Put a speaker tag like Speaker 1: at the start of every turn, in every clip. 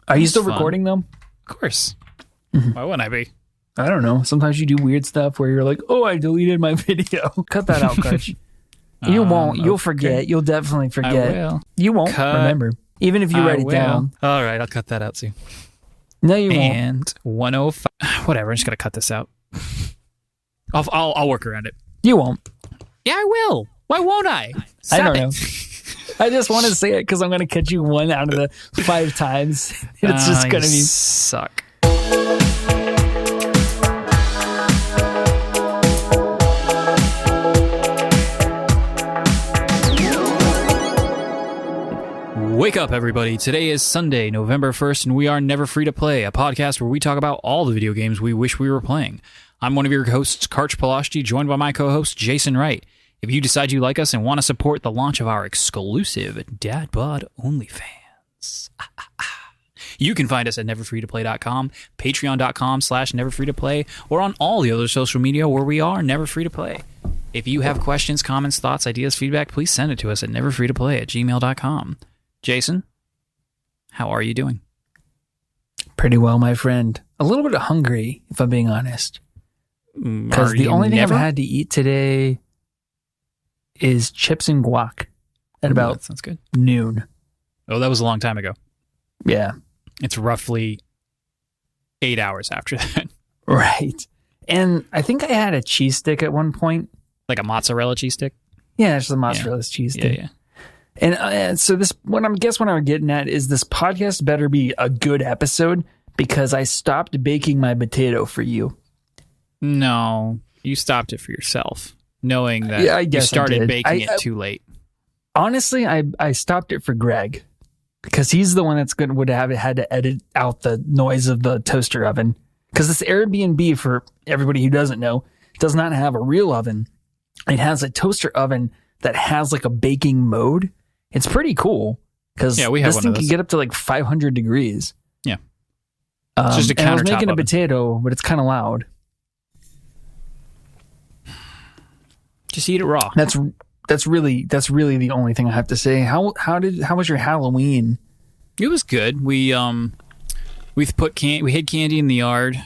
Speaker 1: Are you still recording them?
Speaker 2: Of course. Why wouldn't I be?
Speaker 1: I don't know. Sometimes you do weird stuff where you're like, oh, I deleted my video. Cut that out, Karch. You won't. You'll forget. You'll definitely forget.
Speaker 2: I will.
Speaker 1: You won't remember. Even if you write it down.
Speaker 2: All right, I'll cut that out too.
Speaker 1: No, you won't.
Speaker 2: And 105. Whatever, I'm just going to cut this out. I'll work around it.
Speaker 1: You won't.
Speaker 2: Yeah, I will. Why won't I?
Speaker 1: I don't know. I just want to say it because I'm going to catch you 1 out of the 5 times. It's just going to be...
Speaker 2: suck. Wake up, everybody. Today is Sunday, November 1st, and we are Never Free to Play, a podcast where we talk about all the video games we wish we were playing. I'm one of your hosts, Karch Paloshti, joined by my co-host, Jason Wright. If you decide you like us and want to support the launch of our exclusive Dad Bod OnlyFans, you can find us at neverfreetoplay.com, patreon.com/neverfreetoplay, or on all the other social media where we are Never Free to Play. If you have questions, comments, thoughts, ideas, feedback, please send it to us at neverfreetoplay@gmail.com. Jason, how are you doing?
Speaker 1: Pretty well, my friend. A little bit hungry, if I'm being honest. Because the only thing I've had to eat today is chips and guac at about
Speaker 2: that sounds good.
Speaker 1: noon.
Speaker 2: Oh, that was a long time ago.
Speaker 1: Yeah.
Speaker 2: It's roughly 8 hours after that.
Speaker 1: Right. And I think I had a cheese stick at one point.
Speaker 2: Like a mozzarella cheese stick?
Speaker 1: Yeah, it's a mozzarella cheese stick.
Speaker 2: Yeah.
Speaker 1: And so this, what I'm getting at is this podcast better be a good episode because I stopped baking my potato for you.
Speaker 2: No, you stopped it for yourself, knowing that
Speaker 1: I guess
Speaker 2: you started baking
Speaker 1: I
Speaker 2: it too late.
Speaker 1: Honestly, I stopped it for Greg because he's the one that's would have had to edit out the noise of the toaster oven. Because this Airbnb, for everybody who doesn't know, does not have a real oven. It has a toaster oven that has like a baking mode. It's pretty cool because
Speaker 2: we have
Speaker 1: this
Speaker 2: one
Speaker 1: thing
Speaker 2: of those.
Speaker 1: can get up to like 500 degrees.
Speaker 2: Yeah. It's just a countertop
Speaker 1: and I was making a
Speaker 2: oven.
Speaker 1: potato, but it's kind of loud.
Speaker 2: Just eat it raw.
Speaker 1: That's really the only thing I have to say. How was your Halloween?
Speaker 2: It was good. We hid candy in the yard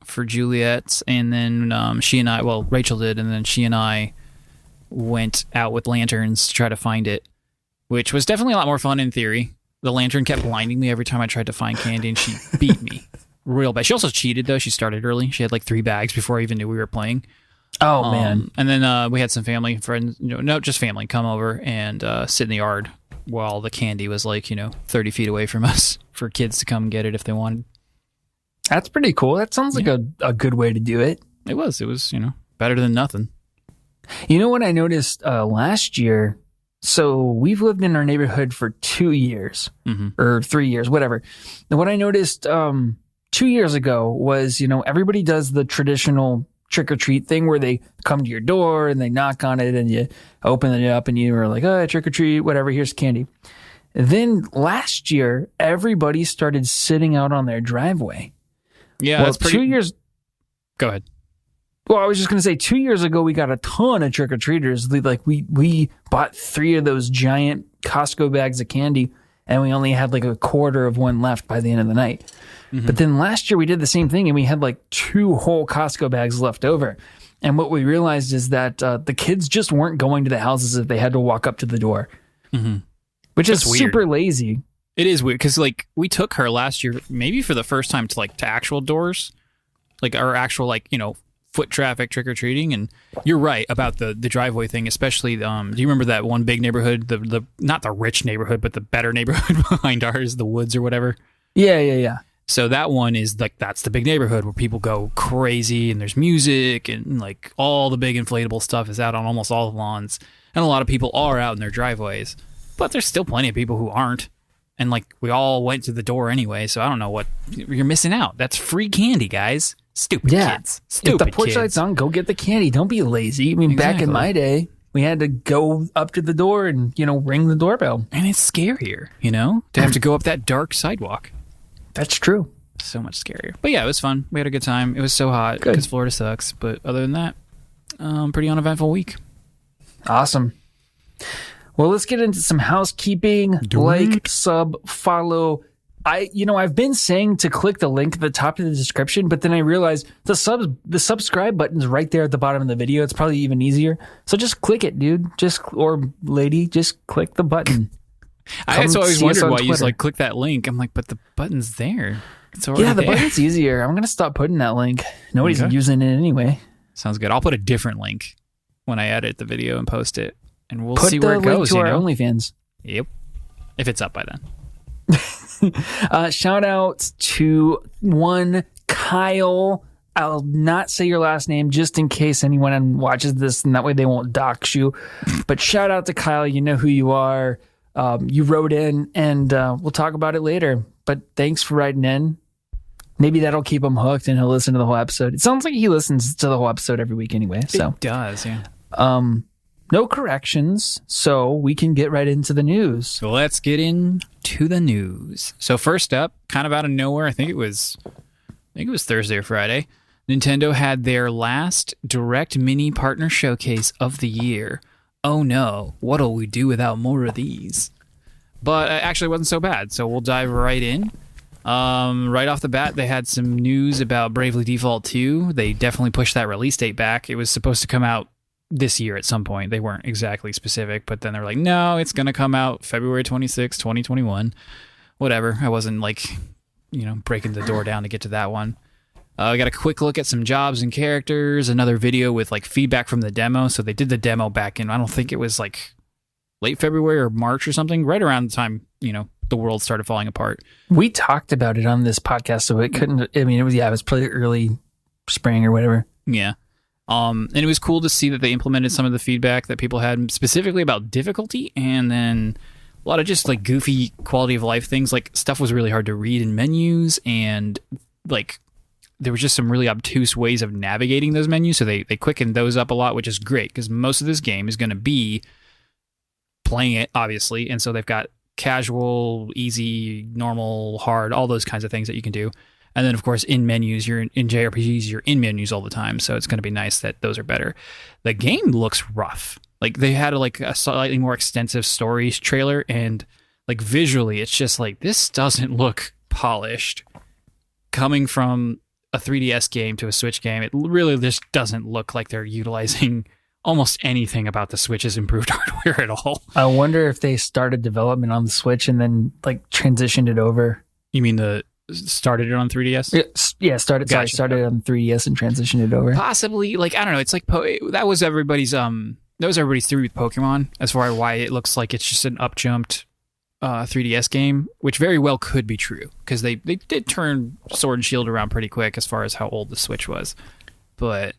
Speaker 2: for Juliet, and then she and I, Rachel did, and then she and I went out with lanterns to try to find it, which was definitely a lot more fun in theory. The lantern kept blinding me every time I tried to find candy, and she beat me real bad. She also cheated, though. She started early. She had like 3 bags before I even knew we were playing.
Speaker 1: Oh, man.
Speaker 2: And then we had some family friends, just family, come over and sit in the yard while the candy was like, 30 feet away from us for kids to come get it if they wanted.
Speaker 1: That's pretty cool. That sounds like a good way to do it.
Speaker 2: It was, better than nothing.
Speaker 1: You know what I noticed last year? So we've lived in our neighborhood for 2 years or 3 years, whatever. And what I noticed 2 years ago was, everybody does the traditional trick or treat thing where they come to your door and they knock on it and you open it up and you are like, oh, trick or treat, whatever, here's candy. Then last year, everybody started sitting out on their driveway.
Speaker 2: Yeah,
Speaker 1: well,
Speaker 2: that's pretty...
Speaker 1: 2 years.
Speaker 2: Go ahead.
Speaker 1: Well, I was just going to say 2 years ago, we got a ton of trick or treaters. Like we bought 3 of those giant Costco bags of candy and we only had like a quarter of one left by the end of the night. But then last year we did the same thing and we had like 2 whole Costco bags left over. And what we realized is that the kids just weren't going to the houses if they had to walk up to the door, which is super lazy.
Speaker 2: It is weird because like we took her last year, maybe for the first time to actual doors, like our actual foot traffic trick or treating. And you're right about the driveway thing, especially. Do you remember that one big neighborhood, the not the rich neighborhood, but the better neighborhood behind ours, the woods or whatever? Yeah. So that one is that's the big neighborhood where people go crazy and there's music and like all the big inflatable stuff is out on almost all the lawns. And a lot of people are out in their driveways, but there's still plenty of people who aren't. And we all went to the door anyway. So I don't know what you're missing out. That's free candy, guys. Stupid kids. Stupid
Speaker 1: if the porch
Speaker 2: kids.
Speaker 1: light's on, go get the candy. Don't be lazy. I mean, back in my day, we had to go up to the door and, ring the doorbell.
Speaker 2: And it's scarier, to have to go up that dark sidewalk.
Speaker 1: That's true.
Speaker 2: So much scarier. But yeah, it was fun. We had a good time. It was so hot because Florida sucks. But other than that, pretty uneventful week.
Speaker 1: Awesome. Well, let's get into some housekeeping. Like, sub, follow, I've been saying to click the link at the top of the description, but then I realized the subscribe button's right there at the bottom of the video. It's probably even easier. So just click it, dude. Or lady, just click the button.
Speaker 2: I always wondered why you like click that link. I'm like, but the button's there. It's already
Speaker 1: the
Speaker 2: there.
Speaker 1: button's easier. I'm gonna stop putting that link. Nobody's using it anyway.
Speaker 2: Sounds good. I'll put a different link when I edit the video and post it, and we'll see where it goes.
Speaker 1: Put the link to our OnlyFans.
Speaker 2: Yep, if it's up by then.
Speaker 1: Shout out to one Kyle. I'll not say your last name just in case anyone watches this, and that way they won't dox you. But shout out to Kyle. You know who you are. You wrote in, and we'll talk about it later. But thanks for writing in. Maybe that'll keep him hooked, and he'll listen to the whole episode. It sounds like he listens to the whole episode every week anyway. So
Speaker 2: it does, yeah.
Speaker 1: No corrections, so we can get right into the news.
Speaker 2: So let's get into the news. So first up, kind of out of nowhere, I think it was Thursday or Friday, Nintendo had their last direct mini partner showcase of the year. Oh no, what'll we do without more of these? But it actually wasn't so bad, so we'll dive right in. Right off the bat, they had some news about Bravely Default 2. They definitely pushed that release date back. It was supposed to come out this year at some point. They weren't exactly specific, but then they're like, no, it's going to come out February 26, 2021. Whatever. I wasn't breaking the door down to get to that one. I got a quick look at some jobs and characters, another video with feedback from the demo. So they did the demo back in, I don't think it was late February or March or something, right around the time, the world started falling apart.
Speaker 1: We talked about it on this podcast, so it couldn't, it was probably early spring or whatever.
Speaker 2: Yeah. And it was cool to see that they implemented some of the feedback that people had specifically about difficulty, and then a lot of just goofy quality of life things. Stuff was really hard to read in menus, and there was just some really obtuse ways of navigating those menus. So they quickened those up a lot, which is great because most of this game is going to be playing it, obviously. And so they've got casual, easy, normal, hard, all those kinds of things that you can do. And then, of course, in menus, in JRPGs, you're in menus all the time. So it's going to be nice that those are better. The game looks rough. They had a slightly more extensive stories trailer, and visually, it's just this doesn't look polished. Coming from a 3DS game to a Switch game, it really just doesn't look like they're utilizing almost anything about the Switch's improved hardware at all.
Speaker 1: I wonder if they started development on the Switch and then transitioned it over.
Speaker 2: You mean started it on 3DS?
Speaker 1: Yeah, started it on 3DS and transitioned it over.
Speaker 2: Possibly, I don't know. It's that was everybody's theory with Pokemon as far as why it looks like it's just an up-jumped 3DS game, which very well could be true because they did turn Sword and Shield around pretty quick as far as how old the Switch was. But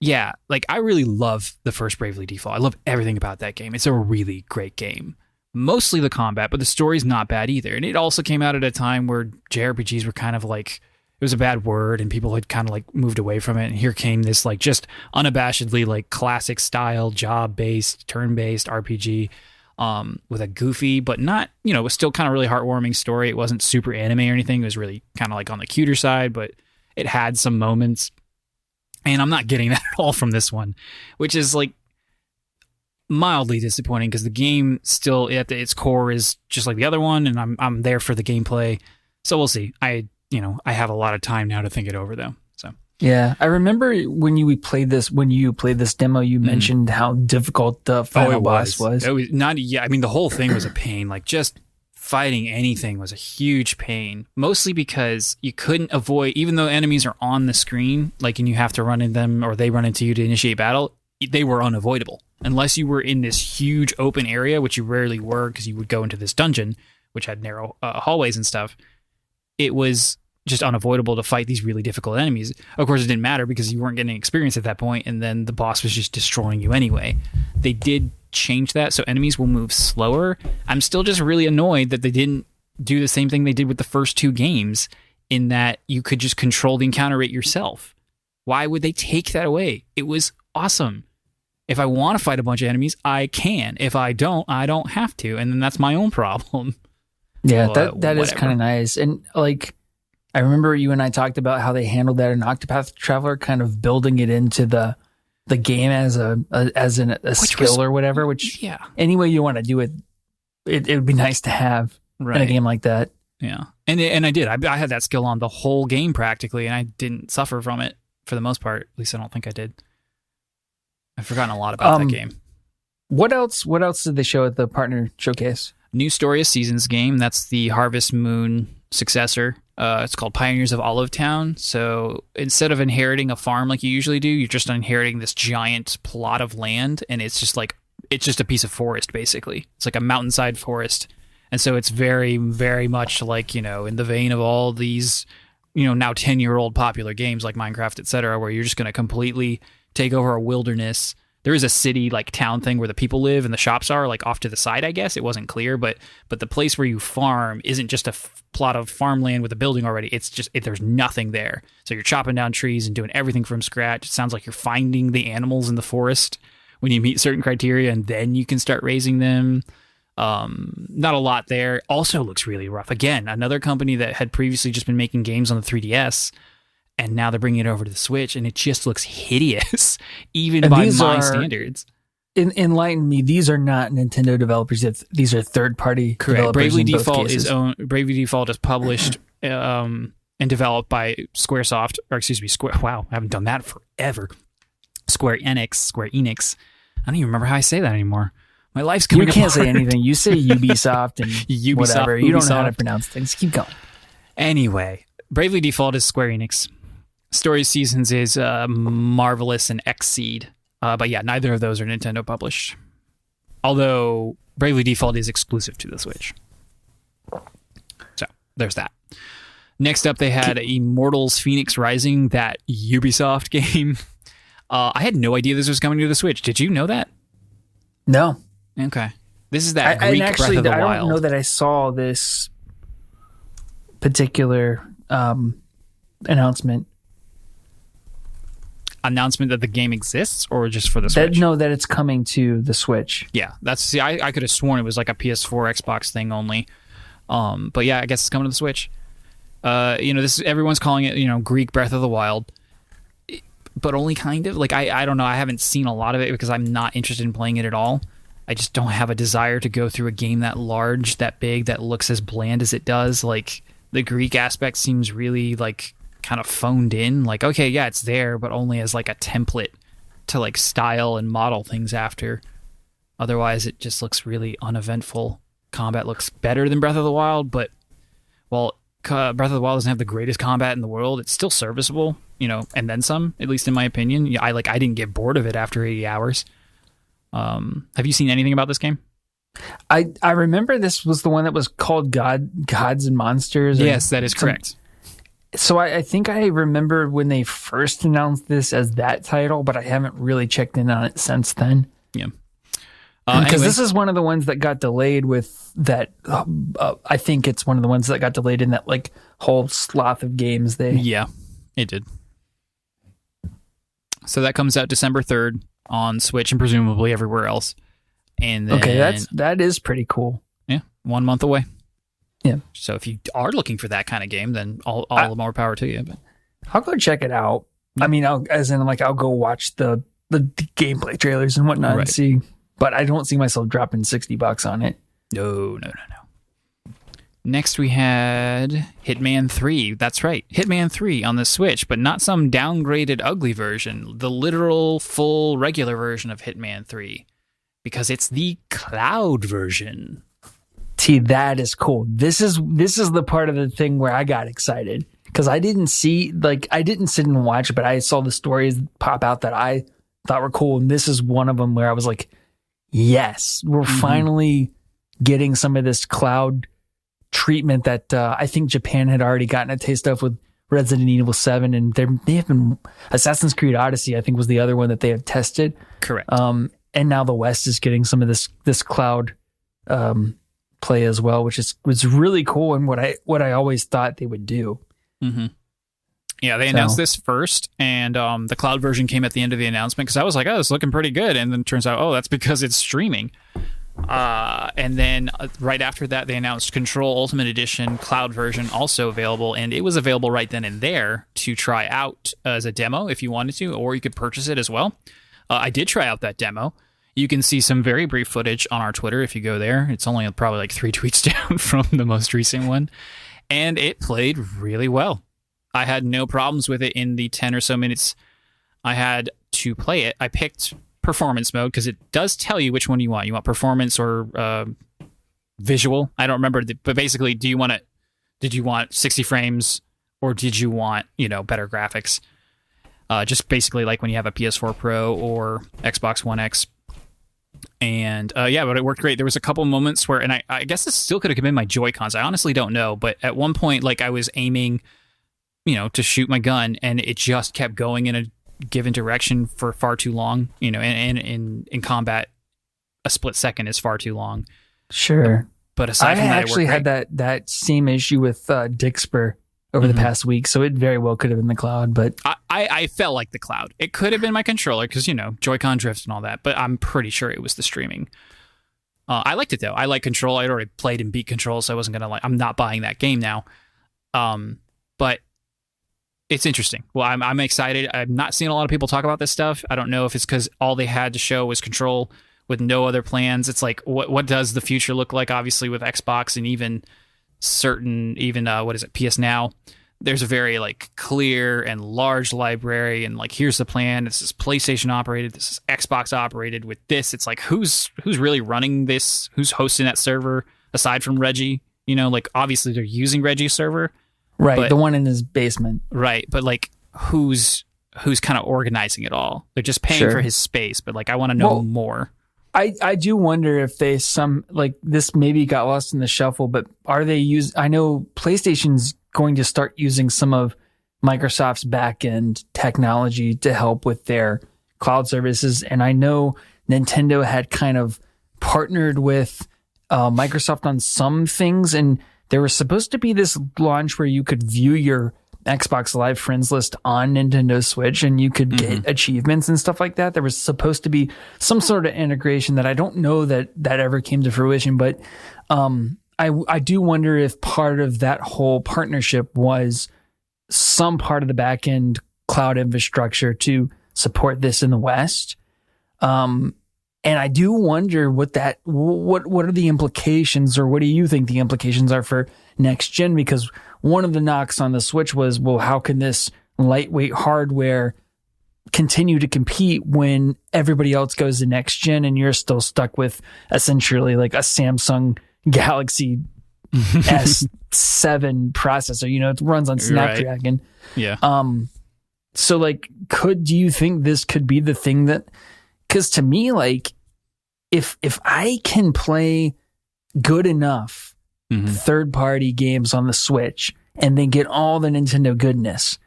Speaker 2: yeah, I really love the first Bravely Default. I love everything about that game. It's a really great game. Mostly the combat, but the story's not bad either. And it also came out at a time where JRPGs were kind of it was a bad word and people had kind of moved away from it. And here came this just unabashedly classic style, job-based, turn-based RPG with a goofy, but not, it was still kind of really heartwarming story. It wasn't super anime or anything. It was really kind of on the cuter side, but it had some moments. And I'm not getting that at all from this one, which is mildly disappointing because the game still at its core is just like the other one, and I'm there for the gameplay. So we'll see. I have a lot of time now to think it over though. So
Speaker 1: yeah, I remember when you played this demo, you mentioned how difficult the final boss was.
Speaker 2: It was not. Yeah, I mean the whole thing was a pain. Just fighting anything was a huge pain, mostly because you couldn't avoid, even though enemies are on the screen, and you have to run into them or they run into you to initiate battle, they were unavoidable. Unless you were in this huge open area, which you rarely were because you would go into this dungeon, which had narrow hallways and stuff, it was just unavoidable to fight these really difficult enemies. Of course, it didn't matter because you weren't getting experience at that point, and then the boss was just destroying you anyway. They did change that, so enemies will move slower. I'm still just really annoyed that they didn't do the same thing they did with the first two games, in that you could just control the encounter rate yourself. Why would they take that away? It was awesome. If I want to fight a bunch of enemies, I can. If I don't have to, and then that's my own problem.
Speaker 1: Yeah, that is kind of nice. And I remember you and I talked about how they handled that in Octopath Traveler, kind of building it into the game as a skill or whatever. Which,
Speaker 2: yeah,
Speaker 1: any way you want to do it, it would be nice to have. in a game like that.
Speaker 2: Yeah, and I did. I had that skill on the whole game practically, and I didn't suffer from it for the most part. At least I don't think I did. I've forgotten a lot about that game.
Speaker 1: What else did they show at the partner showcase?
Speaker 2: New Story of Seasons game. That's the Harvest Moon successor. It's called Pioneers of Olive Town. So instead of inheriting a farm like you usually do, you're just inheriting this giant plot of land, and it's just a piece of forest, basically. It's like a mountainside forest. And so it's very, very much like, in the vein of all these, now 10-year-old popular games like Minecraft, etc., where you're just going to completely take over a wilderness. There is a city, like, town thing where the people live and the shops are, like, off to the side, I guess. It wasn't clear, but the place where you farm isn't just a plot of farmland with a building already. It's just, there's nothing there. So you're chopping down trees and doing everything from scratch. It sounds like you're finding the animals in the forest when you meet certain criteria, and then you can start raising them. Not a lot there. Also looks really rough. Again, another company that had previously just been making games on the 3DS, and now they're bringing it over to the Switch, and it just looks hideous, even by my standards.
Speaker 1: Enlighten me. These are not Nintendo developers. These are third-party developers.
Speaker 2: Bravely Default is published and developed by Squaresoft, or excuse me, Wow, I haven't done that forever. Square Enix. I don't even remember how I say that anymore. My life's coming apart.
Speaker 1: You can't say anything. You say Ubisoft and whatever. You don't know how to pronounce things. Keep going.
Speaker 2: Anyway, Bravely Default is Square Enix. Story Seasons is Marvelous and Xseed. But yeah, neither of those are Nintendo published. Although Bravely Default is exclusive to the Switch. So there's that. Next up, they had Immortals Phoenix Rising, that Ubisoft game. I had no idea this was coming to the Switch. Did you know that?
Speaker 1: No.
Speaker 2: Okay. This is that Greek Breath of the Wild.
Speaker 1: I don't know that I saw this particular announcement.
Speaker 2: Announcement that the game exists, or just for the Switch?
Speaker 1: No, that it's coming to the Switch.
Speaker 2: Yeah, I could have sworn it was like a PS4, Xbox thing only. But yeah, I guess it's coming to the Switch. Everyone's calling it, Greek Breath of the Wild, but only kind of. Like, I don't know. I haven't seen a lot of it because I'm not interested in playing it at all. I just don't have a desire to go through a game that large, that big, that looks as bland as it does. Like, the Greek aspect seems really, like, kind of phoned in. Like, okay, yeah, it's there, but only as, like, a template to, like, style and model things after. Otherwise, it just looks really uneventful. Combat looks better than Breath of the Wild, but, well, Breath of the Wild doesn't have the greatest combat in the world. It's still serviceable, and then some, at least in my opinion. Yeah, I didn't get bored of it after 80 hours. Have you seen anything about this game?
Speaker 1: I remember this was the one that was called Gods and Monsters.
Speaker 2: Yes, that is correct.
Speaker 1: So I think I remember when they first announced this as that title, but I haven't really checked in on it since then.
Speaker 2: Yeah.
Speaker 1: Because this is one of the ones that got delayed with that. I think it's one of the ones that got delayed in that like whole sloth of games.
Speaker 2: Yeah, it did. So that comes out December 3rd on Switch and presumably everywhere else. And then,
Speaker 1: okay, that is pretty cool.
Speaker 2: Yeah, 1 month away.
Speaker 1: Yeah.
Speaker 2: So if you are looking for that kind of game, then all the more power to you. But
Speaker 1: I'll go check it out. I mean, I'll go watch the gameplay trailers and whatnot and see. But I don't see myself dropping $60 on it.
Speaker 2: No. Next we had Hitman 3. That's right, Hitman 3 on the Switch, but not some downgraded ugly version. The literal, full, regular version of Hitman 3. Because it's the cloud version.
Speaker 1: That is cool. This is the part of the thing where I got excited. Because I didn't sit and watch, but I saw the stories pop out that I thought were cool. And this is one of them where I was like, yes, we're finally getting some of this cloud treatment that I think Japan had already gotten a taste of with Resident Evil 7. And they have been, Assassin's Creed Odyssey, I think, was the other one that they have tested.
Speaker 2: Correct.
Speaker 1: And now the West is getting some of this cloud play as well, which was really cool and what I always thought they would do.
Speaker 2: Mm-hmm. Yeah, they announced this first, and the cloud version came at the end of the announcement because I was like, oh, it's looking pretty good. And then it turns out, oh, that's because it's streaming. And then right after that, they announced Control Ultimate Edition cloud version also available, and it was available right then and there to try out as a demo if you wanted to, or you could purchase it as well. I did try out that demo. You can see some very brief footage on our Twitter if you go there. It's only probably like 3 tweets down from the most recent one. And it played really well. I had no problems with it in the 10 or so minutes I had to play it. I picked performance mode because it does tell you which one you want. You want performance or visual? I don't remember. But basically, did you want 60 frames or did you want, better graphics? Just basically like when you have a PS4 Pro or Xbox One X. And but it worked great. There was a couple moments where, and I guess this still could have been my Joy-Cons. I honestly don't know. But at one point, like I was aiming, to shoot my gun, and it just kept going in a given direction for far too long. And in combat, a split second is far too long.
Speaker 1: Sure.
Speaker 2: But aside from that,
Speaker 1: I actually had that same issue with Dixper over the past week, so it very well could have been the cloud. But
Speaker 2: I felt like the cloud. It could have been my controller because Joy-Con drift and all that. But I'm pretty sure it was the streaming. I liked it though. I like Control. I'd already played and beat Control, so I wasn't gonna I'm not buying that game now. But it's interesting. Well, I'm excited. I'm not seeing a lot of people talk about this stuff. I don't know if it's because all they had to show was Control with no other plans. It's like, what does the future look like? Obviously, with Xbox and even PS Now, there's a very like clear and large library, and like here's the plan. This is PlayStation operated. This is Xbox operated. With this, it's like who's really running this? Who's hosting that server aside from Reggie? Like obviously they're using Reggie's server,
Speaker 1: right?
Speaker 2: But,
Speaker 1: the one in his basement,
Speaker 2: right? But like who's kind of organizing it all? They're just paying for his space, but like I want to know more.
Speaker 1: I do wonder if they this maybe got lost in the shuffle, but are they I know PlayStation's going to start using some of Microsoft's back-end technology to help with their cloud services. And I know Nintendo had kind of partnered with Microsoft on some things, and there was supposed to be this launch where you could view your Xbox Live friends list on Nintendo Switch and you could get achievements and stuff like that. There was supposed to be some sort of integration that I don't know that ever came to fruition, but I do wonder if part of that whole partnership was some part of the back end cloud infrastructure to support this in the West. And I do wonder what are the implications, or what do you think the implications are for next gen? Because one of the knocks on the Switch was, well, how can this lightweight hardware continue to compete when everybody else goes to next gen and you're still stuck with essentially like a Samsung Galaxy S7 processor? It runs on Snapdragon.
Speaker 2: Right. Yeah.
Speaker 1: So like, do you think this could be the thing that, because to me, like, if I can play good enough third-party games on the Switch and then get all the Nintendo goodness,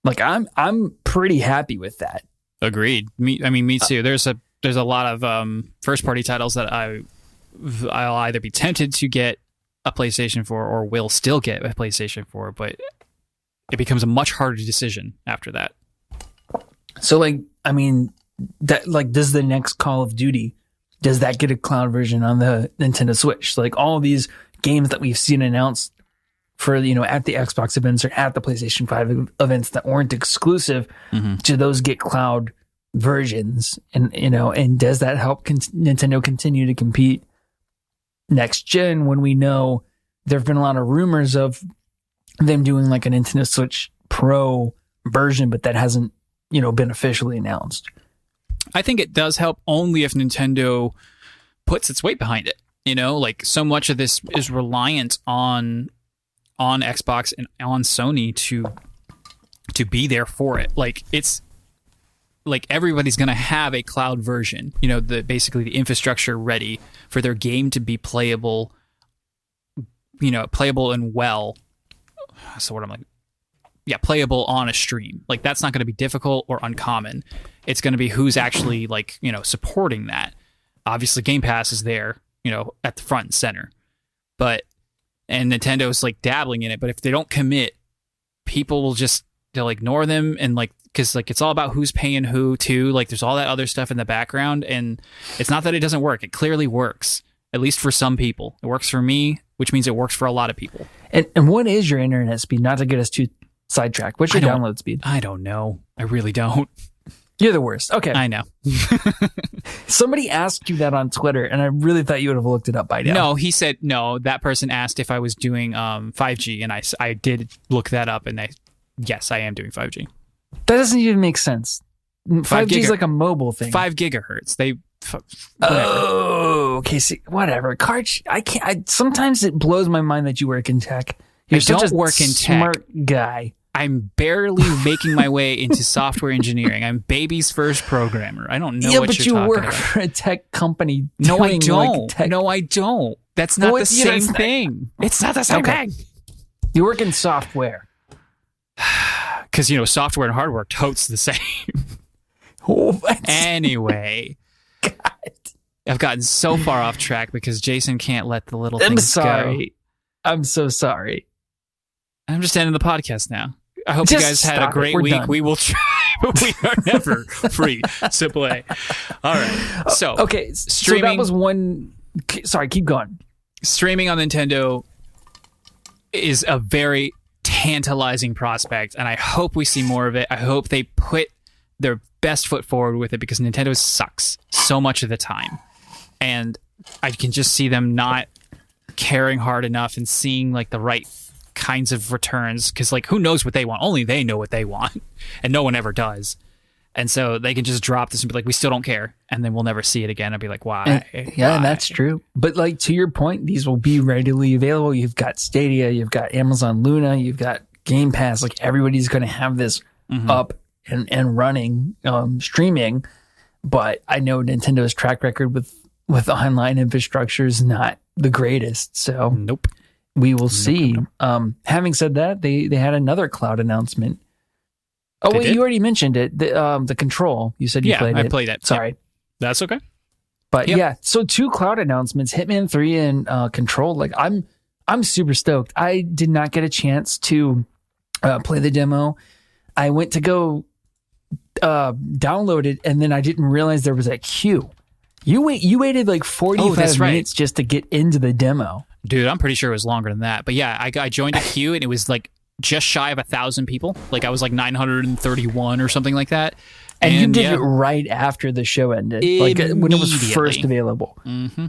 Speaker 1: like I'm pretty happy with that.
Speaker 2: Agreed. Me too. There's a lot of first-party titles that I'll either be tempted to get a PlayStation 4 or will still get a PlayStation 4, but it becomes a much harder decision after that.
Speaker 1: So does the next Call of Duty, does that get a cloud version on the Nintendo Switch? Like all of these games that we've seen announced for, at the Xbox events or at the PlayStation 5 events that weren't exclusive, do those get cloud versions? And does that help Nintendo continue to compete next gen, when we know there have been a lot of rumors of them doing like a Nintendo Switch Pro version, but that hasn't, been officially announced?
Speaker 2: I think it does help only if Nintendo puts its weight behind it. Like so much of this is reliant on Xbox and on Sony to be there for it. Like it's like everybody's going to have a cloud version, basically the infrastructure ready for their game to be playable, playable and well. So what I'm like, playable on a stream. Like that's not going to be difficult or uncommon. It's going to be who's actually supporting that. Obviously Game Pass is there, at the front and center, and Nintendo's like dabbling in it, but if they don't commit, people will they'll ignore them. And because it's all about who's paying who too. Like there's all that other stuff in the background, and it's not that it doesn't work. It clearly works, at least for some people. It works for me, which means it works for a lot of people. And
Speaker 1: what is your internet speed? Not to get us too sidetracked. What's your download speed?
Speaker 2: I don't know. I really don't.
Speaker 1: You're the worst. Okay.
Speaker 2: I know.
Speaker 1: Somebody asked you that on Twitter, and I really thought you would have looked it up by now.
Speaker 2: No, he said no. That person asked if I was doing 5G, and I did look that up, and yes, I am doing 5G.
Speaker 1: That doesn't even make sense. 5G is like a mobile thing.
Speaker 2: 5 gigahertz.
Speaker 1: Oh, okay. See, whatever. Karch, I can't. Sometimes it blows my mind that you work in tech. You're such a
Speaker 2: work in
Speaker 1: smart guy.
Speaker 2: I'm barely making my way into software engineering. I'm baby's first programmer. I don't know what you're talking about.
Speaker 1: Yeah, but you work for a tech company.
Speaker 2: No, I don't. No, I don't. That's not the same thing. It's not the same thing.
Speaker 1: You work in software.
Speaker 2: Because, software and hardware totes the same. Anyway.
Speaker 1: God.
Speaker 2: I've gotten so far off track because Jason can't let the little things
Speaker 1: go. I'm so sorry.
Speaker 2: I'm just ending the podcast now. I hope you guys had a great week.
Speaker 1: Done.
Speaker 2: We will try, but we are never free. Simple A. All right. So,
Speaker 1: okay.
Speaker 2: Streaming,
Speaker 1: so that was one. Sorry, keep going.
Speaker 2: Streaming on Nintendo is a very tantalizing prospect, and I hope we see more of it. I hope they put their best foot forward with it because Nintendo sucks so much of the time. And I can just see them not caring hard enough and seeing like the right kinds of returns because like who knows what they want? Only they know what they want, and no one ever does. And so they can just drop this and be like, we still don't care, and then we'll never see it again. I'd be like, why?
Speaker 1: And that's true. But like to your point, these will be readily available. You've got Stadia, you've got Amazon Luna, you've got Game Pass. Like everybody's going to have this up and running streaming. But I know Nintendo's track record with online infrastructure is not the greatest. So
Speaker 2: nope.
Speaker 1: We will see. Nope. Having said that, they had another cloud announcement. Oh, wait, you already mentioned it. The Control. You said you played it.
Speaker 2: I played it.
Speaker 1: Sorry.
Speaker 2: Yep. That's okay.
Speaker 1: But yeah, so 2 cloud announcements, Hitman 3 and Control. Like I'm super stoked. I did not get a chance to play the demo. I went to go download it, and then I didn't realize there was a queue. You waited like 45 minutes just to get into the demo.
Speaker 2: Dude, I'm pretty sure it was longer than that. But yeah, I joined a queue, and it was like just shy of 1,000 people. Like I was like 931 or something like that.
Speaker 1: And you did it right after the show ended, like when it was first available.
Speaker 2: Mm-hmm.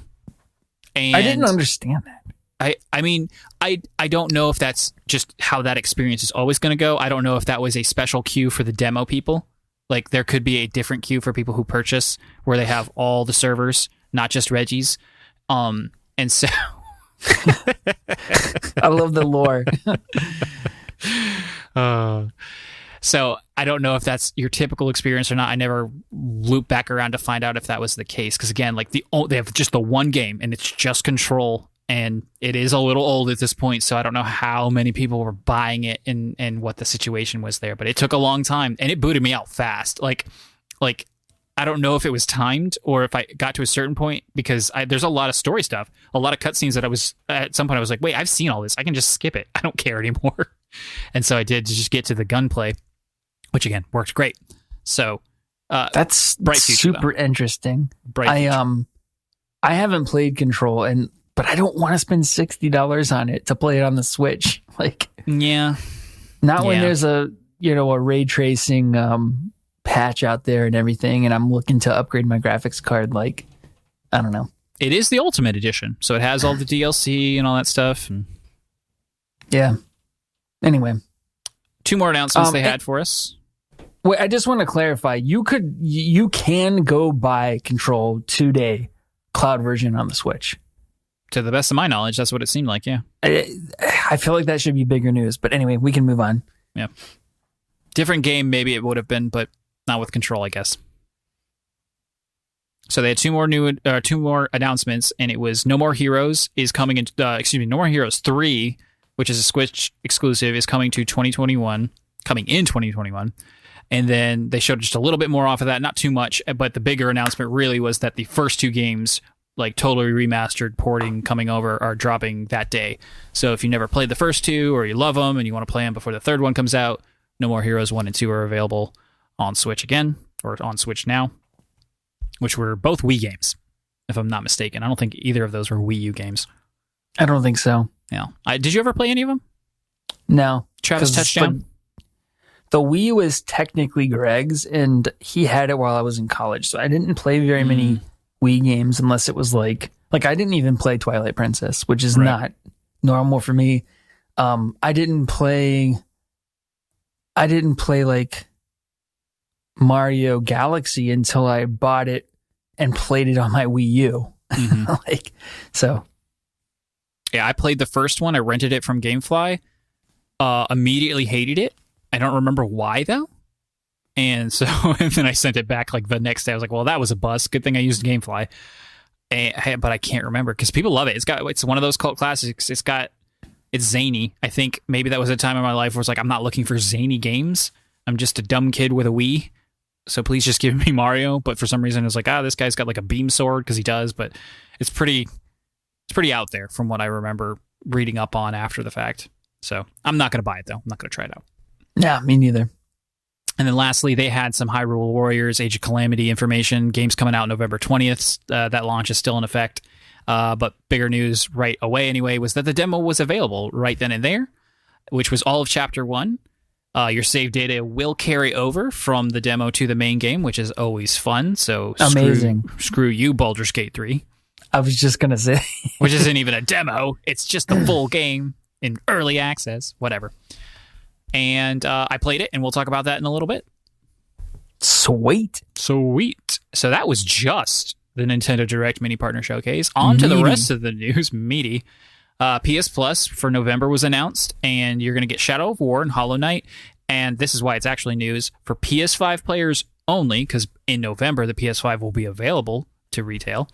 Speaker 2: And
Speaker 1: I didn't understand that.
Speaker 2: I mean, I don't know if that's just how that experience is always going to go. I don't know if that was a special queue for the demo people. Like there could be a different queue for people who purchase where they have all the servers, not just Reggie's. And so
Speaker 1: I love the lore.
Speaker 2: So I don't know if that's your typical experience or not. I never looped back around to find out if that was the case. Because again, like they have just the one game, and it's just Control, and it is a little old at this point. So I don't know how many people were buying it and what the situation was there. But it took a long time, and it booted me out fast. Like I don't know if it was timed or if I got to a certain point because there's a lot of story stuff, a lot of cutscenes that I was at some point I was like, wait, I've seen all this. I can just skip it. I don't care anymore. And so I did to just get to the gunplay, which again worked great. So
Speaker 1: that's
Speaker 2: bright future,
Speaker 1: super interesting.
Speaker 2: Bright future.
Speaker 1: I haven't played Control, but I don't want to spend $60 on it to play it on the Switch. Like,
Speaker 2: yeah,
Speaker 1: not when there's a ray tracing patch out there and everything, and I'm looking to upgrade my graphics card. Like, I don't know.
Speaker 2: It is the Ultimate Edition, so it has all the DLC and all that stuff. And
Speaker 1: yeah. Anyway,
Speaker 2: 2 more announcements they had for us.
Speaker 1: Wait, I just want to clarify. You can go buy Control 2-day cloud version on the Switch.
Speaker 2: To the best of my knowledge, that's what it seemed like. Yeah.
Speaker 1: I feel like that should be bigger news, but anyway, we can move on.
Speaker 2: Yeah. Different game, maybe it would have been, but not with Control, I guess. So they had 2 more announcements, and it was No More Heroes is coming in. No More Heroes 3, which is a Switch exclusive, is coming in 2021. And then they showed just a little bit more off of that, not too much, but the bigger announcement really was that the first 2 games, like totally remastered porting coming over, are dropping that day. So if you never played the first 2 or you love them and you want to play them before the third one comes out, No More Heroes 1 and 2 are available on Switch again, or on Switch now, which were both Wii games, if I'm not mistaken. I don't think either of those were Wii U games.
Speaker 1: I don't think so.
Speaker 2: Yeah. Did you ever play any of them?
Speaker 1: No.
Speaker 2: Travis Touchdown?
Speaker 1: the Wii was technically Greg's, and he had it while I was in college. So I didn't play very many Wii games unless it was like I didn't even play Twilight Princess, which is not normal for me. I didn't play like Mario Galaxy until I bought it and played it on my Wii U. So.
Speaker 2: Yeah, I played the first one. I rented it from GameFly. Immediately hated it. I don't remember why though. And so and then I sent it back like the next day. I was like, well, that was a bust. Good thing I used GameFly. But I can't remember because people love it. It's one of those cult classics. It's zany. I think maybe that was a time in my life where it's like, I'm not looking for zany games. I'm just a dumb kid with a Wii. So please just give me Mario. But for some reason it's like, this guy's got like a beam sword because he does. But it's pretty out there from what I remember reading up on after the fact. So I'm not going to buy it though. I'm not going to try it out.
Speaker 1: Yeah, me neither.
Speaker 2: And then lastly, they had some Hyrule Warriors Age of Calamity information. Games coming out November 20th. That launch is still in effect. But bigger news right away anyway was that the demo was available right then and there, which was all of Chapter 1. Your save data will carry over from the demo to the main game, which is always fun. So
Speaker 1: amazing.
Speaker 2: Screw you, Baldur's Gate 3.
Speaker 1: I was just going to say.
Speaker 2: Which isn't even a demo. It's just the full game in early access. Whatever. And I played it, and we'll talk about that in a little bit.
Speaker 1: Sweet.
Speaker 2: So that was just the Nintendo Direct Mini Partner Showcase. On to the rest of the news. Meaty. PS Plus for November was announced, and you're going to get Shadow of War and Hollow Knight. And this is why it's actually news for PS5 players only, because in November, the PS5 will be available to retail.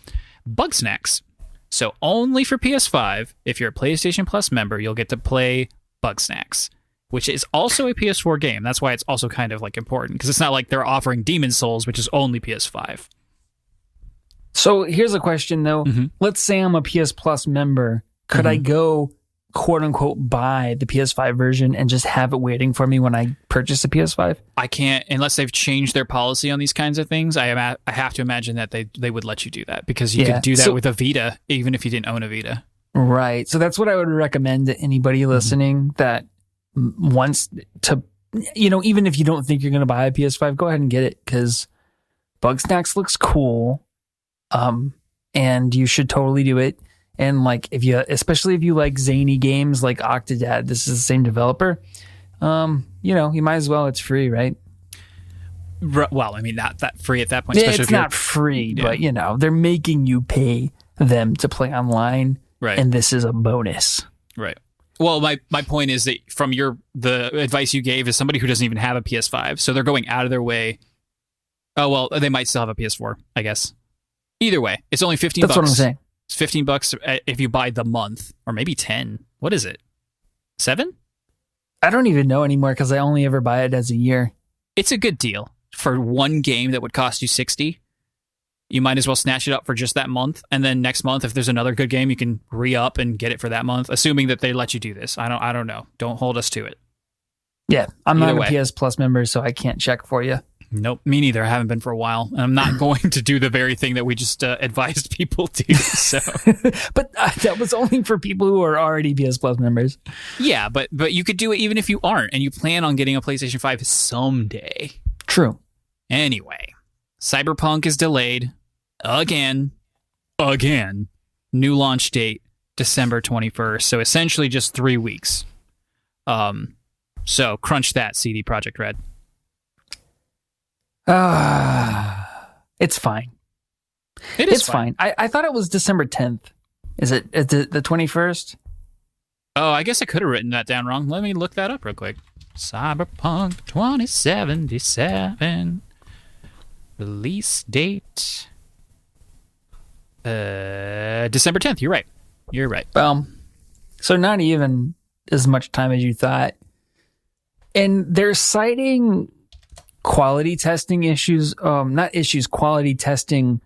Speaker 2: Bugsnax. So only for PS5, if you're a PlayStation Plus member, you'll get to play Bugsnax, which is also a PS4 game. That's why it's also kind of like important, because it's not like they're offering Demon's Souls, which is only PS5.
Speaker 1: So here's a question though. Let's say I'm a PS Plus member. Could I go, quote unquote, buy the PS5 version and just have it waiting for me when I purchase a PS5?
Speaker 2: I can't, unless they've changed their policy on these kinds of things. I have to imagine that they would let you do that, because you could do that with a Vita, even if you didn't own a Vita.
Speaker 1: Right. So that's what I would recommend to anybody listening that wants to, even if you don't think you're going to buy a PS5, go ahead and get it, because Bugsnax looks cool. And you should totally do it. And especially if you like zany games like Octodad, this is the same developer. You might as well. It's free, right?
Speaker 2: Well, I mean, not that free at that point.
Speaker 1: Yeah, it's not free, but they're making you pay them to play online,
Speaker 2: right?
Speaker 1: And this is a bonus,
Speaker 2: right? Well, my point is that from the advice you gave is somebody who doesn't even have a PS5, so they're going out of their way. Oh well, they might still have a PS4, I guess. Either way, it's only $15.
Speaker 1: That's what I'm saying.
Speaker 2: It's $15 if you buy the month, or maybe 10. What is it? 7?
Speaker 1: I don't even know anymore because I only ever buy it as a year.
Speaker 2: It's a good deal for one game that would cost you $60. You might as well snatch it up for just that month, and then next month, if there's another good game, you can re-up and get it for that month, assuming that they let you do this. I don't know. Don't hold us to it.
Speaker 1: Yeah, I'm not a PS Plus member, so I can't check for you.
Speaker 2: Nope, me neither. I haven't been for a while, and I'm not going to do the very thing that we just advised people to. So,
Speaker 1: but that was only for people who are already PS Plus members.
Speaker 2: Yeah, but you could do it even if you aren't, and you plan on getting a PlayStation 5 someday.
Speaker 1: True.
Speaker 2: Anyway, Cyberpunk is delayed again. New launch date December 21st. So essentially just 3 weeks. So crunch that, CD Projekt Red.
Speaker 1: It's fine.
Speaker 2: It's
Speaker 1: fine. I thought it was December 10th. Is it the 21st?
Speaker 2: Oh, I guess I could have written that down wrong. Let me look that up real quick. Cyberpunk 2077. Release date. December 10th. You're right.
Speaker 1: Well, so not even as much time as you thought. And they're citing quality testing issues, quality testing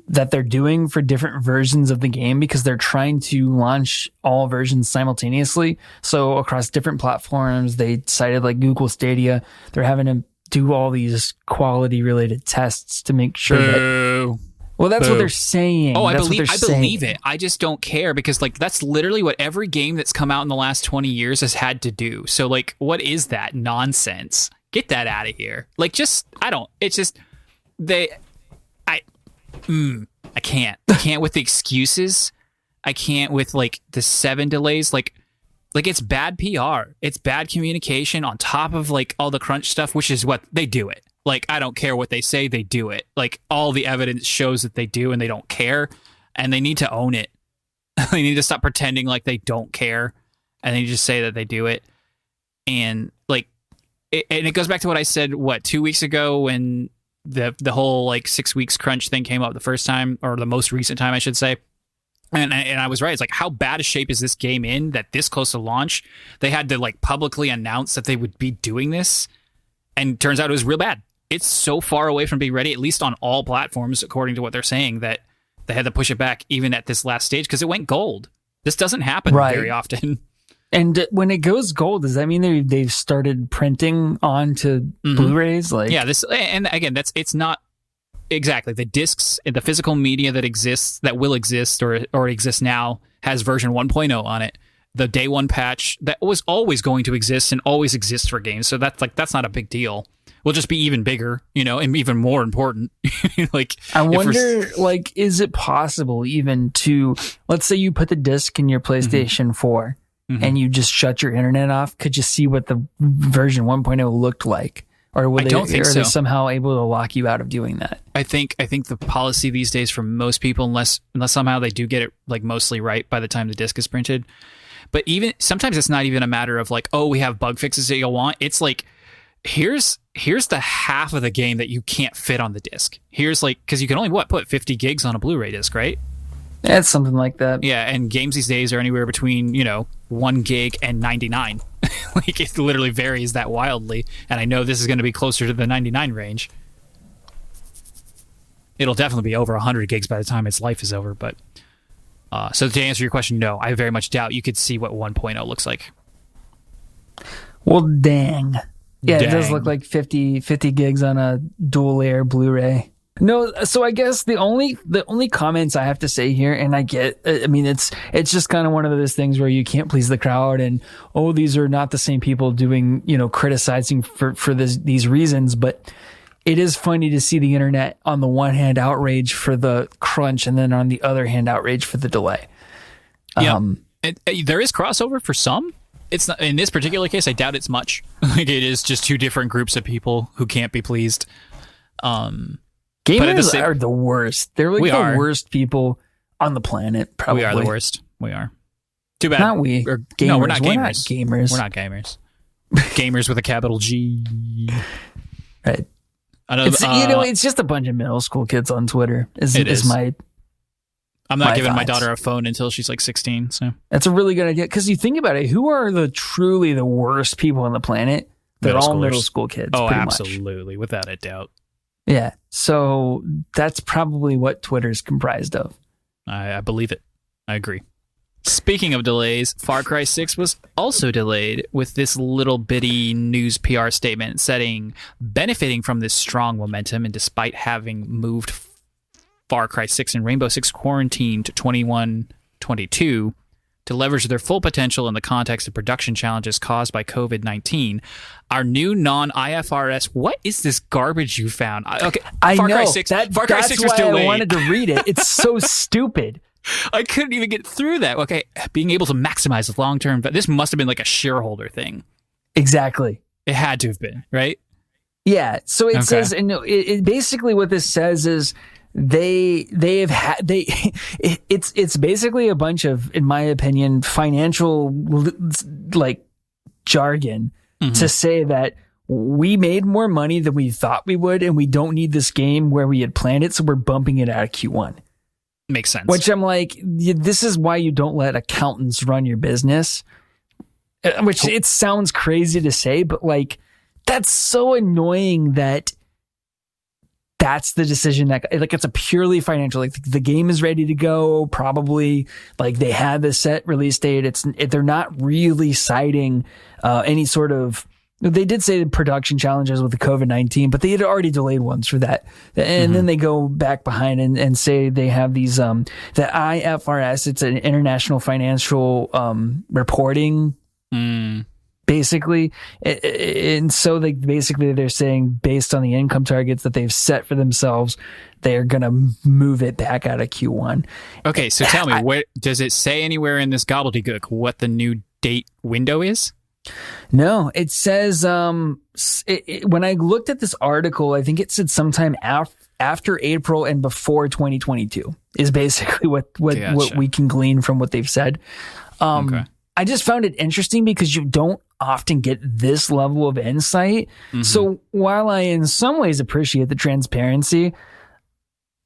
Speaker 1: that they're doing for different versions of the game, because they're trying to launch all versions simultaneously. So across different platforms, they cited like Google Stadia. They're having to do all these quality related tests to make sure that, Well, that's
Speaker 2: Boo.
Speaker 1: what they're saying.
Speaker 2: Oh, I
Speaker 1: That's what
Speaker 2: believe
Speaker 1: they're
Speaker 2: believe
Speaker 1: saying.
Speaker 2: it. I just don't care because like that's literally what every game that's come out in the last 20 years has had to do. So like, what is that nonsense? Get that out of here. Like, just I don't. It's just I can't. I can't with the excuses. I can't with like the 7 delays. Like it's bad PR. It's bad communication on top of like all the crunch stuff, which is what they do it. Like, I don't care what they say, they do it. Like, all the evidence shows that they do and they don't care, and they need to own it. They need to stop pretending like they don't care, and they just say that they do it. And, like, it goes back to what I said, 2 weeks ago when the whole, like, 6 weeks crunch thing came up the first time, or the most recent time, I should say. And I was right. It's like, how bad a shape is this game in that this close to launch, they had to, like, publicly announce that they would be doing this? And turns out it was real bad. It's so far away from being ready, at least on all platforms, according to what they're saying, that they had to push it back even at this last stage because it went gold. This doesn't happen very often.
Speaker 1: And when it goes gold, does that mean they've started printing onto Blu-rays? Like,
Speaker 2: yeah, this, and again, it's not exactly the discs, the physical media that exists, that will exist or exists now, has version 1.0 on it. The day one patch that was always going to exist and always exists for games, so that's not a big deal. Will just be even bigger, and even more important. Like,
Speaker 1: I wonder, like, is it possible even to, let's say you put the disc in your PlayStation 4 and you just shut your internet off, could you see what the version 1.0 looked like? Or are they somehow able to lock you out of doing that? I think the policy these days for most people, unless somehow they do get it like mostly right by the time the disc is printed. But even sometimes it's not even a matter of like, oh, we have bug fixes that you'll want. It's like, here's the half of the game that you can't fit on the disc. Here's like, because you can only put 50 gigs on a Blu-ray disc, right? It's something like that.
Speaker 2: Yeah, and games these days are anywhere between 1 gig and 99. Like, it literally varies that wildly. And I know this is going to be closer to the 99 range. It'll definitely be over 100 gigs by the time its life is over. But so to answer your question, no, I very much doubt you could see what 1.0 looks like.
Speaker 1: Well, dang. Yeah, it does look like 50 gigs on a dual layer Blu-ray. No, so I guess the only comments I have to say here, and I mean, it's just kind of one of those things where you can't please the crowd, and these are not the same people doing, criticizing for these reasons, but it is funny to see the internet on the one hand outrage for the crunch, and then on the other hand outrage for the delay.
Speaker 2: Yeah, there is crossover for some. It's not, in this particular case, I doubt it's much. Like, it is just two different groups of people who can't be pleased.
Speaker 1: Gamers are the worst. They're like the worst people on the planet, probably.
Speaker 2: We are the worst. We are. Too bad.
Speaker 1: Not we.
Speaker 2: Gamers. No, we're not gamers. We're not gamers. Gamers with a capital G.
Speaker 1: Right. It's just a bunch of middle school kids on Twitter.
Speaker 2: I'm not giving my daughter a phone until she's like 16. So
Speaker 1: that's a really good idea. Because you think about it, who are truly the worst people on the planet? They're all middle school kids.
Speaker 2: Oh, absolutely. Without a doubt.
Speaker 1: Yeah. So that's probably what Twitter's comprised of.
Speaker 2: I believe it. I agree. Speaking of delays, Far Cry 6 was also delayed, with this little bitty news PR statement benefiting from this strong momentum, and despite having moved Far Cry 6 and Rainbow Six Quarantine to 21-22 to leverage their full potential in the context of production challenges caused by COVID-19. Our new non-IFRS, what is this garbage you found? Okay,
Speaker 1: Far Cry 6 was delayed. I wanted to read it. It's so stupid.
Speaker 2: I couldn't even get through that. Okay, being able to maximize the long-term, but this must have been like a shareholder thing.
Speaker 1: Exactly.
Speaker 2: It had to have been, right?
Speaker 1: Yeah. So it says, and it basically what this says is, it's basically a bunch of, in my opinion, financial like jargon to say that we made more money than we thought we would, and we don't need this game where we had planned it, so we're bumping it out of Q1.
Speaker 2: Makes sense.
Speaker 1: Which I'm like, this is why you don't let accountants run your business. Which it sounds crazy to say, but like, that's so annoying that that's the decision that, like, it's a purely financial, like, the game is ready to go, probably, like, they had the set release date. They're not really citing any sort of They did say the production challenges with the COVID-19, but they had already delayed ones for that. And then they go back behind and say they have these, the IFRS, it's an international financial reporting, basically. And so they're saying based on the income targets that they've set for themselves, they're going to move it back out of Q1.
Speaker 2: Okay, so tell me, what does it say anywhere in this gobbledygook what the new date window is?
Speaker 1: No, it says, when I looked at this article, I think it said sometime after April and before 2022 is basically what we can glean from what they've said. Okay. I just found it interesting because you don't often get this level of insight. So while I in some ways appreciate the transparency,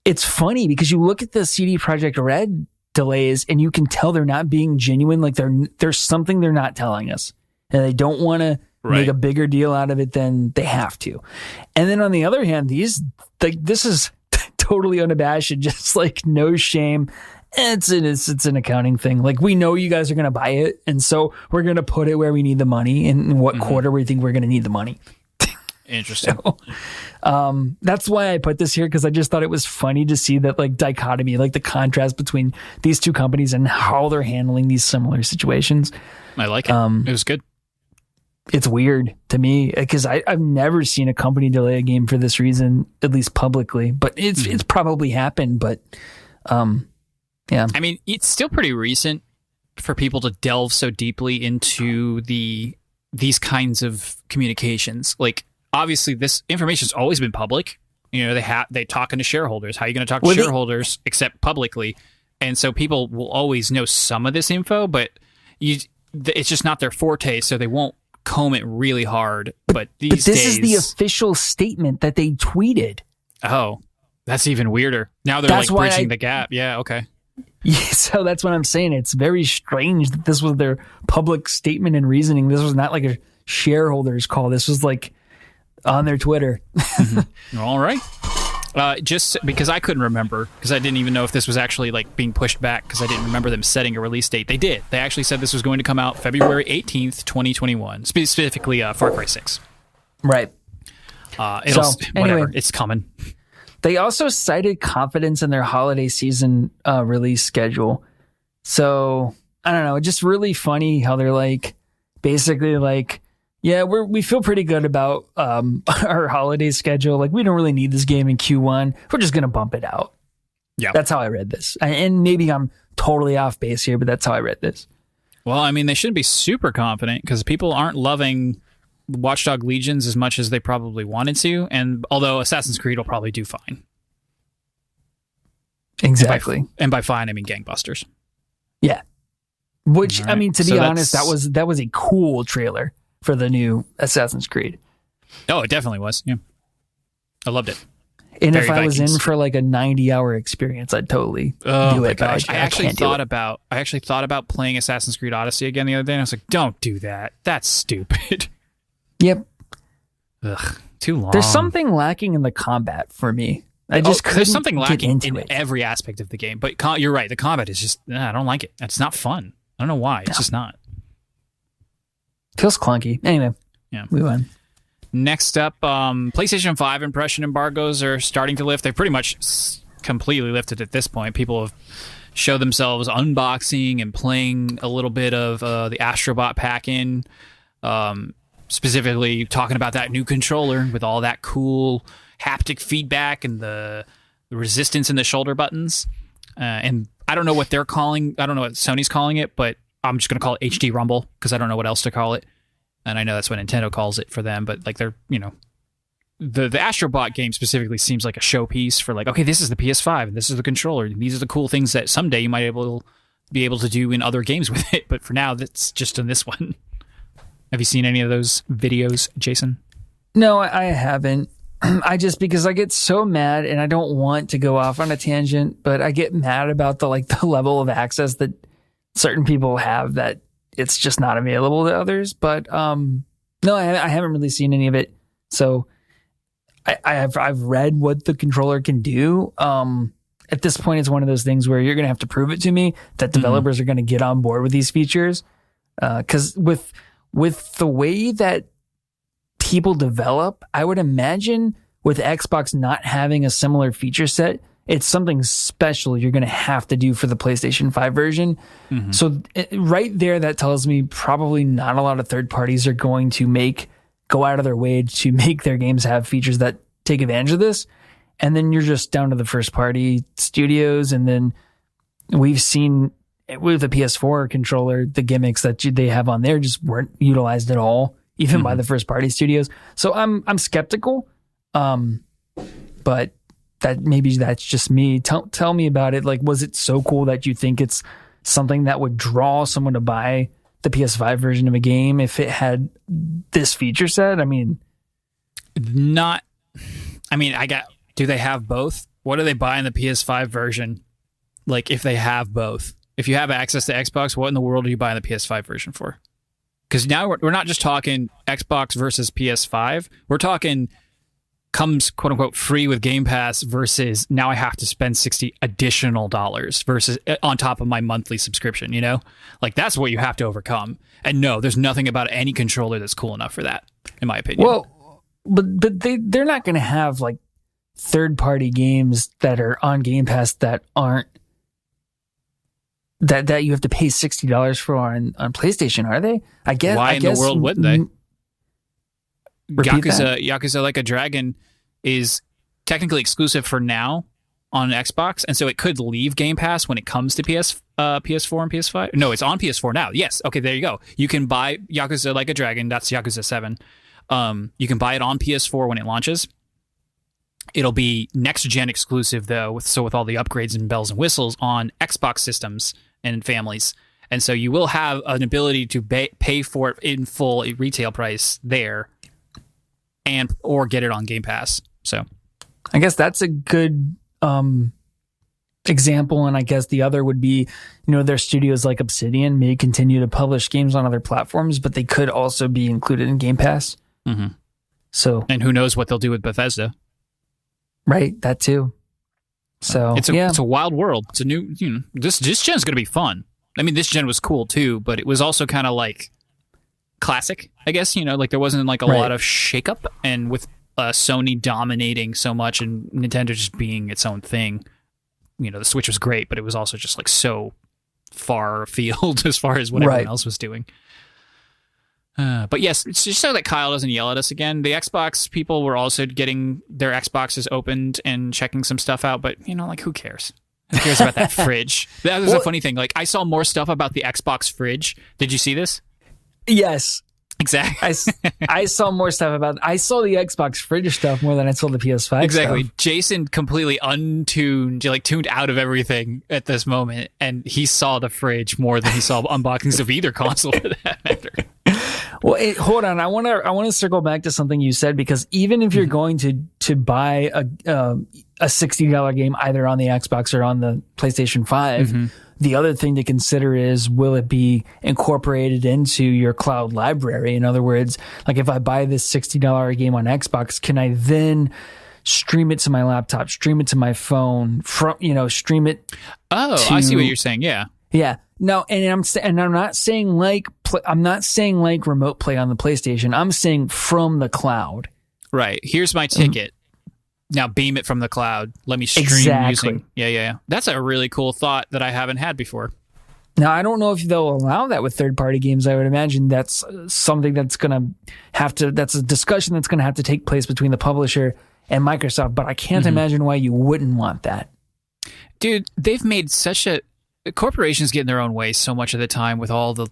Speaker 1: it's funny because you look at the CD Projekt Red delays and you can tell they're not being genuine. Like there's something they're not telling us. And they don't want to make a bigger deal out of it than they have to. And then on the other hand, this is totally unabashed, just like no shame. It's an accounting thing. Like we know you guys are going to buy it. And so we're going to put it where we need the money and in what quarter we think we're going to need the money.
Speaker 2: Interesting.
Speaker 1: So, that's why I put this here, because I just thought it was funny to see that like dichotomy, like the contrast between these two companies and how they're handling these similar situations.
Speaker 2: I like it. It was good.
Speaker 1: It's weird to me because I've never seen a company delay a game for this reason, at least publicly, but it's probably happened. But, yeah, I
Speaker 2: mean, it's still pretty recent for people to delve so deeply into these kinds of communications. Like, obviously, this information's always been public. You know, they talking to shareholders. How are you going to talk to shareholders except publicly? And so people will always know some of this info, but it's just not their forte, so they won't comb it really hard. But this
Speaker 1: is the official statement that they tweeted.
Speaker 2: Oh, that's even weirder. Now they're like bridging the gap. Yeah, okay.
Speaker 1: Yeah, so that's what I'm saying. It's very strange that this was their public statement and reasoning. This was not like a shareholders call. This was like on their Twitter.
Speaker 2: All right. Just because I couldn't remember, because I didn't even know if this was actually like being pushed back, because I didn't remember them setting a release date. They did. They actually said this was going to come out February 18th, 2021, specifically Far Cry 6.
Speaker 1: Right.
Speaker 2: Whatever. It's coming.
Speaker 1: They also cited confidence in their holiday season release schedule. So, I don't know, just really funny how they're like, basically like, yeah, we feel pretty good about our holiday schedule. Like, we don't really need this game in Q1. We're just going to bump it out. Yeah. That's how I read this. And maybe I'm totally off base here, but that's how I read this.
Speaker 2: Well, I mean, they shouldn't be super confident because people aren't loving Watchdog Legions as much as they probably wanted to. And although Assassin's Creed will probably do fine.
Speaker 1: Exactly.
Speaker 2: And by fine, I mean gangbusters.
Speaker 1: Yeah. Which, right. I mean, to be honest, that was a cool trailer for the new Assassin's Creed.
Speaker 2: Oh, it definitely was. Yeah. I loved it.
Speaker 1: And Very if I Vikings. Was in for like a 90-hour experience, I'd totally do it.
Speaker 2: Gosh. I actually thought about playing Assassin's Creed Odyssey again the other day, and I was like, don't do that. That's stupid.
Speaker 1: Yep.
Speaker 2: Ugh, too long.
Speaker 1: There's something lacking in the combat for me. I just couldn't
Speaker 2: There's something lacking in
Speaker 1: it.
Speaker 2: Every aspect of the game. But you're right. The combat is just, I don't like it. It's not fun. I don't know why. It's just not.
Speaker 1: Feels clunky. Anyway, we won.
Speaker 2: Next up, PlayStation 5 impression embargoes are starting to lift. They've pretty much completely lifted at this point. People have showed themselves unboxing and playing a little bit of the Astrobot pack-in, specifically talking about that new controller with all that cool haptic feedback and the resistance in the shoulder buttons. And I don't know what they're calling. I don't know what Sony's calling it, but I'm just going to call it HD Rumble because I don't know what else to call it. And I know that's what Nintendo calls it for them, but like they're, the Astrobot game specifically seems like a showpiece for like, okay, this is the PS5 and this is the controller. And these are the cool things that someday you might be able to do in other games with it. But for now, that's just in this one. Have you seen any of those videos, Jason?
Speaker 1: No, I haven't. Because I get so mad, and I don't want to go off on a tangent, but I get mad about the level of access that certain people have that it's just not available to others. But no, I haven't really seen any of it. So I've read what the controller can do. At this point, it's one of those things where you're going to have to prove it to me that developers are going to get on board with these features. Because with the way that people develop, I would imagine with Xbox not having a similar feature set, it's something special you're going to have to do for the PlayStation 5 version. So right there, that tells me probably not a lot of third parties are going to go out of their way to make their games have features that take advantage of this. And then you're just down to the first party studios. And then we've seen with the PS4 controller, the gimmicks that they have on there just weren't utilized at all, even by the first party studios. So I'm skeptical. But that's just me. Tell me about it. Like, was it so cool that you think it's something that would draw someone to buy the PS5 version of a game if it had this feature set? I mean,
Speaker 2: do they have both? What do they buy in the PS5 version? Like, if they have both, if you have access to Xbox, what in the world do you buy in the PS5 version for? Because now we're not just talking Xbox versus PS5. We're talking comes quote unquote free with Game Pass versus now I have to spend $60 additional versus on top of my monthly subscription, you know? Like, that's what you have to overcome. And no, there's nothing about any controller that's cool enough for that, in my opinion.
Speaker 1: Well, but they're not going to have like third party games that are on Game Pass that aren't that you have to pay $60 for on PlayStation, are they? I guess.
Speaker 2: Why in the world wouldn't they?
Speaker 1: Repeat
Speaker 2: Yakuza Like a Dragon is technically exclusive for now on Xbox, and so it could leave Game Pass when it comes to PS4 and PS5. No, it's on PS4 now. Yes, okay, there you go. You can buy Yakuza Like a Dragon. That's Yakuza 7. You can buy it on PS4 when it launches. It'll be next-gen exclusive, though, with all the upgrades and bells and whistles on Xbox systems and families. And so you will have an ability to pay for it in full retail price there, or get it on Game Pass. So
Speaker 1: I guess that's a good example. And I guess the other would be, their studios like Obsidian may continue to publish games on other platforms, but they could also be included in Game Pass.
Speaker 2: Mm-hmm.
Speaker 1: So,
Speaker 2: and who knows what they'll do with Bethesda.
Speaker 1: Right, that too. So
Speaker 2: it's a wild world. It's a new, this gen's going to be fun. I mean, this gen was cool too, but it was also kind of like classic, I guess. Like there wasn't like a lot of shakeup, and with Sony dominating so much and Nintendo just being its own thing. The Switch was great, but it was also just like so far afield as far as what everyone else was doing. But yes, it's just so that Kyle doesn't yell at us again. The Xbox people were also getting their Xboxes opened and checking some stuff out, but like who cares? Who cares about that fridge? That was a funny thing. Like I saw more stuff about the Xbox fridge. Did you see this?
Speaker 1: Yes.
Speaker 2: Exactly.
Speaker 1: I saw more stuff about. I saw the Xbox fridge stuff more than I saw the PS5.
Speaker 2: Exactly.
Speaker 1: Stuff.
Speaker 2: Jason completely tuned out of everything at this moment, and he saw the fridge more than he saw unboxings of either console for that matter.
Speaker 1: Well, hold on. I want to circle back to something you said, because even if you're going to buy a $60 game either on the Xbox or on the PlayStation 5. The other thing to consider is, will it be incorporated into your cloud library? In other words, like if I buy this $60 game on Xbox, can I then stream it to my laptop, stream it to my phone, stream it?
Speaker 2: Oh, I see what you're saying. Yeah.
Speaker 1: Yeah. No, and I'm not saying like remote play on the PlayStation. I'm saying from the cloud.
Speaker 2: Right. Here's my ticket. Now beam it from the cloud. Let me stream using. Yeah. That's a really cool thought that I haven't had before.
Speaker 1: Now, I don't know if they'll allow that with third-party games. I would imagine that's something that's a discussion that's going to have to take place between the publisher and Microsoft, but I can't imagine why you wouldn't want that.
Speaker 2: Dude, they've made corporations get in their own way so much of the time with all the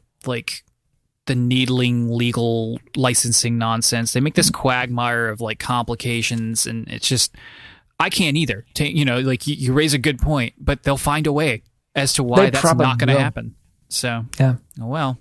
Speaker 2: needling legal licensing nonsense. They make this quagmire of like complications, and it's just, I can't either. You raise a good point, but they'll find a way as to why that's not going to happen. So,
Speaker 1: yeah.
Speaker 2: Oh, well.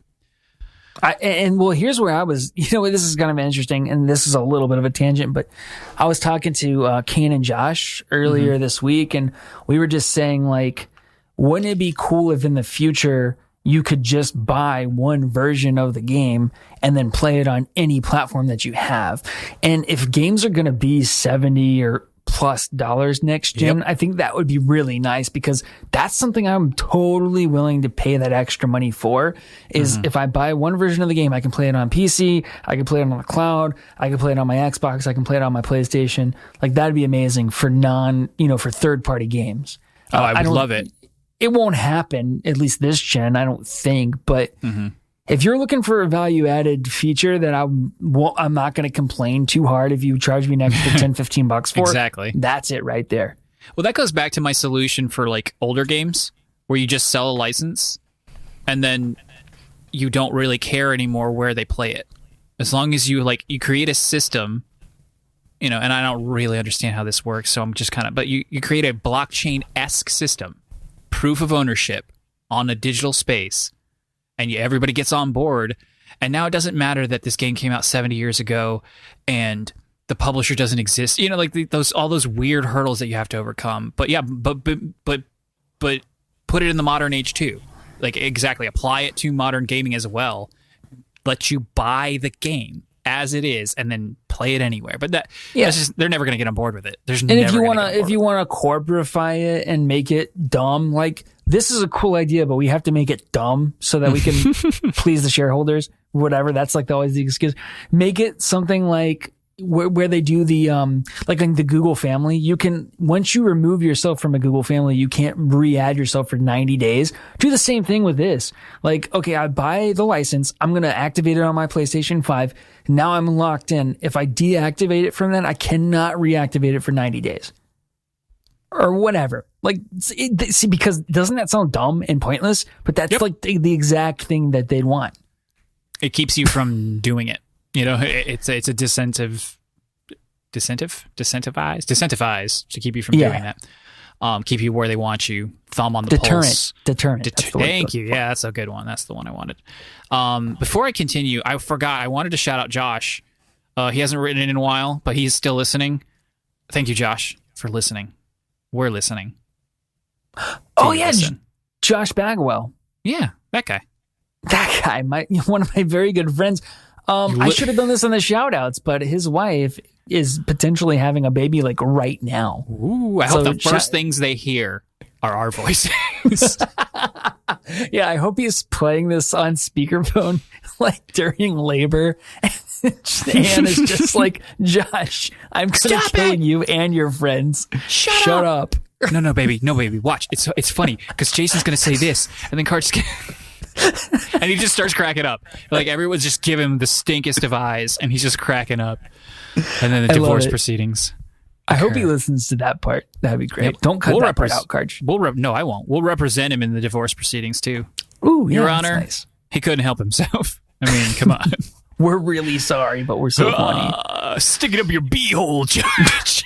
Speaker 1: Here's where I was, this is kind of interesting, and this is a little bit of a tangent, but I was talking to Kane and Josh earlier this week, and we were just saying, like, wouldn't it be cool if in the future you could just buy one version of the game and then play it on any platform that you have? And if games are going to be $70 or $100+ next gen.
Speaker 2: Yep.
Speaker 1: I think that would be really nice because that's something I'm totally willing to pay that extra money for is if I buy one version of the game, I can play it on PC, I can play it on the cloud, I can play it on my Xbox, I can play it on my PlayStation. Like that'd be amazing for for third party games.
Speaker 2: Oh, I would love it.
Speaker 1: It won't happen, at least this gen, I don't think, but if you're looking for a value-added feature that I'm not going to complain too hard if you charge me an extra $10-15 for,
Speaker 2: exactly.
Speaker 1: That's it right there.
Speaker 2: Well, that goes back to my solution for like older games where you just sell a license and then you don't really care anymore where they play it. As long as you create a system, and I don't really understand how this works, so I'm just but you create a blockchain-esque system, proof of ownership on a digital space, and everybody gets on board, and now it doesn't matter that this game came out 70 years ago and the publisher doesn't exist. All those weird hurdles that you have to overcome. But yeah, but put it in the modern age too. Like exactly, apply it to modern gaming as well. Let you buy the game as it is and then play it anywhere. But that's just, they're never going to get on board with it.
Speaker 1: If you want to corporify it and make it dumb, like this is a cool idea, but we have to make it dumb so that we can please the shareholders, whatever. That's like always the excuse. Make it something like where they do the, like the Google family. You can, once you remove yourself from a Google family, you can't re-add yourself for 90 days. Do the same thing with this. Like, okay, I buy the license. I'm going to activate it on my PlayStation 5. Now I'm locked in. If I deactivate it from then, I cannot reactivate it for 90 days or whatever. Like, see, because doesn't that sound dumb and pointless? But that's like the exact thing that they'd want.
Speaker 2: It keeps you from doing it. It's a disincentivize to keep you from doing that. Keep you where they want you. Thumb on the pulse.
Speaker 1: Deterrent.
Speaker 2: Thank you. Yeah, that's a good one. That's the one I wanted. Before I continue, I forgot. I wanted to shout out Josh. He hasn't written in a while, but he's still listening. Thank you, Josh, for listening. We're listening.
Speaker 1: Oh yeah, Josh Bagwell.
Speaker 2: Yeah, that guy.
Speaker 1: That guy, one of my very good friends. I should have done this on the shout outs, but his wife is potentially having a baby like right now.
Speaker 2: Ooh, I hope the first things they hear are our voices.
Speaker 1: Yeah, I hope he's playing this on speakerphone like during labor. And Anne is just like, Josh, I'm going to kill you and your friends. Shut up.
Speaker 2: No, baby. Watch. It's funny because Jason's going to say this and then Karch and he just starts cracking up. Like everyone's just giving him the stinkest of eyes, and he's just cracking up. And then the divorce proceedings.
Speaker 1: I hope he listens to that part. That'd be great. Yep. Don't cut that part out, Karch.
Speaker 2: No, I won't. We'll represent him in the divorce proceedings too.
Speaker 1: Ooh,
Speaker 2: Your Honor,
Speaker 1: nice.
Speaker 2: He couldn't help himself. I mean, come on.
Speaker 1: We're really sorry, but we're so funny.
Speaker 2: Stick it up your beehole, Judge.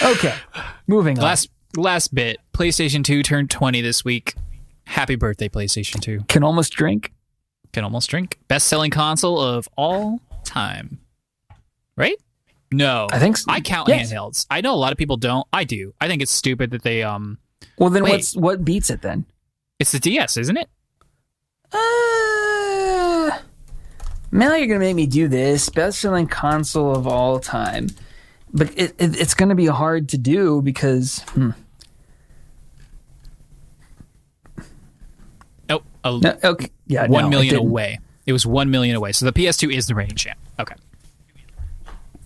Speaker 1: Okay, moving on.
Speaker 2: Last bit. PlayStation 2 turned 20 this week. Happy birthday, PlayStation 2.
Speaker 1: Can almost drink. Best-selling console of all time. Right? No. I think so.
Speaker 2: I count handhelds. I know a lot of people don't. I do. I think it's stupid that they
Speaker 1: Well, then what beats it then?
Speaker 2: It's the DS, isn't it?
Speaker 1: Now you're going to make me do this. Best-selling console of all time. But it's going to be hard to do because...
Speaker 2: No,
Speaker 1: okay. Yeah,
Speaker 2: 1 million away. It was 1 million away. So the PS2 is the reigning champ. Okay.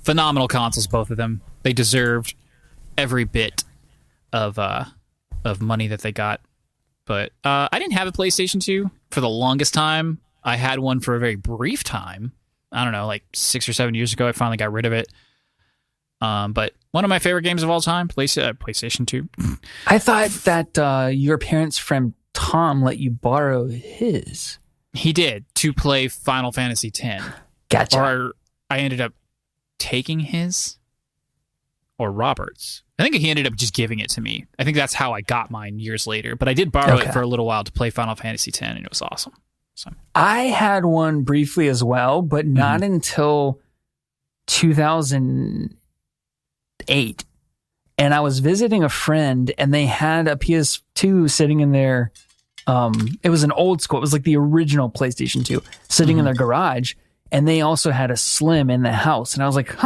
Speaker 2: Phenomenal consoles, both of them. They deserved every bit of money that they got. But I didn't have a PlayStation 2 for the longest time. I had one for a very brief time. I don't know, like 6 or 7 years ago. I finally got rid of it. But one of my favorite games of all time, PlayStation 2.
Speaker 1: I thought that your parents' friend Tom let you borrow his.
Speaker 2: He did, to play Final Fantasy X.
Speaker 1: Gotcha.
Speaker 2: Or I ended up taking his, or Robert's. I think he ended up just giving it to me. I think that's how I got mine years later. But I did borrow it for a little while to play Final Fantasy X, and it was awesome. So
Speaker 1: I had one briefly as well, but not until 2008. And I was visiting a friend, and they had a PS2 sitting in their, it was an old school, it was like the original PlayStation 2 sitting in their garage, and they also had a Slim in the house. And I was like,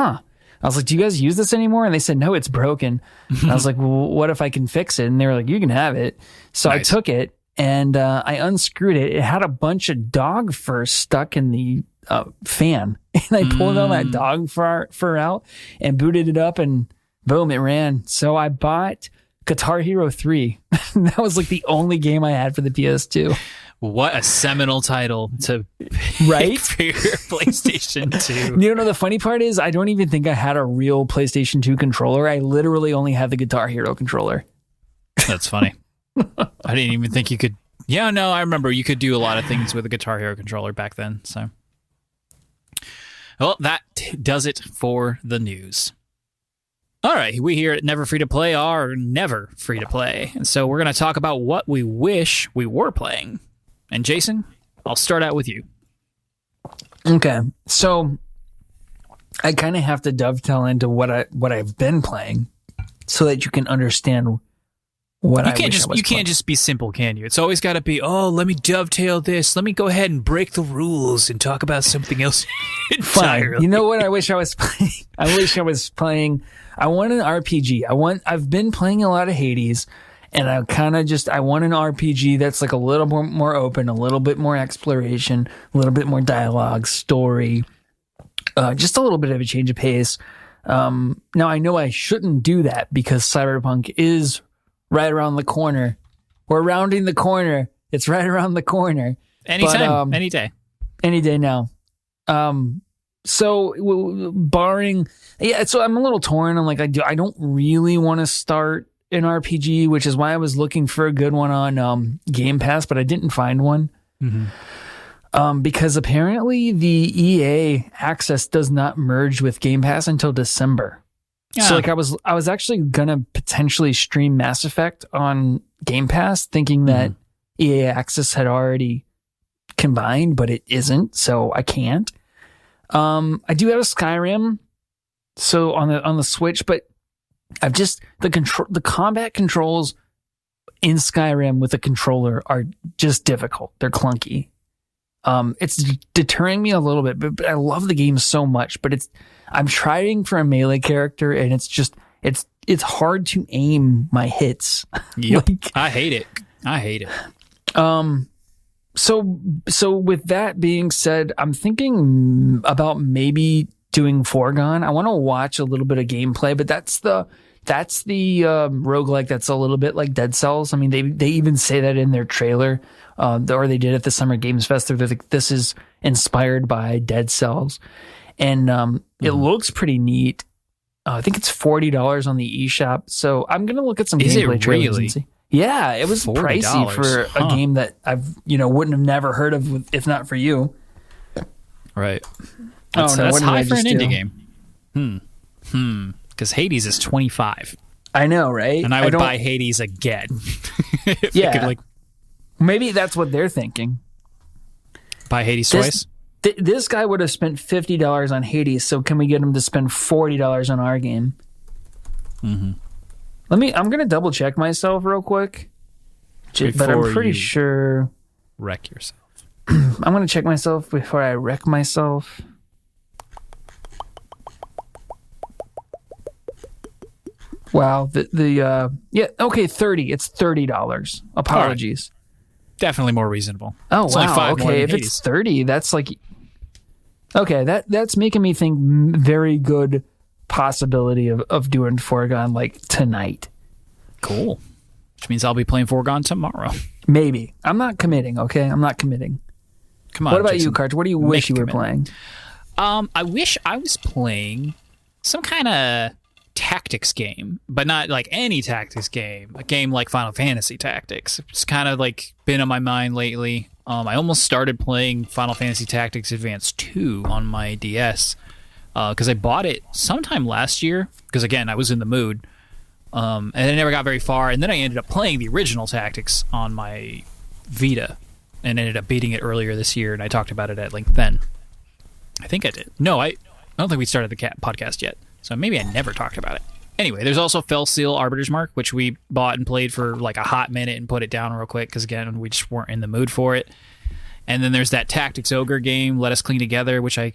Speaker 1: I was like, do you guys use this anymore? And they said, no, it's broken. And I was like, well, what if I can fix it? And they were like, you can have it. So nice. I took it and I unscrewed it. It had a bunch of dog fur stuck in the fan. And I pulled all that dog fur out and booted it up and boom, it ran. So I bought Guitar Hero 3. That was like the only game I had for the PS2.
Speaker 2: What a seminal title to
Speaker 1: right
Speaker 2: for your PlayStation 2.
Speaker 1: You know, the funny part is I don't even think I had a real PlayStation 2 controller. I literally only had the Guitar Hero controller.
Speaker 2: That's funny. I didn't even think you could. Yeah, no, I remember you could do a lot of things with a Guitar Hero controller back then. So, well, that does it for the news. All right, we here at Never Free to Play are never free to play. And so we're going to talk about what we wish we were playing. And Jason, I'll start out with you.
Speaker 1: Okay, so I kind of have to dovetail into what I've been playing so that you can understand what I wish I was playing.
Speaker 2: You can't just be simple, can you? It's always got to be, oh, let me dovetail this. Let me go ahead and break the rules and talk about something else entirely.
Speaker 1: Fine. You know what I wish I was playing? I want an RPG. I've been playing a lot of Hades, and I want an RPG that's like a little more open, a little bit more exploration, a little bit more dialogue, story, just a little bit of a change of pace. Now I know I shouldn't do that because Cyberpunk is right around the corner. We're rounding the corner. It's right around the corner.
Speaker 2: Anytime, any day.
Speaker 1: Any day now. So barring, so I'm a little torn. I'm like, I don't really want to start an RPG, which is why I was looking for a good one on Game Pass, but I didn't find one. Mm-hmm. Because apparently the EA access does not merge with Game Pass until December. Yeah. So like I was actually gonna potentially stream Mass Effect on Game Pass, thinking that EA access had already combined, but it isn't, so I can't. I do have a Skyrim, so on the Switch, but I've just the combat controls in Skyrim with the controller are just difficult. They're clunky. It's deterring me a little bit, but I love the game so much. But I'm trying for a melee character, and it's hard to aim my hits.
Speaker 2: Yep. I hate it.
Speaker 1: So with that being said, I'm thinking about maybe doing Foregone. I want to watch a little bit of gameplay, but that's the roguelike that's a little bit like Dead Cells. I mean, they even say that in their trailer, or they did at the Summer Games Fest. They're like, this is inspired by Dead Cells, and it looks pretty neat. I think it's $40 on the eShop, so I'm gonna look at some gameplay trailers and see. Yeah, it was pricey for a game that I've wouldn't have never heard of if not for you.
Speaker 2: Right.
Speaker 1: That's
Speaker 2: high for an indie game. Because Hades is $25.
Speaker 1: I know, right?
Speaker 2: And I would buy Hades again.
Speaker 1: Yeah. Maybe that's what they're thinking.
Speaker 2: Buy Hades twice?
Speaker 1: This guy would have spent $50 on Hades, so can we get him to spend $40 on our game?
Speaker 2: Mm-hmm.
Speaker 1: I'm going to double check myself real quick. But I'm pretty sure...
Speaker 2: Wreck yourself.
Speaker 1: I'm going to check myself before I wreck myself. Wow. Okay, 30. It's $30. Apologies.
Speaker 2: Right. Definitely more reasonable.
Speaker 1: Oh, it's wow. Okay, if it's 30, that's like... Okay, that's making me think very good possibility of doing Foregone like tonight.
Speaker 2: Cool. Which means I'll be playing Foregone tomorrow.
Speaker 1: Maybe. I'm not committing, okay? I'm not committing.
Speaker 2: Come on,
Speaker 1: what about
Speaker 2: Jason,
Speaker 1: you, Karch? What do you wish you were playing?
Speaker 2: I wish I was playing some kind of tactics game, but not like any tactics game. A game like Final Fantasy Tactics. It's kind of like been on my mind lately. I almost started playing Final Fantasy Tactics Advance 2 on my DS because I bought it sometime last year because, again, I was in the mood. And I never got very far. And then I ended up playing the original Tactics on my Vita and ended up beating it earlier this year, and I talked about it at length then. I think I did. No, I don't think we started the podcast yet, so maybe I never talked about it. Anyway, there's also Fell Seal Arbiter's Mark, which we bought and played for like a hot minute and put it down real quick because, again, we just weren't in the mood for it. And then there's that Tactics Ogre game, Let Us Clean Together, which I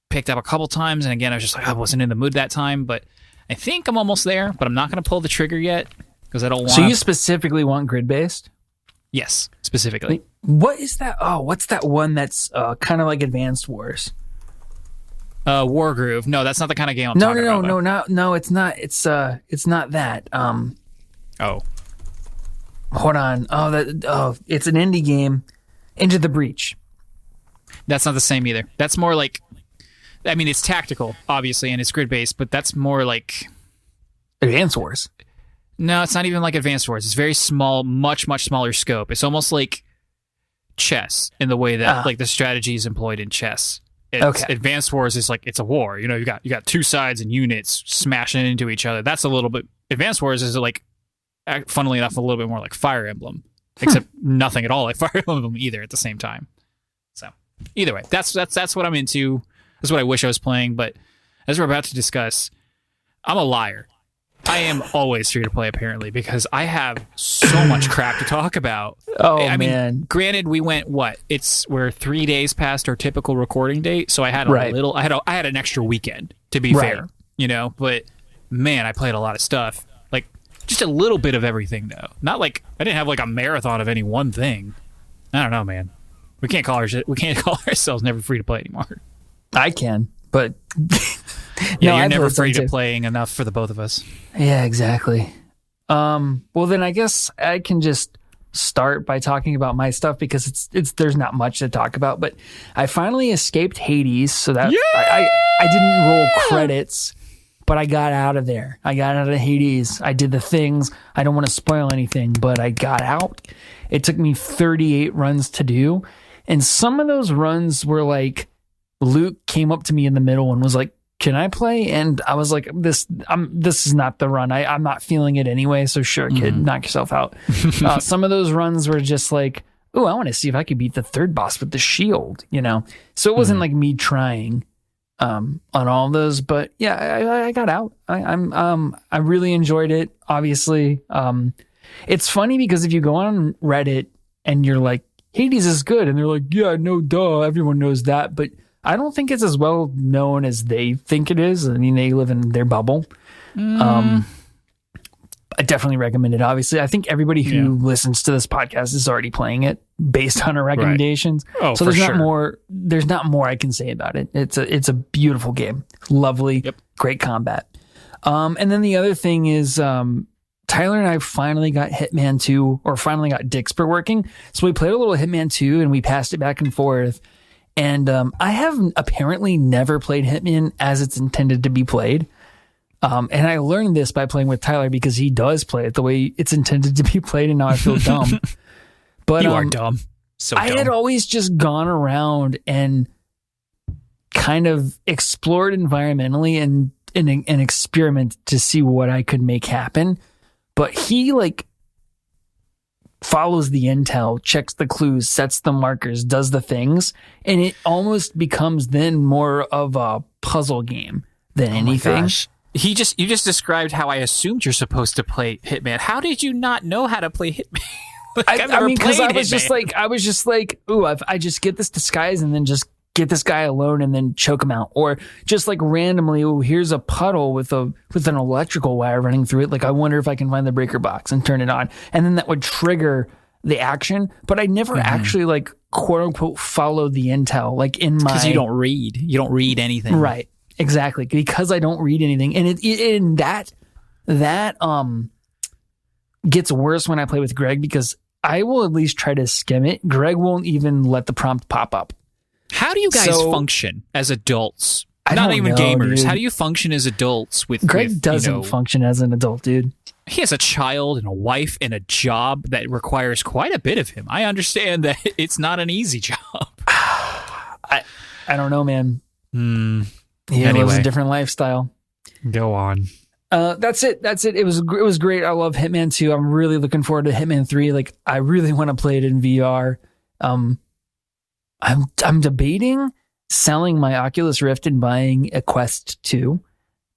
Speaker 2: picked up a couple times, and again, I was just like, I wasn't in the mood that time, but I think I'm almost there, but I'm not going to pull the trigger yet because I don't want.
Speaker 1: So you specifically want grid-based?
Speaker 2: Yes, specifically.
Speaker 1: What is that? Oh, what's that one that's kind of like Advanced Wars?
Speaker 2: Wargroove. No, that's not the kind of game I'm talking about.
Speaker 1: No, it's not. It's not that.
Speaker 2: Oh.
Speaker 1: Hold on. It's an indie game. Into the Breach.
Speaker 2: That's not the same either. That's more like, I mean, it's tactical, obviously, and it's grid-based, but that's more like...
Speaker 1: Advanced Wars.
Speaker 2: No, it's not even like Advanced Wars. It's very small, much, much smaller scope. It's almost like chess in the way that like the strategy is employed in chess. Advanced Wars is like, it's a war. You know, you got two sides and units smashing into each other. That's a little bit... Advanced Wars is like, funnily enough, a little bit more like Fire Emblem. Except nothing at all like Fire Emblem either at the same time. So either way, that's what I'm into. That's what I wish I was playing. But as we're about to discuss, I'm a liar. I am always free to play apparently because I have so much crap to talk about. I mean, granted, we went we're 3 days past our typical recording date, so I had I had an extra weekend to be fair, you know. But man, I played a lot of stuff. Just a little bit of everything, though. Not like I didn't have like a marathon of any one thing. I don't know, man. We can't call ourselves never free to play anymore.
Speaker 1: I can, but
Speaker 2: yeah, you're never free to playing enough for the both of us.
Speaker 1: Yeah, exactly. Well, then I guess I can just start by talking about my stuff because it's there's not much to talk about. But I finally escaped Hades, so that I didn't roll credits. But I got out of there. I got out of Hades. I did the things. I don't want to spoil anything, but I got out. It took me 38 runs to do. And some of those runs were like, Luke came up to me in the middle and was like, can I play? And I was like, this is not the run. I'm not feeling it anyway. So sure, kid, knock yourself out. Some of those runs were just like, oh, I want to see if I could beat the third boss with the shield, you know? So it wasn't like me trying. On all of those, but yeah, I got out. I really enjoyed it. Obviously, it's funny because if you go on Reddit and you're like, Hades is good, and they're like, yeah, no, duh, everyone knows that, but I don't think it's as well known as they think it is. I mean, they live in their bubble. I definitely recommend it. Obviously, I think everybody who listens to this podcast is already playing it based on our recommendations. Right. Oh, so there's not more. There's not more I can say about it. It's a beautiful game, lovely, great combat. And then the other thing is, Tyler and I finally got Hitman 2, or finally got Dixper working. So we played a little Hitman 2, and we passed it back and forth. And I have apparently never played Hitman as it's intended to be played. And I learned this by playing with Tyler because he does play it the way it's intended to be played, and now I feel dumb. But
Speaker 2: you are dumb. So
Speaker 1: I had always just gone around and kind of explored environmentally and an experiment to see what I could make happen. But he like follows the intel, checks the clues, sets the markers, does the things, and it almost becomes then more of a puzzle game than anything.
Speaker 2: You just described how I assumed you're supposed to play Hitman. How did you not know how to play Hitman?
Speaker 1: I mean, because I was just like, ooh, I just get this disguise and then just get this guy alone and then choke him out, or just like randomly, oh, here's a puddle with an electrical wire running through it. Like, I wonder if I can find the breaker box and turn it on, and then that would trigger the action. But I never actually like quote unquote follow the intel. Like because
Speaker 2: you don't read anything,
Speaker 1: right? Exactly, because I don't read anything, and that gets worse when I play with Greg because I will at least try to skim it. Greg won't even let the prompt pop up.
Speaker 2: How do you guys function as adults? Not even gamers. Dude. How do you function as adults with
Speaker 1: Greg doesn't function as an adult, dude.
Speaker 2: He has a child and a wife and a job that requires quite a bit of him. I understand that it's not an easy job.
Speaker 1: I don't know, man. He lives a different lifestyle.
Speaker 2: Go on.
Speaker 1: That's it. It was great. I love Hitman 2. I'm really looking forward to Hitman 3. Like, I really want to play it in VR. I'm debating selling my Oculus Rift and buying a Quest 2.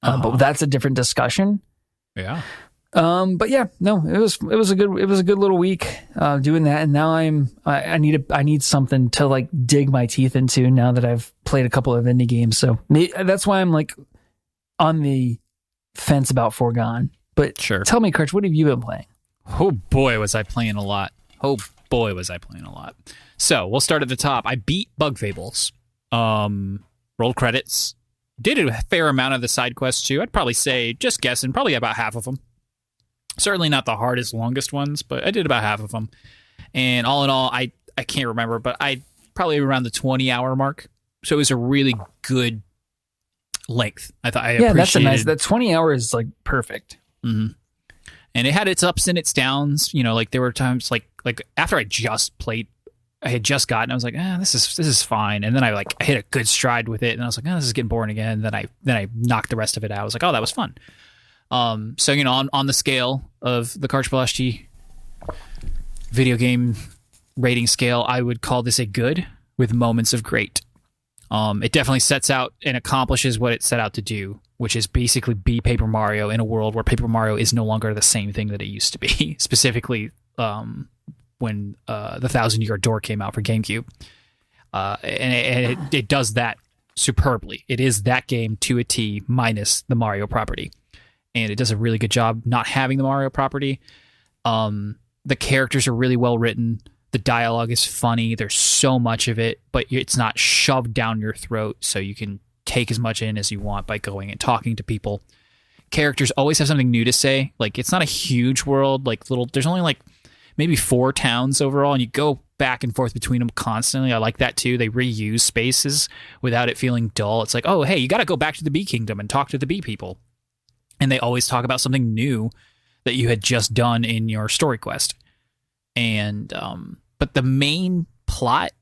Speaker 1: But that's a different discussion.
Speaker 2: Yeah.
Speaker 1: But yeah, no, it was a good little week doing that, and now I need something to like dig my teeth into now that I've played a couple of indie games, so that's why I'm like on the fence about Foregone. But
Speaker 2: sure.
Speaker 1: Tell me, Karch, what have you been playing?
Speaker 2: Oh boy, was I playing a lot. So we'll start at the top. I beat Bug Fables. Rolled credits. Did a fair amount of the side quests too. I'd probably say, just guessing, probably about half of them. Certainly not the hardest, longest ones, but I did about half of them. And all in all, I can't remember, but I probably around the 20-hour mark. So it was a really good length. I thought I appreciated.
Speaker 1: That's a nice. That 20 hours is like perfect.
Speaker 2: Mm-hmm. And it had its ups and its downs. You know, like there were times like after I just played, I had just gotten, I was like, this is fine. And then I hit a good stride with it, and I was like, this is getting boring again. And then I knocked the rest of it out. I was like, that was fun. So you know, on the scale of the Karch Balashi video game rating scale, I would call this a good with moments of great. It definitely sets out and accomplishes what it set out to do, which is basically be Paper Mario in a world where Paper Mario is no longer the same thing that it used to be. Specifically, when the 1,000-Year Door came out for GameCube, and it does that superbly. It is that game to a T minus the Mario property, and it does a really good job not having the Mario property. The characters are really well written. The dialogue is funny. There's so much of it, but it's not shoved down your throat, so you can take as much in as you want by going and talking to people. Characters always have something new to say. Like, it's not a huge world. There's only maybe 4 towns overall, and you go back and forth between them constantly. I like that too. They reuse spaces without it feeling dull. It's like, oh, hey, you got to go back to the Bee Kingdom and talk to the bee people. And they always talk about something new that you had just done in your story quest. And but the main plot,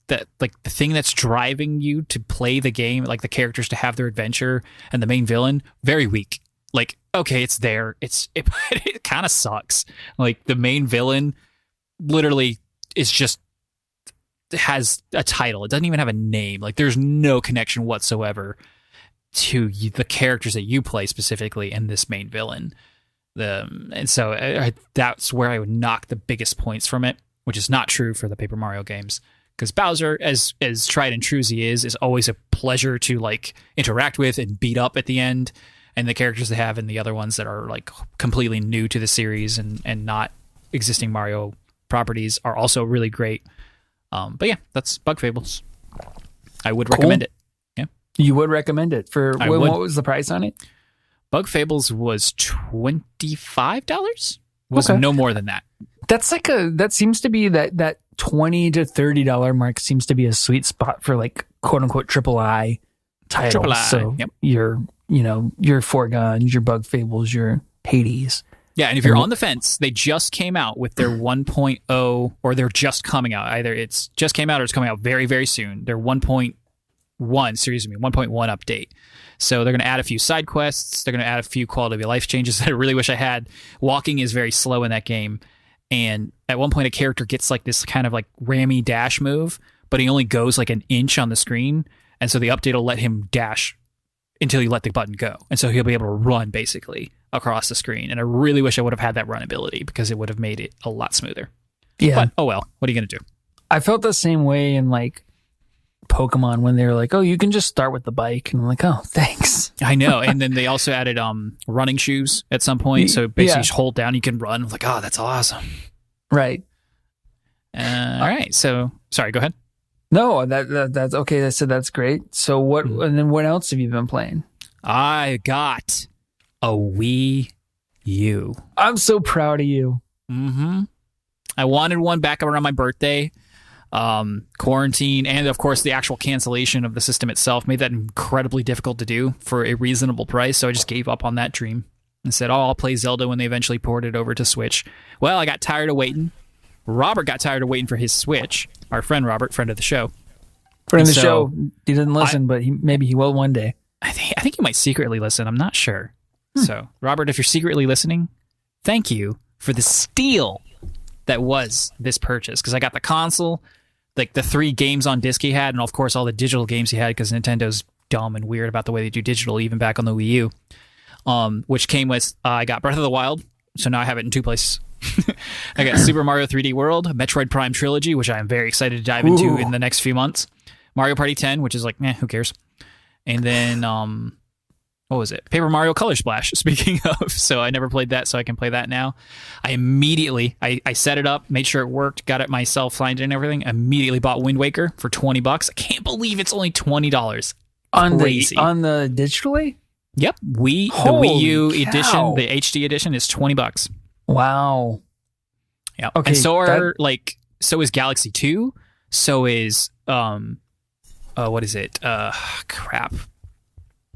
Speaker 2: the thing that's driving you to play the game, like the characters to have their adventure and the main villain, very weak. Like, okay, it's there. It kind of sucks. Like, the main villain literally is just has a title. It doesn't even have a name. Like, there's no connection whatsoever to the characters that you play specifically and this main villain. And so that's where I would knock the biggest points from it, which is not true for the Paper Mario games. Because Bowser, as tried and true as he is always a pleasure to interact with and beat up at the end. And the characters they have in the other ones that are completely new to the series and not existing Mario properties are also really great. But yeah, that's Bug Fables. I would recommend it. Yeah,
Speaker 1: you would recommend it what was the price on it?
Speaker 2: Bug Fables was $25. Was no more than that.
Speaker 1: That's that seems to be that $20 to $30 mark seems to be a sweet spot for quote unquote AAA titles.
Speaker 2: AAA,
Speaker 1: so
Speaker 2: yep.
Speaker 1: Your Foregone, your Bug Fables, your Hades.
Speaker 2: Yeah, and if you're on the fence, they just came out with their 1.0, or they're just coming out. Either it's just came out or it's coming out very, very soon. Their 1.1 update. So they're going to add a few side quests. They're going to add a few quality of life changes that I really wish I had. Walking is very slow in that game. And at one point, a character gets this kind of rammy dash move, but he only goes an inch on the screen. And so the update will let him dash until you let the button go. And so he'll be able to run basically across the screen. And I really wish I would have had that run ability because it would have made it a lot smoother.
Speaker 1: Yeah.
Speaker 2: But, oh well, what are you going to do?
Speaker 1: I felt the same way in Pokemon when they were like, oh, you can just start with the bike. And I'm like, oh, thanks.
Speaker 2: I know. And then they also added running shoes at some point. So basically just hold down, you can run. I'm like, oh, that's awesome.
Speaker 1: Right.
Speaker 2: All right. So, sorry, go ahead.
Speaker 1: No, that's okay. I said that's great. So what? And then what else have you been playing?
Speaker 2: I got a Wii U.
Speaker 1: I'm so proud of you.
Speaker 2: Mm-hmm. I wanted one back around my birthday. Quarantine and of course the actual cancellation of the system itself made that incredibly difficult to do for a reasonable price. So I just gave up on that dream and said, oh, I'll play Zelda when they eventually port it over to Switch. Well, I got tired of waiting. Robert got tired of waiting for his Switch. Our friend Robert, friend of the show.
Speaker 1: Friend of the show. He didn't listen, but maybe he will one day.
Speaker 2: I think he might secretly listen. I'm not sure. So, Robert, if you're secretly listening, thank you for the steal that was this purchase. Because I got the console, the 3 games on disc he had, and of course all the digital games he had because Nintendo's dumb and weird about the way they do digital, even back on the Wii U. Which came with, I got Breath of the Wild, so now I have it in 2 places. I got Super Mario 3D World, Metroid Prime Trilogy, which I am very excited to dive into in the next few months. Mario Party 10, which is like, who cares? And then, what was it? Paper Mario Color Splash, speaking of. So I never played that, so I can play that now. I immediately, I set it up, made sure it worked, got it myself, signed in and everything, immediately bought Wind Waker for $20. I can't believe it's only $20. Crazy.
Speaker 1: On the digitally?
Speaker 2: Yep. The Wii U edition, the HD edition is $20.
Speaker 1: Wow.
Speaker 2: Yeah. Okay. And so is Galaxy 2. So is what is it? Crap.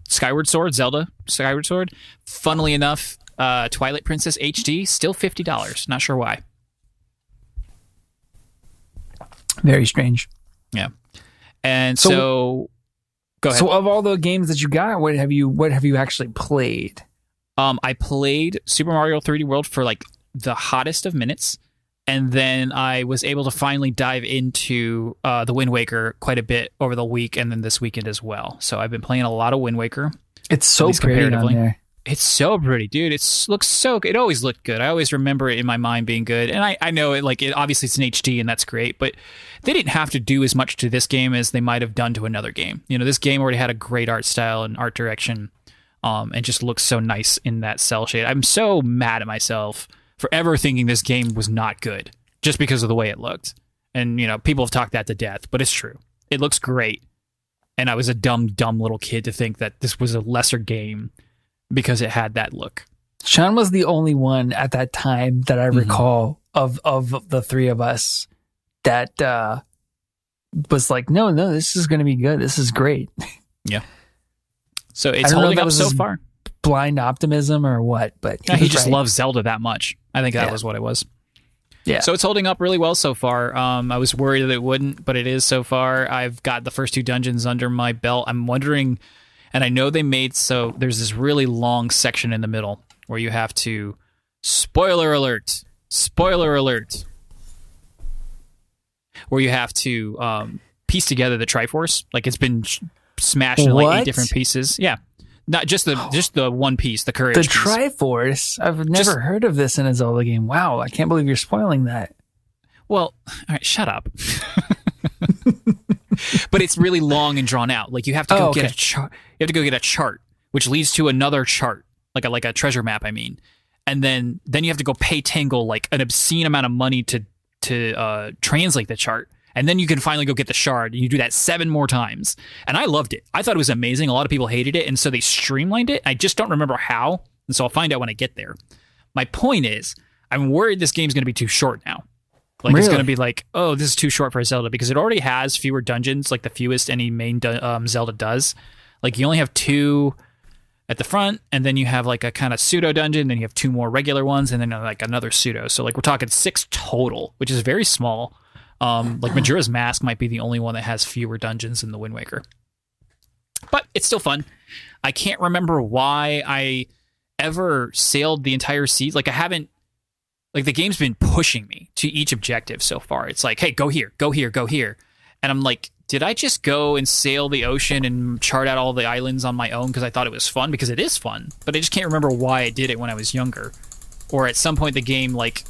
Speaker 2: Skyward Sword, Zelda Skyward Sword. Funnily enough, Twilight Princess HD, still $50. Not sure why.
Speaker 1: Very strange.
Speaker 2: Yeah. And so go ahead.
Speaker 1: So of all the games that you got, what have you actually played?
Speaker 2: I played Super Mario 3D World for like the hottest of minutes. And then I was able to finally dive into the Wind Waker quite a bit over the week and then this weekend as well. So I've been playing a lot of Wind Waker.
Speaker 1: It's so pretty on there.
Speaker 2: It's so pretty, dude. Looks so good. It always looked good. I always remember it in my mind being good. And I know it, like, obviously it's an HD and that's great, but they didn't have to do as much to this game as they might have done to another game. You know, this game already had a great art style and art direction, and just looks so nice in that cell shade. I'm so mad at myself for ever thinking this game was not good just because of the way it looked. And, you know, people have talked that to death, but it's true. It looks great. And I was a dumb little kid to think that this was a lesser game because it had that look.
Speaker 1: Sean was the only one at that time that I recall of the three of us that was like, no, this is going to be good. This is great.
Speaker 2: Yeah. So it's holding up so far.
Speaker 1: Blind optimism or what, but
Speaker 2: he just loves Zelda that much. I think that was what it was.
Speaker 1: Yeah.
Speaker 2: So it's holding up really well so far. I was worried that it wouldn't, but it is so far. I've got the first 2 dungeons under my belt. I'm wondering, and I know they made so there's this really long section in the middle where you have to spoiler alert, where you have to piece together the Triforce. Like it's been smashed into like 8 different pieces. Yeah. Not just the one piece, the courage.
Speaker 1: The
Speaker 2: piece.
Speaker 1: Triforce. I've never heard of this in a Zelda game. Wow, I can't believe you're spoiling that.
Speaker 2: Well, all right, shut up. But it's really long and drawn out. Like you have to go get a chart. You have to go get a chart, which leads to another chart, like a treasure map. I mean, and then you have to go pay Tangle like an obscene amount of money to translate the chart. And then you can finally go get the shard, and you do that 7 more times. And I loved it. I thought it was amazing. A lot of people hated it, and so they streamlined it. I just don't remember how, and so I'll find out when I get there. My point is, I'm worried this game's going to be too short now. Like It's going to be like, oh, this is too short for a Zelda, because it already has fewer dungeons, like the fewest any main Zelda does. Like you only have 2 at the front, and then you have like a kind of pseudo dungeon, then you have 2 more regular ones, and then like another pseudo. So like we're talking 6 total, which is very small. Like Majora's Mask might be the only one that has fewer dungeons than the Wind Waker. But it's still fun. I can't remember why I ever sailed the entire sea. Like I haven't, like the game's been pushing me to each objective so far. It's like, hey, go here, go here, go here. And I'm like, did I just go and sail the ocean and chart out all the islands on my own because I thought it was fun? Because it is fun. But I just can't remember why I did it when I was younger. Or at some point the game like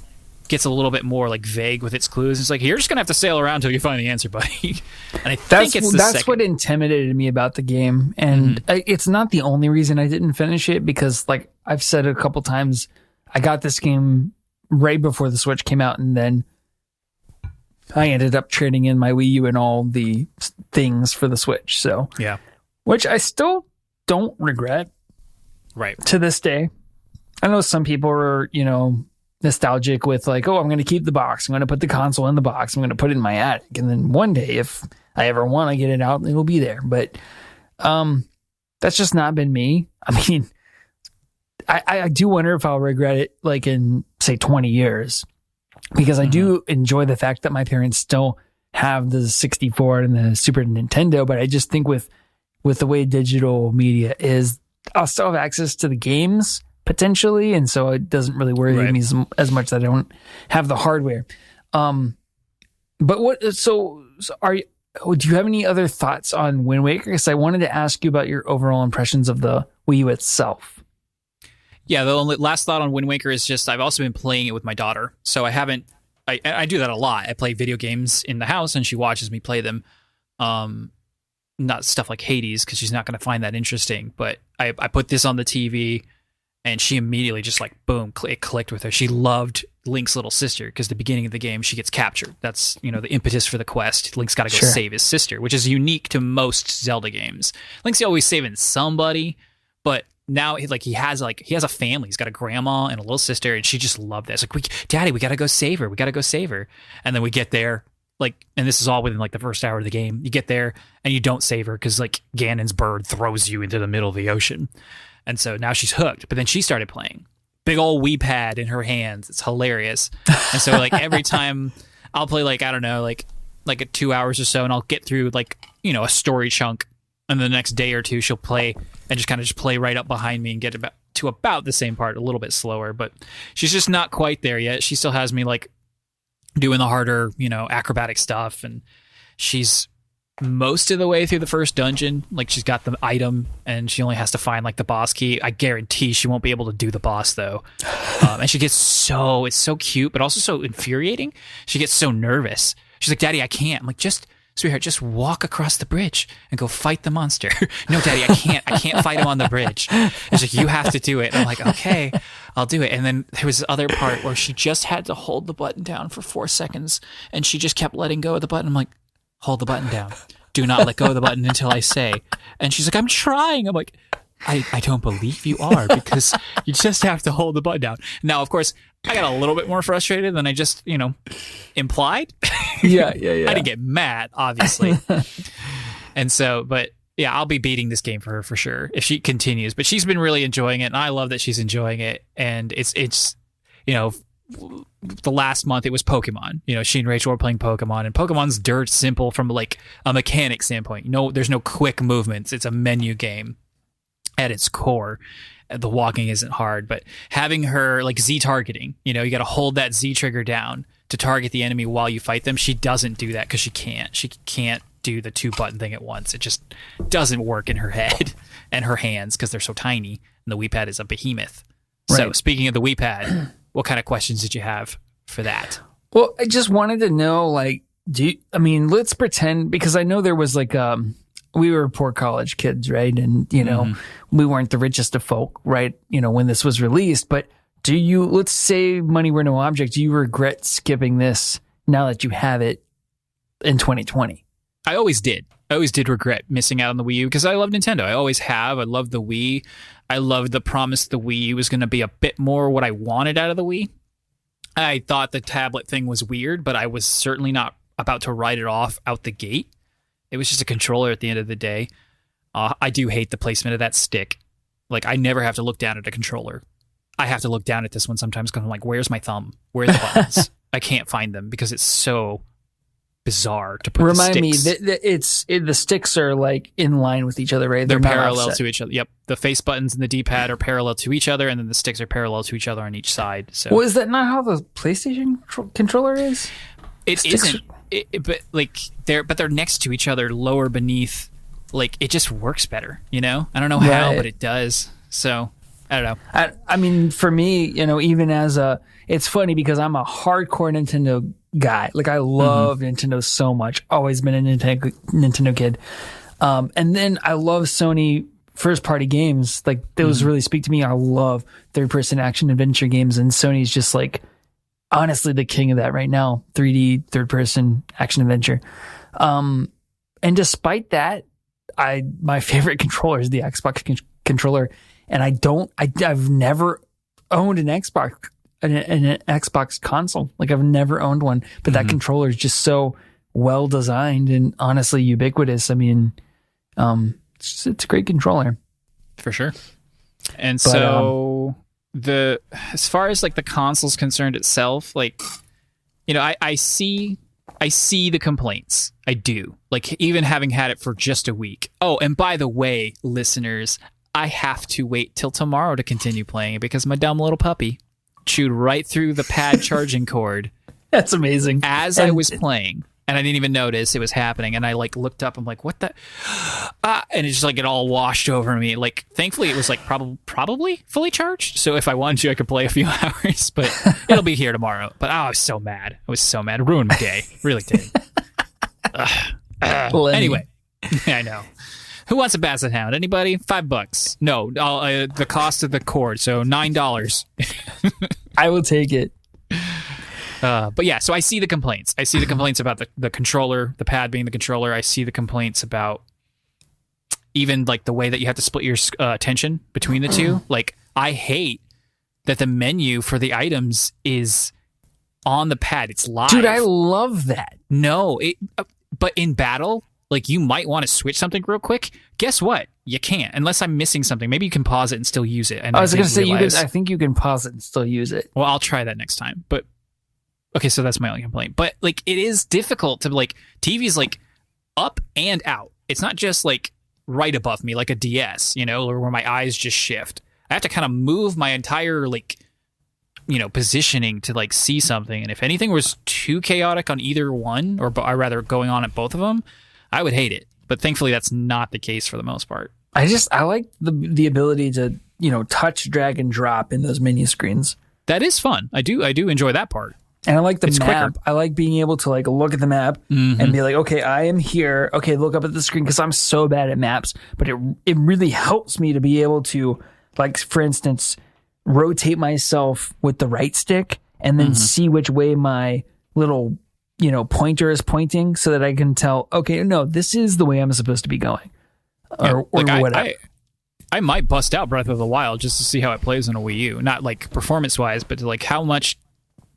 Speaker 2: gets a little bit more like vague with its clues. It's like, you're just gonna have to sail around until you find the answer, buddy. And I think that's
Speaker 1: what intimidated me about the game. And it's not the only reason I didn't finish it, because like I've said a couple times, I got this game right before the Switch came out, and then I ended up trading in my Wii U and all the things for the Switch. So
Speaker 2: yeah,
Speaker 1: which I still don't regret.
Speaker 2: Right.
Speaker 1: To this day. I know some people are, nostalgic with like, oh, I'm going to keep the box. I'm going to put the console in the box. I'm going to put it in my attic. And then one day, if I ever want to get it out, it'll be there. But that's just not been me. I mean, I do wonder if I'll regret it like in, say, 20 years. Because I do enjoy the fact that my parents still have the 64 and the Super Nintendo. But I just think with the way digital media is, I'll still have access to the games potentially, and so it doesn't really worry me as much that I don't have the hardware. But what? So do you have any other thoughts on Wind Waker? Because I wanted to ask you about your overall impressions of the Wii U itself.
Speaker 2: Yeah, the only last thought on Wind Waker is just I've also been playing it with my daughter, so I haven't. I do that a lot. I play video games in the house, and she watches me play them. not stuff like Hades, because she's not going to find that interesting. But I put this on the TV, and she immediately just like, boom, it clicked with her. She loved Link's little sister, because the beginning of the game, she gets captured. That's, the impetus for the quest. Link's got to go save his sister, which is unique to most Zelda games. Link's always saving somebody, but now he has a family. He's got a grandma and a little sister, and she just loved that. It's like, Daddy, we got to go save her. We got to go save her. And then we get there, and this is all within the first hour of the game. You get there and you don't save her because Ganon's bird throws you into the middle of the ocean. And so now she's hooked. But then she started playing. Big old Wii pad in her hands. It's hilarious. And so every time I'll play I don't know, at 2 hours or so, and I'll get through a story chunk, and the next day or two she'll play and just kind of play right up behind me and get to about the same part, a little bit slower. But she's just not quite there yet. She still has me doing the harder, acrobatic stuff, and she's most of the way through the first dungeon. She's got the item, and she only has to find the boss key. I guarantee she won't be able to do the boss though. And she gets it's so cute, but also so infuriating. She gets so nervous. She's like, Daddy, I can't. I'm like, sweetheart, just walk across the bridge and go fight the monster. No, Daddy, I can't fight him on the bridge. It's like, you have to do it. And I'm like, okay, I'll do it. And then there was this other part where she just had to hold the button down for 4 seconds, and she just kept letting go of the button. I'm like, hold the button down. Do not let go of the button until I say. And she's like, I'm trying. I'm like, I don't believe you are, because you just have to hold the button down. Now, of course, I got a little bit more frustrated than I just, implied.
Speaker 1: Yeah.
Speaker 2: I didn't get mad, obviously. And so, but yeah, I'll be beating this game for her for sure if she continues. But she's been really enjoying it, and I love that she's enjoying it. And it's the last month it was Pokemon. She and Rachel were playing Pokemon, and Pokemon's dirt simple from a mechanic standpoint. There's no quick movements. It's a menu game at its core. The walking isn't hard, but having her Z targeting, you got to hold that Z trigger down to target the enemy while you fight them. She doesn't do that because she can't do the 2-button thing at once. It just doesn't work in her head and her hands because they're so tiny, and the Wii pad is a behemoth. Right. So speaking of the Wii pad, what kind of questions did you have for that?
Speaker 1: Well, I just wanted to know, let's pretend, because I know there was we were poor college kids, right? And, we weren't the richest of folk, right? When this was released, but let's say money were no object. Do you regret skipping this now that you have it in 2020?
Speaker 2: I always did. I always did regret missing out on the Wii U because I love Nintendo. I always have. I love the Wii. I loved the promise the Wii U was going to be a bit more what I wanted out of the Wii. I thought the tablet thing was weird, but I was certainly not about to write it off out the gate. It was just a controller at the end of the day. I do hate the placement of that stick. I never have to look down at a controller. I have to look down at this one sometimes because I'm like, where's my thumb? Where are the buttons? I can't find them because it's so bizarre to put
Speaker 1: Remind
Speaker 2: the sticks.
Speaker 1: Me, the sticks are in line with each other, right?
Speaker 2: They're parallel to each other. Yep. The face buttons and the D-pad are parallel to each other, and then the sticks are parallel to each other on each side. So,
Speaker 1: well, is that not how the PlayStation controller is?
Speaker 2: It isn't. But they're next to each other, lower beneath. It just works better, I don't know how, but it does. So I don't know.
Speaker 1: I mean, for me, even as it's funny because I'm a hardcore Nintendo guy. I love Nintendo so much. Always been a Nintendo kid. And then I love Sony first party games. Those really speak to me. I love third person action adventure games, and Sony's just honestly the king of that right now. 3D third person action adventure. And despite that, my favorite controller is the Xbox controller, and I've never owned an Xbox console. I've never owned one, but that controller is just so well designed and honestly ubiquitous. I mean, it's a great controller
Speaker 2: for sure. And so as far as the console's concerned itself, I see the complaints. I do. Even having had it for just a week. Oh, and by the way, listeners, I have to wait till tomorrow to continue playing it because my dumb little puppy chewed right through the pad charging cord.
Speaker 1: That's amazing.
Speaker 2: I was playing, and I didn't even notice it was happening. And I looked up. I'm like, what the? And it's just it all washed over me. Thankfully, it was probably fully charged. So if I wanted to, I could play a few hours. But it'll be here tomorrow. But I was so mad. It ruined my day. Really did. Anyway, I know. Who wants a basset hound? Anybody? $5. No, the cost of the cord, so $9.
Speaker 1: I will take it.
Speaker 2: But yeah, so I see the complaints. I see the complaints about the controller, the pad being the controller. I see the complaints about even like the way that you have to split your attention between the two. Like, I hate that the menu for the items is on the pad. It's live.
Speaker 1: Dude, I love that.
Speaker 2: No, but in battle, like, you might want to switch something real quick. Guess what? You can't, unless I'm missing something. Maybe you can pause it and still use it. And
Speaker 1: I was going to say, I think you can pause it and still use it.
Speaker 2: Well, I'll try that next time. But okay, so that's my only complaint. But like, it is difficult to like, TV's like up and out. It's not just like right above me like a DS, you know, or where my eyes just shift. I have to kind of move my entire like, you know, positioning to like see something. And if anything was too chaotic on either one, or rather going on at both of them, I would hate it. But thankfully, that's not the case for the most part.
Speaker 1: I like the ability to, you know, touch, drag, and drop in those menu screens.
Speaker 2: That is fun. I do enjoy that part.
Speaker 1: And I like the
Speaker 2: It's
Speaker 1: map.
Speaker 2: quicker.
Speaker 1: I like being able to like look at the map and be like, okay, I am here. Okay, look up at the screen, because I'm so bad at maps. But it really helps me to be able to, like, for instance, rotate myself with the right stick and then see which way my little, you know, pointer is pointing, so that I can tell, okay, no, this is the way I'm supposed to be going, or whatever.
Speaker 2: I might bust out Breath of the Wild just to see how it plays on a Wii U. Not like performance wise, but to like, how much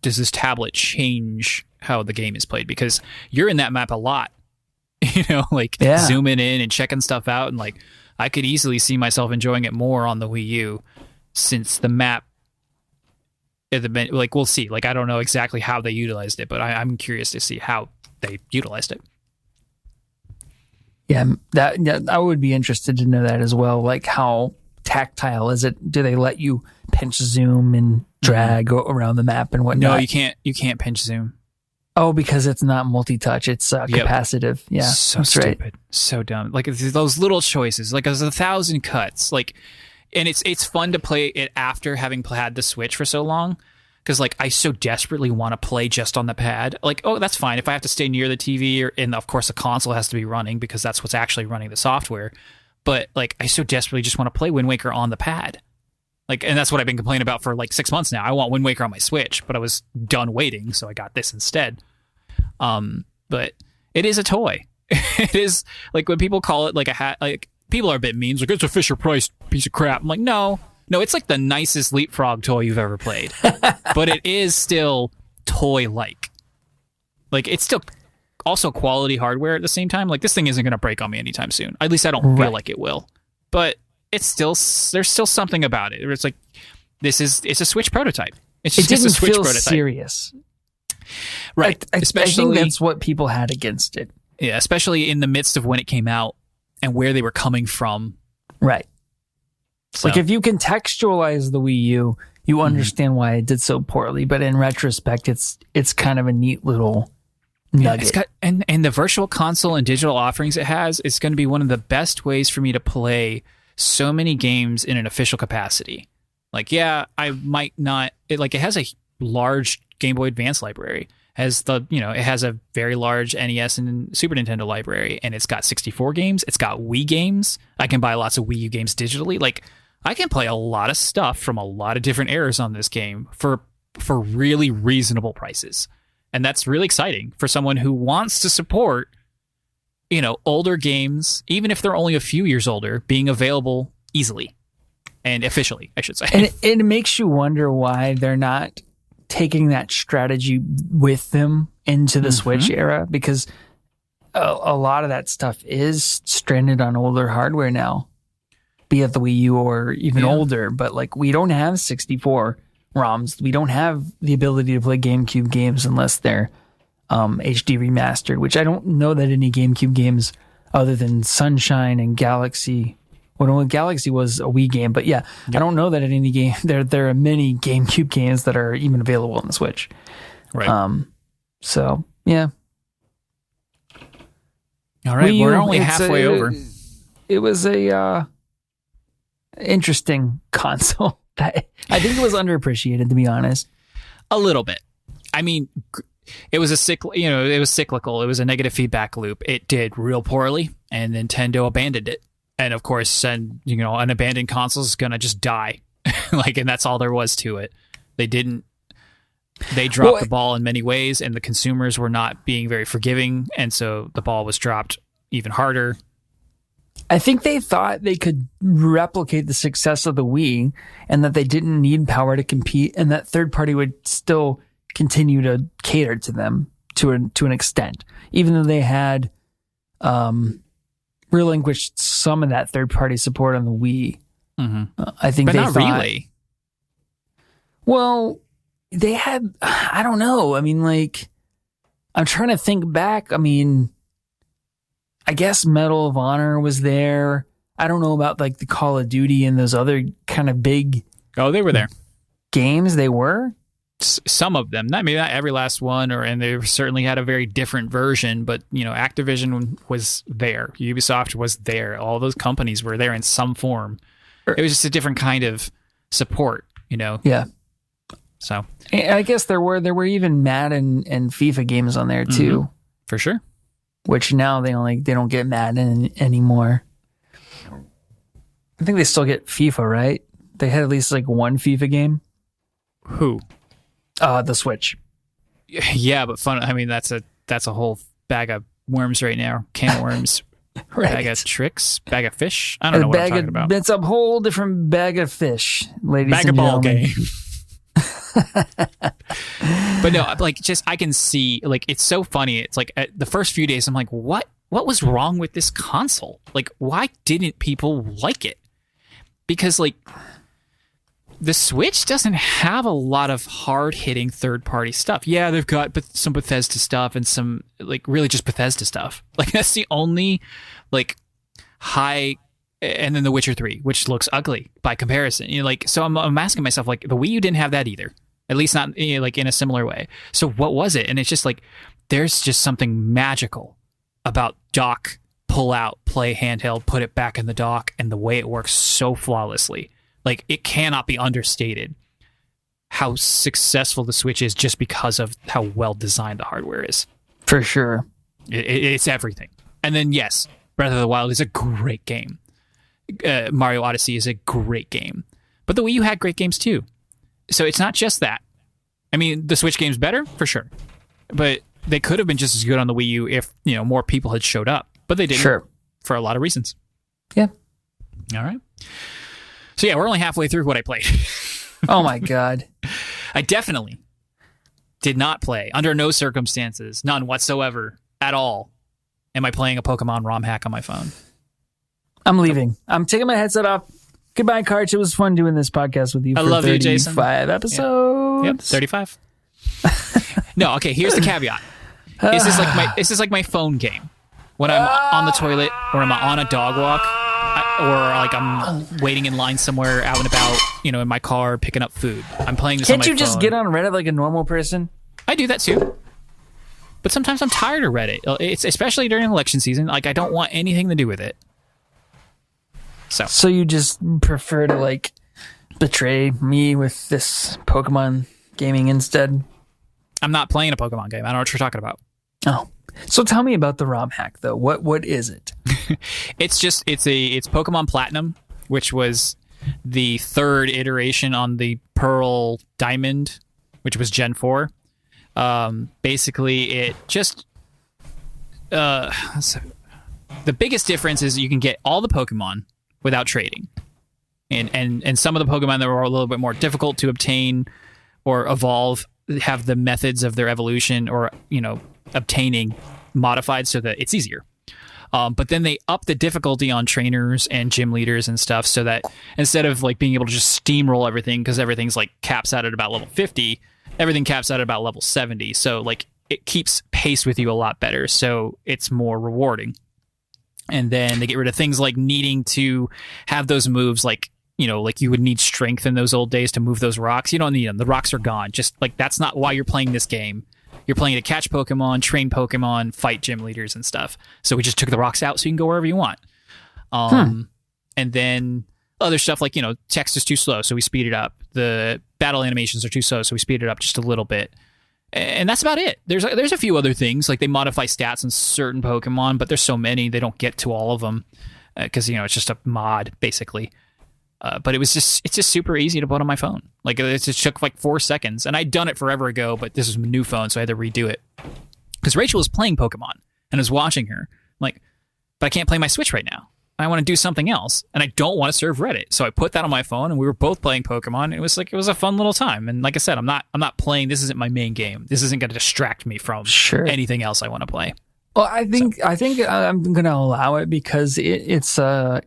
Speaker 2: does this tablet change how the game is played? Because you're in that map a lot, you know, like zooming in and checking stuff out. And like, I could easily see myself enjoying it more on the Wii U, since the map, like, we'll see. Like, I don't know exactly how they utilized it, but I'm curious to see how they utilized it.
Speaker 1: Yeah, I would be interested to know that as well. Like, how tactile is it? Do they let you pinch zoom and drag around the map and whatnot?
Speaker 2: No, you can't. You can't pinch zoom.
Speaker 1: Oh, because it's not multi-touch. It's capacitive. Yeah,
Speaker 2: so
Speaker 1: that's
Speaker 2: stupid,
Speaker 1: right.
Speaker 2: So dumb. Like, those little choices. Like, there's 1,000 cuts. Like, and it's fun to play it after having had the Switch for so long. Because, like, I so desperately want to play just on the pad. Like, oh, that's fine. If I have to stay near the TV, and of course the console has to be running, because that's what's actually running the software. But, like, I so desperately just want to play Wind Waker on the pad. Like, and that's what I've been complaining about for, like, 6 months now. I want Wind Waker on my Switch, but I was done waiting, so I got this instead. But it is a toy. It is, like, when people call it, like, a hat, like, people are a bit mean. Like, it's a Fisher-Price piece of crap. I'm like, no, it's like the nicest Leapfrog toy you've ever played. But it is still toy-like. Like, it's still also quality hardware at the same time. Like, this thing isn't going to break on me anytime soon. At least I don't feel like it will. But it's still, there's still something about it. It's like, it's a Switch prototype. It's just
Speaker 1: it didn't
Speaker 2: a Switch
Speaker 1: feel
Speaker 2: prototype.
Speaker 1: serious.
Speaker 2: Right.
Speaker 1: I
Speaker 2: Especially,
Speaker 1: think that's what people had against it.
Speaker 2: Yeah, especially in the midst of when it came out and where they were coming from.
Speaker 1: Right.
Speaker 2: So.
Speaker 1: Like, if you contextualize the Wii U, you understand why it did so poorly. But in retrospect, it's kind of a neat little nugget.
Speaker 2: It's got, and the virtual console and digital offerings it has, it's going to be one of the best ways for me to play so many games in an official capacity. Like, yeah, I might not. It has a large Game Boy Advance library. It has a very large NES and Super Nintendo library, and it's got 64 games. It's got Wii games. I can buy lots of Wii U games digitally. Like, I can play a lot of stuff from a lot of different eras on this game for really reasonable prices. And that's really exciting for someone who wants to support, older games, even if they're only a few years older, being available easily and officially, I should say.
Speaker 1: And it makes you wonder why they're not taking that strategy with them into the Switch era, because a lot of that stuff is stranded on older hardware now, be it the Wii U or even older. But like, we don't have 64 ROMs. We don't have the ability to play GameCube games unless they're HD remastered, which I don't know that any GameCube games other than Sunshine and Galaxy. Well, Galaxy was a Wii game, but I don't know that at any game there are many GameCube games that are even available on the Switch.
Speaker 2: Right.
Speaker 1: So yeah.
Speaker 2: All right, we're only halfway over.
Speaker 1: It was a interesting console. I think it was underappreciated, to be honest.
Speaker 2: A little bit. I mean, it was it was cyclical. It was a negative feedback loop. It did real poorly, and Nintendo abandoned it. And of course, an abandoned console is gonna just die. And that's all there was to it. They dropped the ball in many ways, and the consumers were not being very forgiving, and so the ball was dropped even harder.
Speaker 1: I think they thought they could replicate the success of the Wii, and that they didn't need power to compete, and that third party would still continue to cater to them to an extent, even though they had relinquished some of that third party support on the Wii. I think
Speaker 2: but
Speaker 1: they
Speaker 2: not
Speaker 1: thought,
Speaker 2: really.
Speaker 1: Well, they had, I don't know. I mean, I'm trying to think back. I mean, I guess Medal of Honor was there. I don't know about the Call of Duty and those other kind of big.
Speaker 2: Oh, they were there.
Speaker 1: Games they were.
Speaker 2: Some of them, not every last one, and they certainly had a very different version. But Activision was there. Ubisoft was there. All those companies were there in some form. It was just a different kind of support,
Speaker 1: Yeah.
Speaker 2: So
Speaker 1: I guess there were even Madden and FIFA games on there too,
Speaker 2: for sure.
Speaker 1: Which now they don't get Madden anymore. I think they still get FIFA, right? They had at least one FIFA game.
Speaker 2: Who?
Speaker 1: The Switch.
Speaker 2: Yeah, but fun. I mean, that's a whole bag of worms right now. Can of worms.
Speaker 1: Right.
Speaker 2: Bag of tricks. Bag of fish. I don't know what I'm talking about.
Speaker 1: It's a whole different bag of fish, ladies
Speaker 2: bag
Speaker 1: and
Speaker 2: of ball
Speaker 1: gentlemen.
Speaker 2: game. But no, I can see, it's so funny. It's the first few days, I'm like, what was wrong with this console? Why didn't people like it? Because the Switch doesn't have a lot of hard-hitting third-party stuff. Yeah, they've got some Bethesda stuff and some really just Bethesda stuff. That's the only high. And then The Witcher 3, which looks ugly by comparison. So I'm asking myself, the Wii U didn't have that either. At least not in a similar way. So what was it? And it's just there's just something magical about dock, pull out, play handheld, put it back in the dock, and the way it works so flawlessly. It cannot be understated how successful the Switch is just because of how well designed the hardware is.
Speaker 1: For sure.
Speaker 2: It's everything. And then, yes, Breath of the Wild is a great game. Mario Odyssey is a great game. But the Wii U had great games too. So it's not just that. I mean, the Switch game's better, for sure. But they could have been just as good on the Wii U if, more people had showed up. But they didn't.
Speaker 1: Sure.
Speaker 2: For a lot of reasons.
Speaker 1: Yeah.
Speaker 2: All right. So yeah, we're only halfway through what I played.
Speaker 1: Oh my God.
Speaker 2: I definitely did not play, under no circumstances, none whatsoever, at all, am I playing a Pokemon ROM hack on my phone.
Speaker 1: I'm leaving. I'm taking my headset off. Goodbye, Karch. It was fun doing this podcast with you.
Speaker 2: I love you, Jason.
Speaker 1: 35 episodes.
Speaker 2: Yep, 35. No, okay. Here's the caveat. This is like my phone game. When I'm on the toilet, or I'm on a dog walk, or I'm waiting in line somewhere out and about, in my car picking up food. I'm playing this.
Speaker 1: Can't
Speaker 2: on my
Speaker 1: you just
Speaker 2: phone.
Speaker 1: get on Reddit like a normal person?
Speaker 2: I do that too. But sometimes I'm tired of Reddit. It's especially during election season. I don't want anything to do with it. So
Speaker 1: you just prefer to betray me with this Pokemon gaming instead?
Speaker 2: I'm not playing a Pokemon game. I don't know what you're talking about.
Speaker 1: Oh, so tell me about the ROM hack though. What is it?
Speaker 2: It's Pokemon Platinum, which was the third iteration on the Pearl Diamond, which was Gen 4. Basically, it just the biggest difference is you can get all the Pokemon without trading, and some of the Pokemon that were a little bit more difficult to obtain or evolve have the methods of their evolution or obtaining modified so that it's easier. But then they up the difficulty on trainers and gym leaders and stuff so that instead of being able to just steamroll everything, because everything's caps out at about level 50, everything caps out at about level 70. So it keeps pace with you a lot better. So it's more rewarding. And then they get rid of things like needing to have those moves you would need strength in those old days to move those rocks. You don't need them. The rocks are gone. Just that's not why you're playing this game. You're playing to catch Pokemon, train Pokemon, fight gym leaders and stuff. So we just took the rocks out so you can go wherever you want. And then other stuff text is too slow, so we speed it up. The battle animations are too slow, so we speed it up just a little bit. And that's about it. There's a few other things, like they modify stats in certain Pokemon, but there's so many they don't get to all of them because it's just a mod basically. But it's just super easy to put on my phone. Like it just took like 4 seconds, and I'd done it forever ago, but this is a new phone, so I had to redo it because Rachel was playing Pokemon and I was watching her. I'm like, but I can't play my Switch right now. I want to do something else, and I don't want to surf Reddit. So I put that on my phone, and we were both playing Pokemon. It was a fun little time. And like I said, I'm not playing. This isn't my main game. This isn't going to distract me from anything else I want to play.
Speaker 1: Well, I think I'm going to allow it because it's not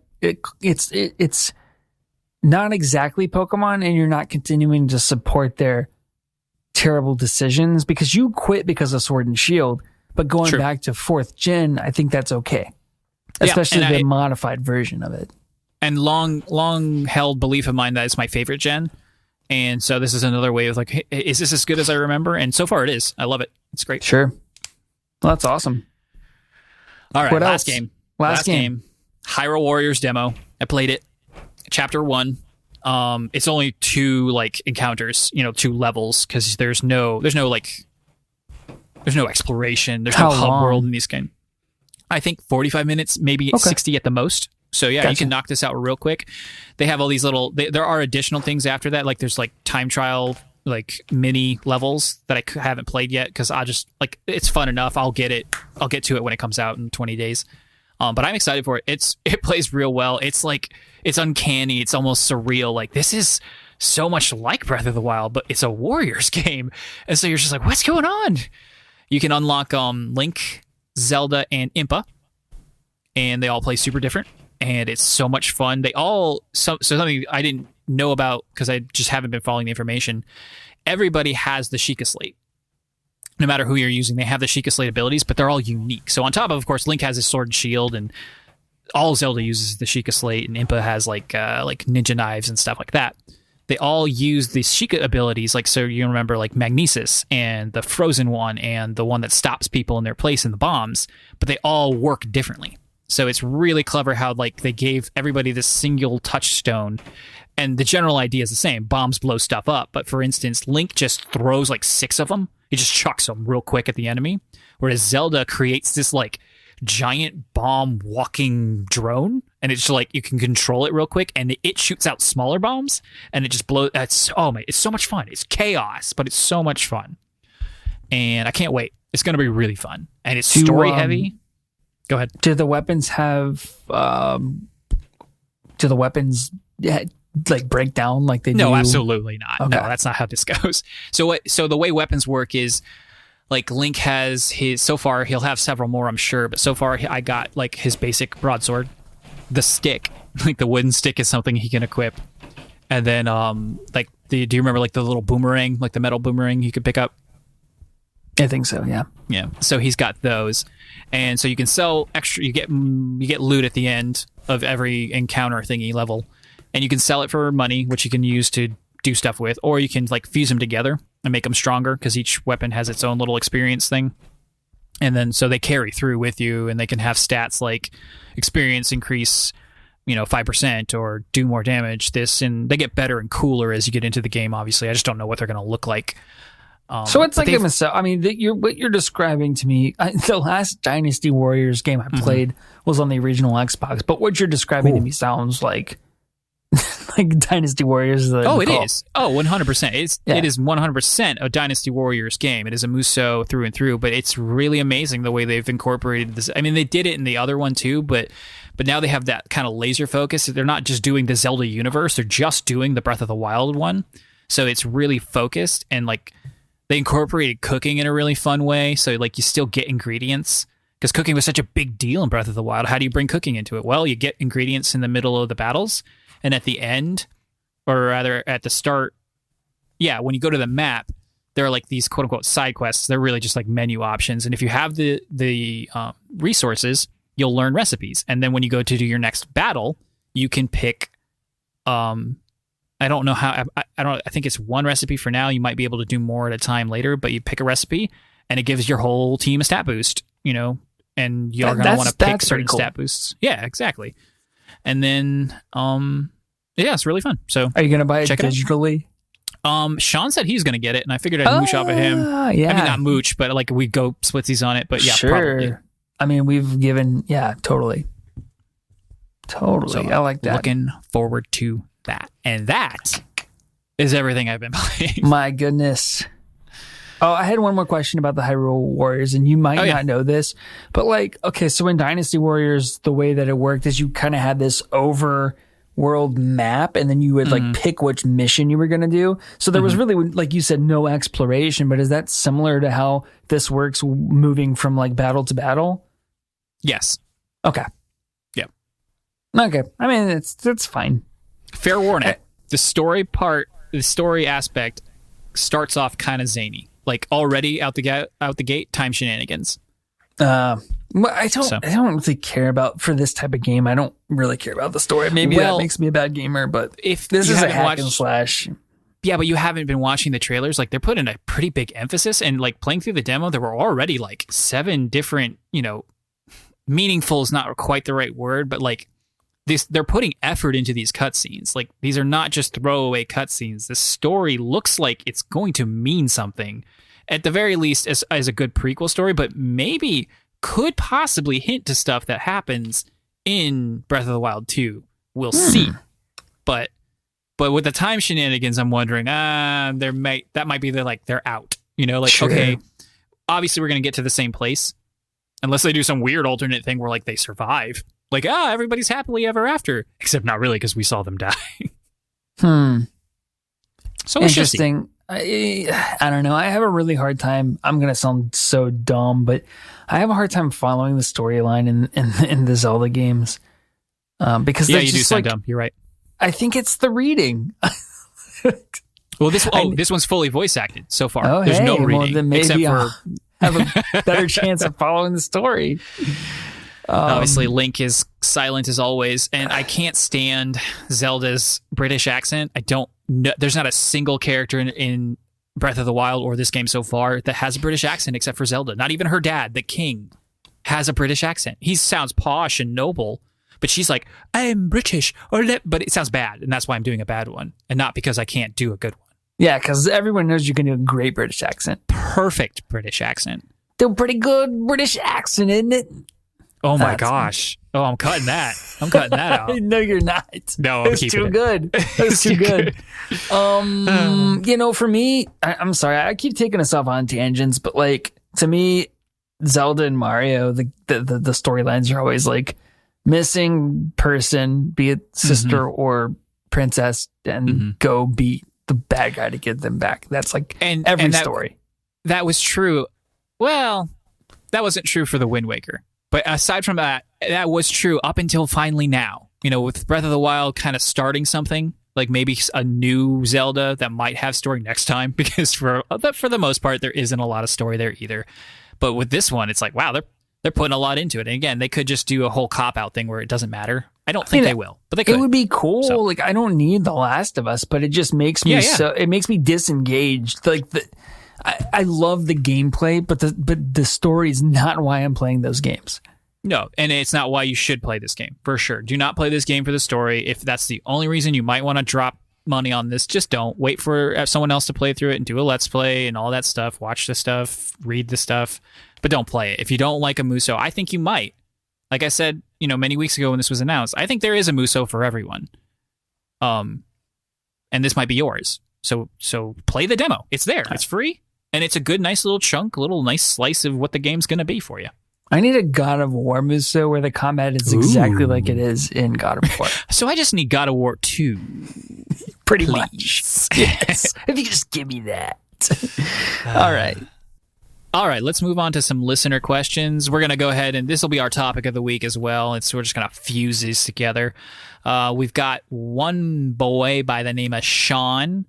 Speaker 1: exactly Pokemon, and you're not continuing to support their terrible decisions because you quit because of Sword and Shield. But going back to 4th gen, I think that's okay. Especially the modified version of it. And
Speaker 2: long held belief of mine that it's my favorite gen. And so this is another way of like, hey, is this as good as I remember? And so far it is. I love it. It's great.
Speaker 1: Sure. Well, that's awesome.
Speaker 2: All right. Last game. Hyrule Warriors demo. I played it. Chapter 1. It's only 2 like encounters, 2 levels because there's no exploration. There's no hub world in this game. I think 45 minutes, maybe 60 at the most. So yeah, you can knock this out real quick. They have all these little, there are additional things after that. Like there's like time trial, like mini levels that I haven't played yet. Cause I just like, it's fun enough. I'll get to it when it comes out in 20 days. But I'm excited for it. It plays real well. It's like, it's uncanny. It's almost surreal. Like this is so much like Breath of the Wild, but it's a Warriors game. And so you're just like, what's going on? You can unlock Link, Zelda, and Impa, and they all play super different, and it's so much fun. They all something I didn't know about because I just haven't been following the information. Everybody has the Sheikah Slate. No matter who you're using, they have the Sheikah Slate abilities, but they're all unique. So on top of course, Link has his sword and shield, and all Zelda uses the Sheikah Slate, and Impa has like ninja knives and stuff like that. They all use the Sheikah abilities, like, so you remember, like, Magnesis and the Frozen one and the one that stops people in their place in the bombs, but they all work differently. So it's really clever how, like, they gave everybody this single touchstone, and the general idea is the same. Bombs blow stuff up, but for instance, Link just throws, like, 6 of them. He just chucks them real quick at the enemy, whereas Zelda creates this, like, giant bomb walking drone, and it's like you can control it real quick, and it shoots out smaller bombs, and it just blows. It's so much fun. It's chaos, but it's so much fun, and I can't wait. It's going to be really fun, and it's story heavy. Go ahead.
Speaker 1: Do the weapons have? Do the weapons like break down like they do?
Speaker 2: No, absolutely not.
Speaker 1: Okay.
Speaker 2: No, that's not how this goes. So the way weapons work is, like, Link has his, so far he'll have several more, I'm sure, but so far I got like his basic broadsword. The stick, like the wooden stick, is something he can equip. And then like do you remember like the little boomerang, like the metal boomerang you could pick up?
Speaker 1: I think so, yeah.
Speaker 2: Yeah. So he's got those. And so you can sell extra, you get loot at the end of every encounter thingy level. And you can sell it for money, which you can use to do stuff with, or you can like fuse them together and make them stronger because each weapon has its own little experience thing. And then so they carry through with you, and they can have stats like experience increase, 5% or do more damage. And they get better and cooler as you get into the game. Obviously, I just don't know what they're going to look like.
Speaker 1: So it's like I mean, what you're describing to me. The last Dynasty Warriors game I played was on the original Xbox, but what you're describing to me sounds like like Dynasty Warriors.
Speaker 2: It is. Oh, 100%. It is 100% a Dynasty Warriors game. It is a Muso through and through, but it's really amazing the way they've incorporated this. I mean, they did it in the other one too, but now they have that kind of laser focus. They're not just doing the Zelda universe; they're just doing the Breath of the Wild one. So it's really focused, and like they incorporated cooking in a really fun way. So like you still get ingredients, because cooking was such a big deal in Breath of the Wild. How do you bring cooking into it? Well, you get ingredients in the middle of the battles. And at the end, or rather at the start, when you go to the map, there are like these quote unquote side quests. They're really just like menu options. And if you have the resources, you'll learn recipes. And then when you go to do your next battle, you can pick, I don't know how, I think it's one recipe for now. You might be able to do more at a time later, but you pick a recipe and it gives your whole team a stat boost, and you're going to want to pick certain stat boosts. Yeah, exactly. And then, it's really fun. So
Speaker 1: are you going to buy it digitally?
Speaker 2: Sean said he's going to get it, and I figured I'd mooch off of him.
Speaker 1: Yeah.
Speaker 2: I mean, not mooch, but like we go splitsies on it. But yeah,
Speaker 1: sure.
Speaker 2: probably.
Speaker 1: I mean, we've given, totally.
Speaker 2: So
Speaker 1: I like that.
Speaker 2: Looking forward to that. And that is everything I've been playing.
Speaker 1: My goodness. Oh, I had one more question about the Hyrule Warriors, and you might not know this, but like, okay, so in Dynasty Warriors, the way that it worked is you kind of had this overworld map, and then you would like pick which mission you were going to do. So there was really, like you said, no exploration, but is that similar to how this works moving from like battle to battle?
Speaker 2: Yes.
Speaker 1: Okay.
Speaker 2: Yeah.
Speaker 1: Okay. I mean, it's fine.
Speaker 2: Fair warning. The story aspect starts off kind of zany. Like already out the gate, time shenanigans.
Speaker 1: I don't really care about, for this type of game, I don't really care about the story. Maybe that makes me a bad gamer, but
Speaker 2: if
Speaker 1: this is a hack and slash.
Speaker 2: Yeah, but you haven't been watching the trailers. Like they're putting a pretty big emphasis, and like playing through the demo, there were already like 7 different, meaningful is not quite the right word, but like they're putting effort into these cutscenes. Like these are not just throwaway cutscenes. The story looks like it's going to mean something, at the very least as a good prequel story, but maybe could possibly hint to stuff that happens in Breath of the Wild 2. We'll see. But with the time shenanigans, I'm wondering, that might be they're out.
Speaker 1: Sure.
Speaker 2: Okay, obviously we're gonna get to the same place, unless they do some weird alternate thing where like they survive. Like, everybody's happily ever after. Except not really, because we saw them die. So
Speaker 1: interesting. I don't know. I have a really hard time. I'm going to sound so dumb, but I have a hard time following the storyline in the Zelda games. Because
Speaker 2: you do sound dumb. You're right.
Speaker 1: I think it's the reading.
Speaker 2: Well, this one's fully voice acted so far.
Speaker 1: Oh,
Speaker 2: There's no reading.
Speaker 1: Well, then maybe
Speaker 2: except
Speaker 1: I'll have a better chance of following the story.
Speaker 2: Obviously, Link is silent as always, and I can't stand Zelda's British accent. I don't know. There's not a single character in Breath of the Wild or this game so far that has a British accent except for Zelda. Not even her dad, the king, has a British accent. He sounds posh and noble, but she's like, I'm British, but it sounds bad, and that's why I'm doing a bad one, and not because I can't do a good one.
Speaker 1: Yeah, because everyone knows you can do a great British accent.
Speaker 2: Perfect British accent.
Speaker 1: Still pretty good British accent, isn't it?
Speaker 2: Oh my gosh. Oh, I'm cutting that. I'm cutting that out.
Speaker 1: No, you're not.
Speaker 2: No, I'm
Speaker 1: keeping it. Good. It's too good. For me, I'm sorry, I keep taking us off on tangents, but like to me, Zelda and Mario, the storylines are always like missing person, be it sister or princess, and go beat the bad guy to get them back. That's like every story.
Speaker 2: That was true. Well, that wasn't true for the Wind Waker. But aside from that, that was true up until finally now. With Breath of the Wild kind of starting something, like maybe a new Zelda that might have story next time, because for the most part, there isn't a lot of story there either. But with this one, it's like, wow, they're putting a lot into it. And again, they could just do a whole cop-out thing where it doesn't matter. I don't think they will, but they could.
Speaker 1: It would be cool. So. Like, I don't need The Last of Us, but it just makes me it makes me disengaged. Like, I love the gameplay, but the story is not why I'm playing those games.
Speaker 2: No, and it's not why you should play this game, for sure. Do not play this game for the story. If that's the only reason you might want to drop money on this, just don't. Wait for someone else to play through it and do a Let's Play and all that stuff. Watch the stuff, read the stuff, but don't play it. If you don't like a Muso, I think you might. Like I said, many weeks ago when this was announced, I think there is a Muso for everyone. And this might be yours. So play the demo. It's there. It's free. And it's a good, nice little chunk, a little nice slice of what the game's going to be for you.
Speaker 1: I need a God of War Muso where the combat is exactly like it is in God of War.
Speaker 2: So I just need God of War 2.
Speaker 1: Pretty much. Yes. If you just give me that. All right.
Speaker 2: All right, let's move on to some listener questions. We're going to go ahead, and this will be our topic of the week as well. We're just going to fuse these together. We've got one boy by the name of Sean.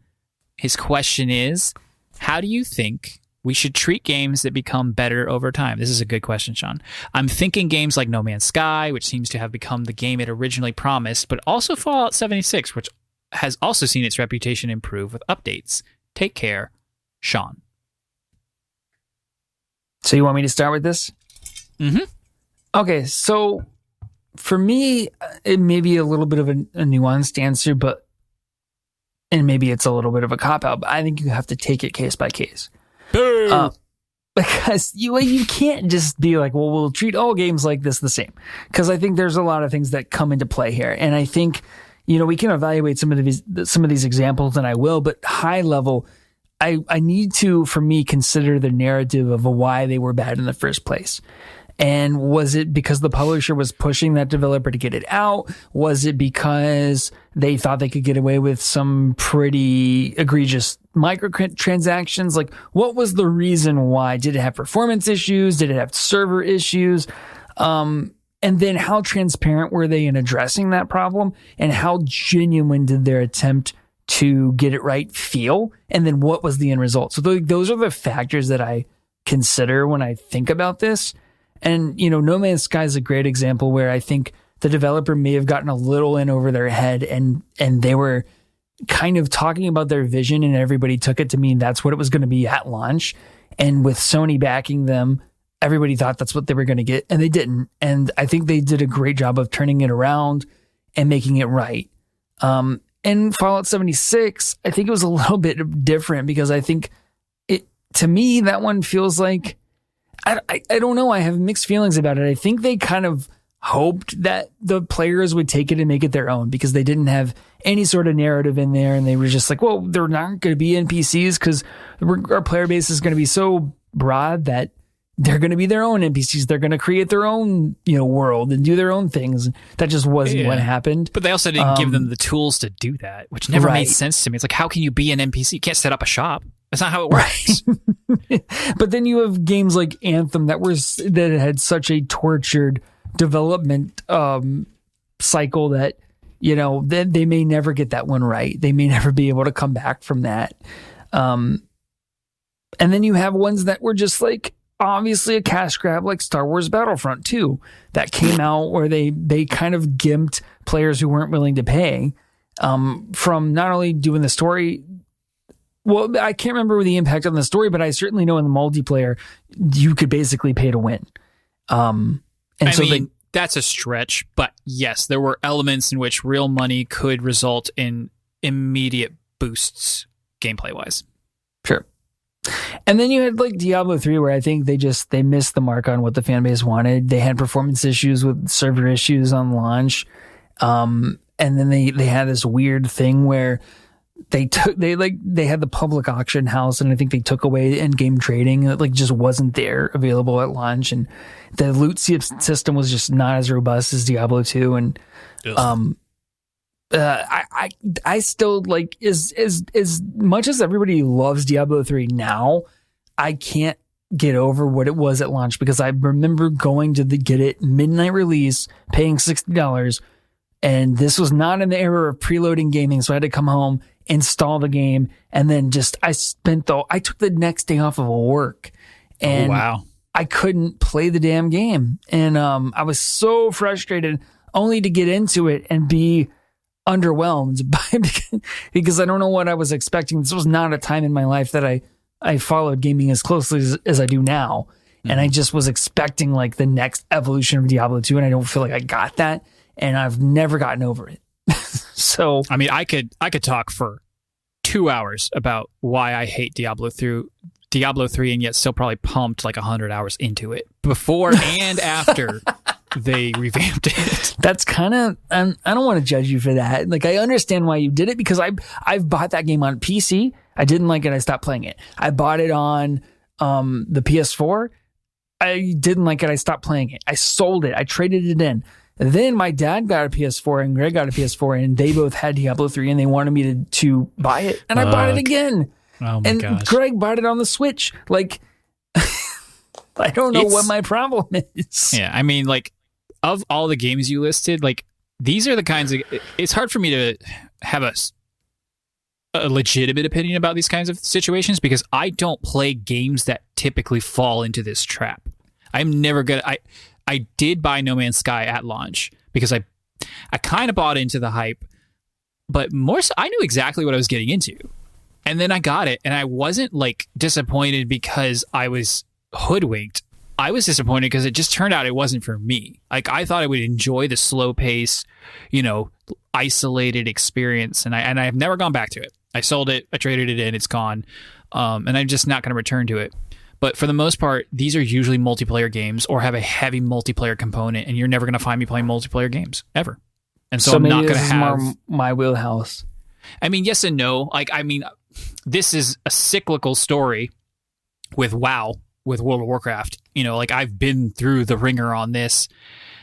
Speaker 2: His question is, how do you think we should treat games that become better over time? This is a good question, Sean. I'm thinking games like No Man's Sky, which seems to have become the game it originally promised, but also Fallout 76, which has also seen its reputation improve with updates. Take care, Sean.
Speaker 1: So you want me to start with this?
Speaker 2: Mm-hmm.
Speaker 1: Okay, so for me, it may be a little bit of a nuanced answer, but and maybe it's a little bit of a cop-out, but I think you have to take it case by case. Because you can't just be like, well, we'll treat all games like this the same. Because I think there's a lot of things that come into play here. And I think, we can evaluate some of these examples, and I will, but high level, I need to, for me, consider the narrative of why they were bad in the first place. And was it because the publisher was pushing that developer to get it out? Was it because they thought they could get away with some pretty egregious microtransactions? Like, what was the reason why? Did it have performance issues? Did it have server issues? And then how transparent were they in addressing that problem? And how genuine did their attempt to get it right feel? And then what was the end result? So those are the factors that I consider when I think about this. And, No Man's Sky is a great example where I think the developer may have gotten a little in over their head and they were kind of talking about their vision, and everybody took it to mean that's what it was going to be at launch. And with Sony backing them, everybody thought that's what they were going to get, and they didn't. And I think they did a great job of turning it around and making it right. And Fallout 76, I think it was a little bit different because I think to me, that one feels like, I don't know. I have mixed feelings about it. I think they kind of hoped that the players would take it and make it their own because they didn't have any sort of narrative in there. And they were just like, well, they're not going to be NPCs because our player base is going to be so broad that they're going to be their own NPCs. They're going to create their own, world and do their own things. That just wasn't what happened.
Speaker 2: But they also didn't give them the tools to do that, which never made sense to me. It's like, how can you be an NPC? You can't set up a shop. That's not how it works.
Speaker 1: Right. But then you have games like Anthem that had such a tortured development cycle that they may never get that one right. They may never be able to come back from that. And then you have ones that were just like obviously a cash grab, like Star Wars Battlefront 2, that came out where they kind of gimped players who weren't willing to pay from not only doing the story. Well, I can't remember the impact on the story, but I certainly know in the multiplayer, you could basically pay to win.
Speaker 2: That's a stretch, but yes, there were elements in which real money could result in immediate boosts gameplay-wise.
Speaker 1: Sure. And then you had like Diablo 3, where I think they missed the mark on what the fan base wanted. They had performance issues with server issues on launch. And then they had this weird thing where they had the public auction house, and I think they took away end-game trading. It just wasn't there available at launch, and the loot system was just not as robust as Diablo 2. And I still as much as everybody loves Diablo 3 now, I can't get over what it was at launch, because I remember going to get it midnight release, paying $60, and this was not in the era of preloading gaming, so I had to come home, install the game, and then I took the next day off of work, and I couldn't play the damn game. And I was so frustrated only to get into it and be underwhelmed because I don't know what I was expecting. This was not a time in my life that I followed gaming as closely as I do now. Mm-hmm. And I just was expecting like the next evolution of Diablo 2, and I don't feel like I got that, and I've never gotten over it. So,
Speaker 2: I mean, I could talk for 2 hours about why I hate Diablo 3, and yet still probably pumped like 100 hours into it before and after they revamped it.
Speaker 1: That's kind of, I don't want to judge you for that. Like, I understand why you did it, because I've bought that game on PC. I didn't like it. I stopped playing it. I bought it on the PS4. I didn't like it. I stopped playing it. I sold it. I traded it in. Then my dad got a PS4 and Greg got a PS4, and they both had Diablo 3, and they wanted me to buy it, and I bought it again.
Speaker 2: Oh my gosh.
Speaker 1: Greg bought it on the Switch. Like, I don't know what my problem is.
Speaker 2: Yeah, I mean, like, of all the games you listed, like, these are the kinds of... It's hard for me to have a legitimate opinion about these kinds of situations, because I don't play games that typically fall into this trap. I'm never gonna... I did buy No Man's Sky at launch because I kind of bought into the hype, but more so, I knew exactly what I was getting into. And then I got it, and I wasn't like disappointed because I was hoodwinked. I was disappointed because it just turned out it wasn't for me. Like, I thought I would enjoy the slow pace, isolated experience, and I've never gone back to it. I sold it, I traded it in, it's gone, and I'm just not going to return to it. But for the most part, these are usually multiplayer games or have a heavy multiplayer component, and you're never going to find me playing multiplayer games ever. And so I'm not going to have
Speaker 1: more my wheelhouse.
Speaker 2: I mean, yes and no. This is a cyclical story with WoW, with World of Warcraft. I've been through the ringer on this.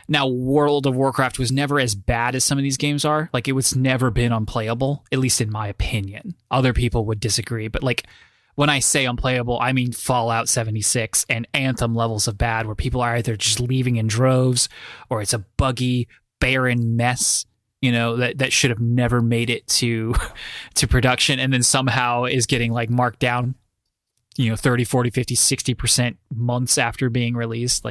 Speaker 2: Now, World of Warcraft was never as bad as some of these games are. Like, it was never been unplayable, at least in my opinion. Other people would disagree, but when I say unplayable, I mean Fallout 76 and Anthem levels of bad, where people are either just leaving in droves, or it's a buggy, barren mess, that should have never made it to production, and then somehow is getting marked down, 30, 40, 50, 60% months after being released.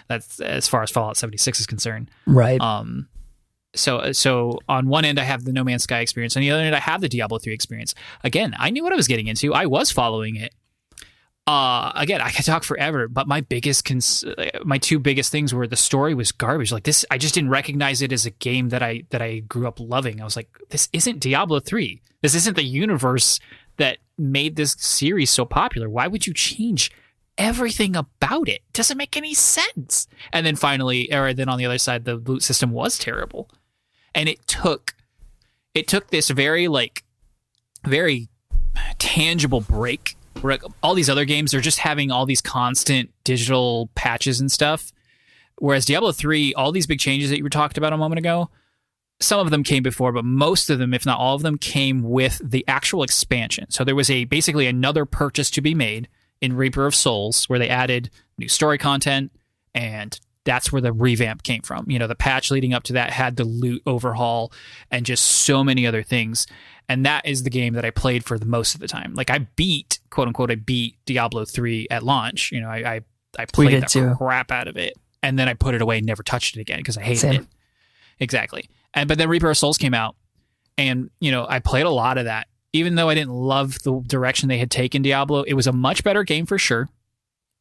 Speaker 2: That's as far as Fallout 76 is concerned.
Speaker 1: Right.
Speaker 2: So on one end, I have the No Man's Sky experience. On the other end, I have the Diablo 3 experience. Again, I knew what I was getting into. I was following it. Again, I could talk forever, but my two biggest things were the story was garbage. I just didn't recognize it as a game that I grew up loving. I was like, this isn't Diablo 3. This isn't the universe that made this series so popular. Why would you change everything about it? Doesn't make any sense. And then finally, then on the other side, the loot system was terrible. And it took this very tangible break where all these other games are just having all these constant digital patches and stuff. Whereas Diablo 3, all these big changes that you were talking about a moment ago, some of them came before, but most of them, if not all of them, came with the actual expansion. So there was basically another purchase to be made in Reaper of Souls, where they added new story content, and that's where the revamp came from. The patch leading up to that had the loot overhaul and just so many other things. And that is the game that I played for the most of the time. I beat, quote unquote, Diablo 3 at launch. I played the crap out of it, and then I put it away and never touched it again because I hated it. Exactly. But then Reaper of Souls came out, and I played a lot of that. Even though I didn't love the direction they had taken Diablo, it was a much better game for sure.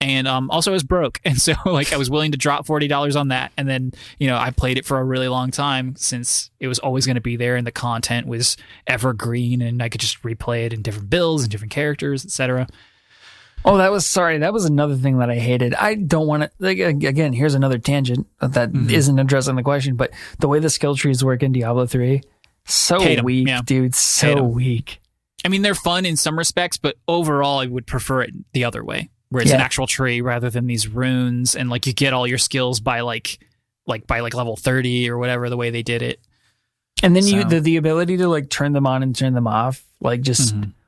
Speaker 2: And also, I was broke. And so I was willing to drop $40 on that. And then, I played it for a really long time, since it was always going to be there and the content was evergreen and I could just replay it in different builds and different characters, etc.
Speaker 1: Oh, that was another thing that I hated. I don't want to, again, here's another tangent that isn't addressing the question, but the way the skill trees work in Diablo 3, so weak, dude. So weak.
Speaker 2: I mean, they're fun in some respects, but overall, I would prefer it the other way, where it's an actual tree rather than these runes, and you get all your skills by by level 30 or whatever, the way they did it.
Speaker 1: And then the ability to turn them on and turn them off,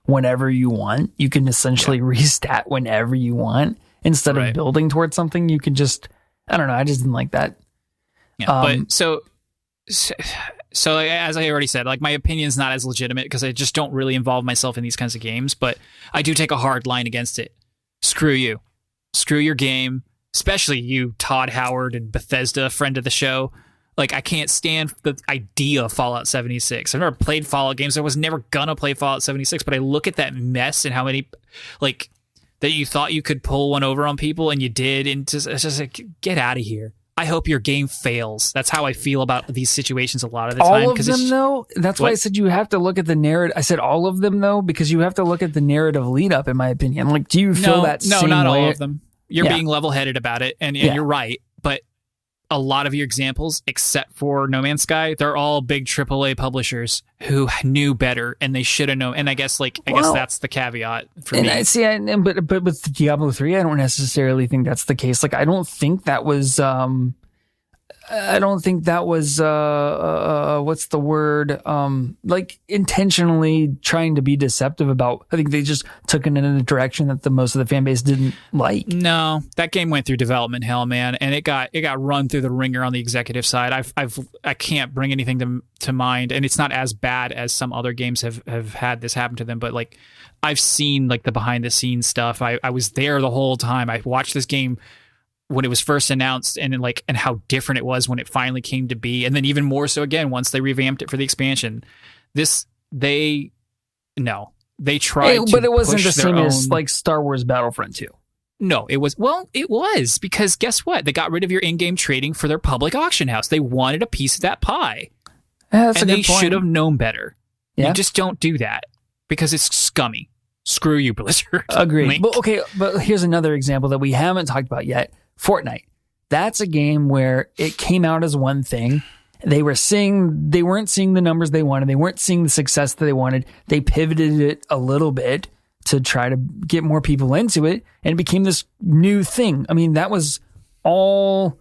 Speaker 1: whenever you want. You can essentially restat whenever you want, instead of building towards something. You can just, I don't know. I just didn't like that.
Speaker 2: Yeah, but so as I already said, my opinion's not as legitimate because I just don't really involve myself in these kinds of games, but I do take a hard line against it. Screw you. Screw your game, especially you, Todd Howard and Bethesda, friend of the show. I can't stand the idea of Fallout 76. I've never played Fallout games. I was never gonna play Fallout 76, but I look at that mess and how many, that you thought you could pull one over on people and you did, and it's just get out of here. I hope your game fails. That's how I feel about these situations a lot of the time.
Speaker 1: All of them, though? That's why I said you have to look at the narrative. I said all of them, though, because you have to look at the narrative lead up, in my opinion. Do you feel that same way?
Speaker 2: No, not all of them. You're being level-headed about it, and you're right. But a lot of your examples, except for No Man's Sky, they're all big AAA publishers who knew better, and they should have known. And I guess that's the caveat for me.
Speaker 1: But with Diablo 3, I don't necessarily think that's the case. I don't think that was what's the word? Intentionally trying to be deceptive about. I think they just took it in a direction that the most of the fan base didn't like.
Speaker 2: No, that game went through development hell, man, and it got run through the ringer on the executive side. I can't bring anything to mind, and it's not as bad as some other games have had this happen to them, but I've seen the behind the scenes stuff. I was there the whole time. I watched this game when it was first announced, and how different it was when it finally came to be, and then even more so again once they revamped it for the expansion. They tried,
Speaker 1: but it wasn't the same as Star Wars Battlefront 2.
Speaker 2: No, it was because guess what? They got rid of your in-game trading for their public auction house. They wanted a piece of that pie.
Speaker 1: That's
Speaker 2: and
Speaker 1: a
Speaker 2: they
Speaker 1: good point.
Speaker 2: should have known better.
Speaker 1: Yeah.
Speaker 2: You just don't do that because it's scummy. Screw you, Blizzard.
Speaker 1: Agreed. But here's another example that we haven't talked about yet. Fortnite. That's a game where it came out as one thing. They weren't seeing the numbers they wanted. They weren't seeing the success that they wanted. They pivoted it a little bit to try to get more people into it, and it became this new thing. I mean, that was all...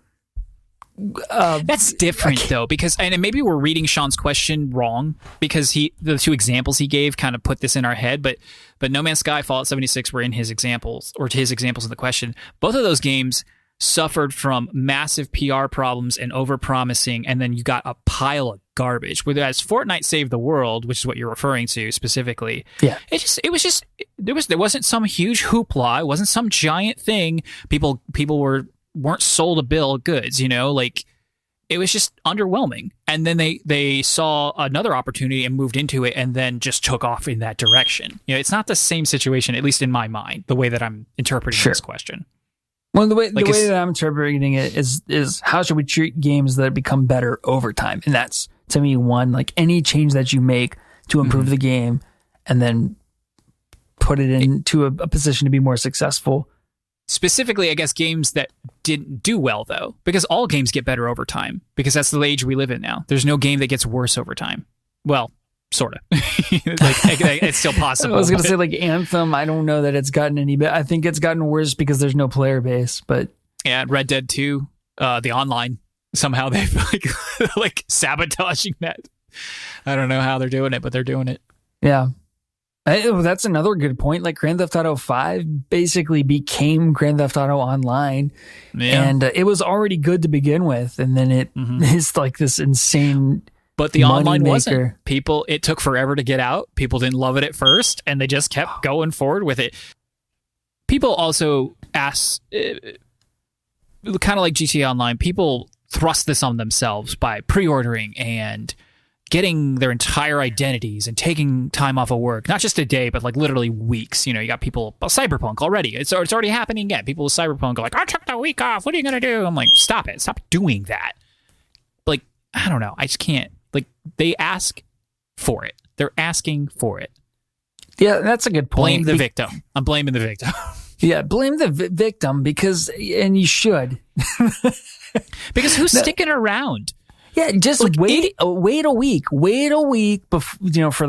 Speaker 2: That's different though, because and maybe we're reading Sean's question wrong because the two examples he gave kind of put this in our head, but No Man's Sky, Fallout 76 were in his examples in the question. Both of those games suffered from massive PR problems and overpromising, and then you got a pile of garbage. Whereas Fortnite saved the world, which is what you're referring to specifically.
Speaker 1: Yeah,
Speaker 2: there wasn't some huge hoopla. It wasn't some giant thing. People weren't sold a bill of goods, like it was just underwhelming. And then they saw another opportunity and moved into it and then just took off in that direction. It's not the same situation, at least in my mind, the way that I'm interpreting this question.
Speaker 1: Well, the way that I'm interpreting it is how should we treat games that become better over time? And that's, to me, one, like any change that you make to improve the game and then put it into a position to be more successful.
Speaker 2: Specifically, I guess, games that didn't do well, though, because all games get better over time, because that's the age we live in now. There's no game that gets worse over time. Well, sort of. It's still possible.
Speaker 1: I was going to say, like, Anthem, I don't know that it's gotten any better. I think it's gotten worse because there's no player base, but...
Speaker 2: Yeah, Red Dead 2, the online, somehow they've, like sabotaging that. I don't know how they're doing it, but they're doing it.
Speaker 1: Yeah. That's another good point. Like Grand Theft Auto 5 basically became Grand Theft Auto Online, and it was already good to begin with, and then it is like this insane.
Speaker 2: But the online wasn't. It took forever to get out. People didn't love it at first, and they just kept going forward with it. People also ask, kind of like GTA Online, people thrust this on themselves by pre-ordering and getting their entire identities and taking time off of work, not just a day, but like literally weeks. You got people, Cyberpunk already. It's already happening again. People with Cyberpunk are like, I took the week off. What are you going to do? I'm like, stop it. Stop doing that. Like, I don't know. I just can't. Like, they ask for it. They're asking for it.
Speaker 1: Yeah, that's a good point.
Speaker 2: Blame the victim. I'm blaming the victim.
Speaker 1: Yeah, blame the victim and you should.
Speaker 2: Because who's sticking around?
Speaker 1: Yeah, just like wait a week. Wait a week before, for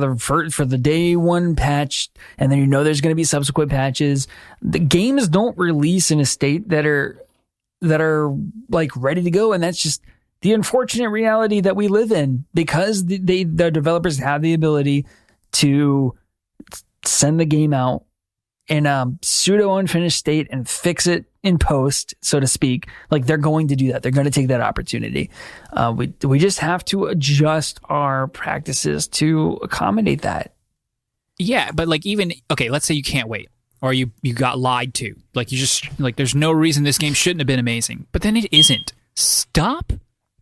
Speaker 1: the day one patch, and then there's going to be subsequent patches. The games don't release in a state that are like ready to go, and that's just the unfortunate reality that we live in, because the developers have the ability to send the game out in a pseudo unfinished state and fix it in post, so to speak. Like, they're going to do that. They're going to take that opportunity. We just have to adjust our practices to accommodate that.
Speaker 2: Yeah, but like let's say you can't wait, or you got lied to. Like, you just, like, there's no reason this game shouldn't have been amazing, but then it isn't. Stop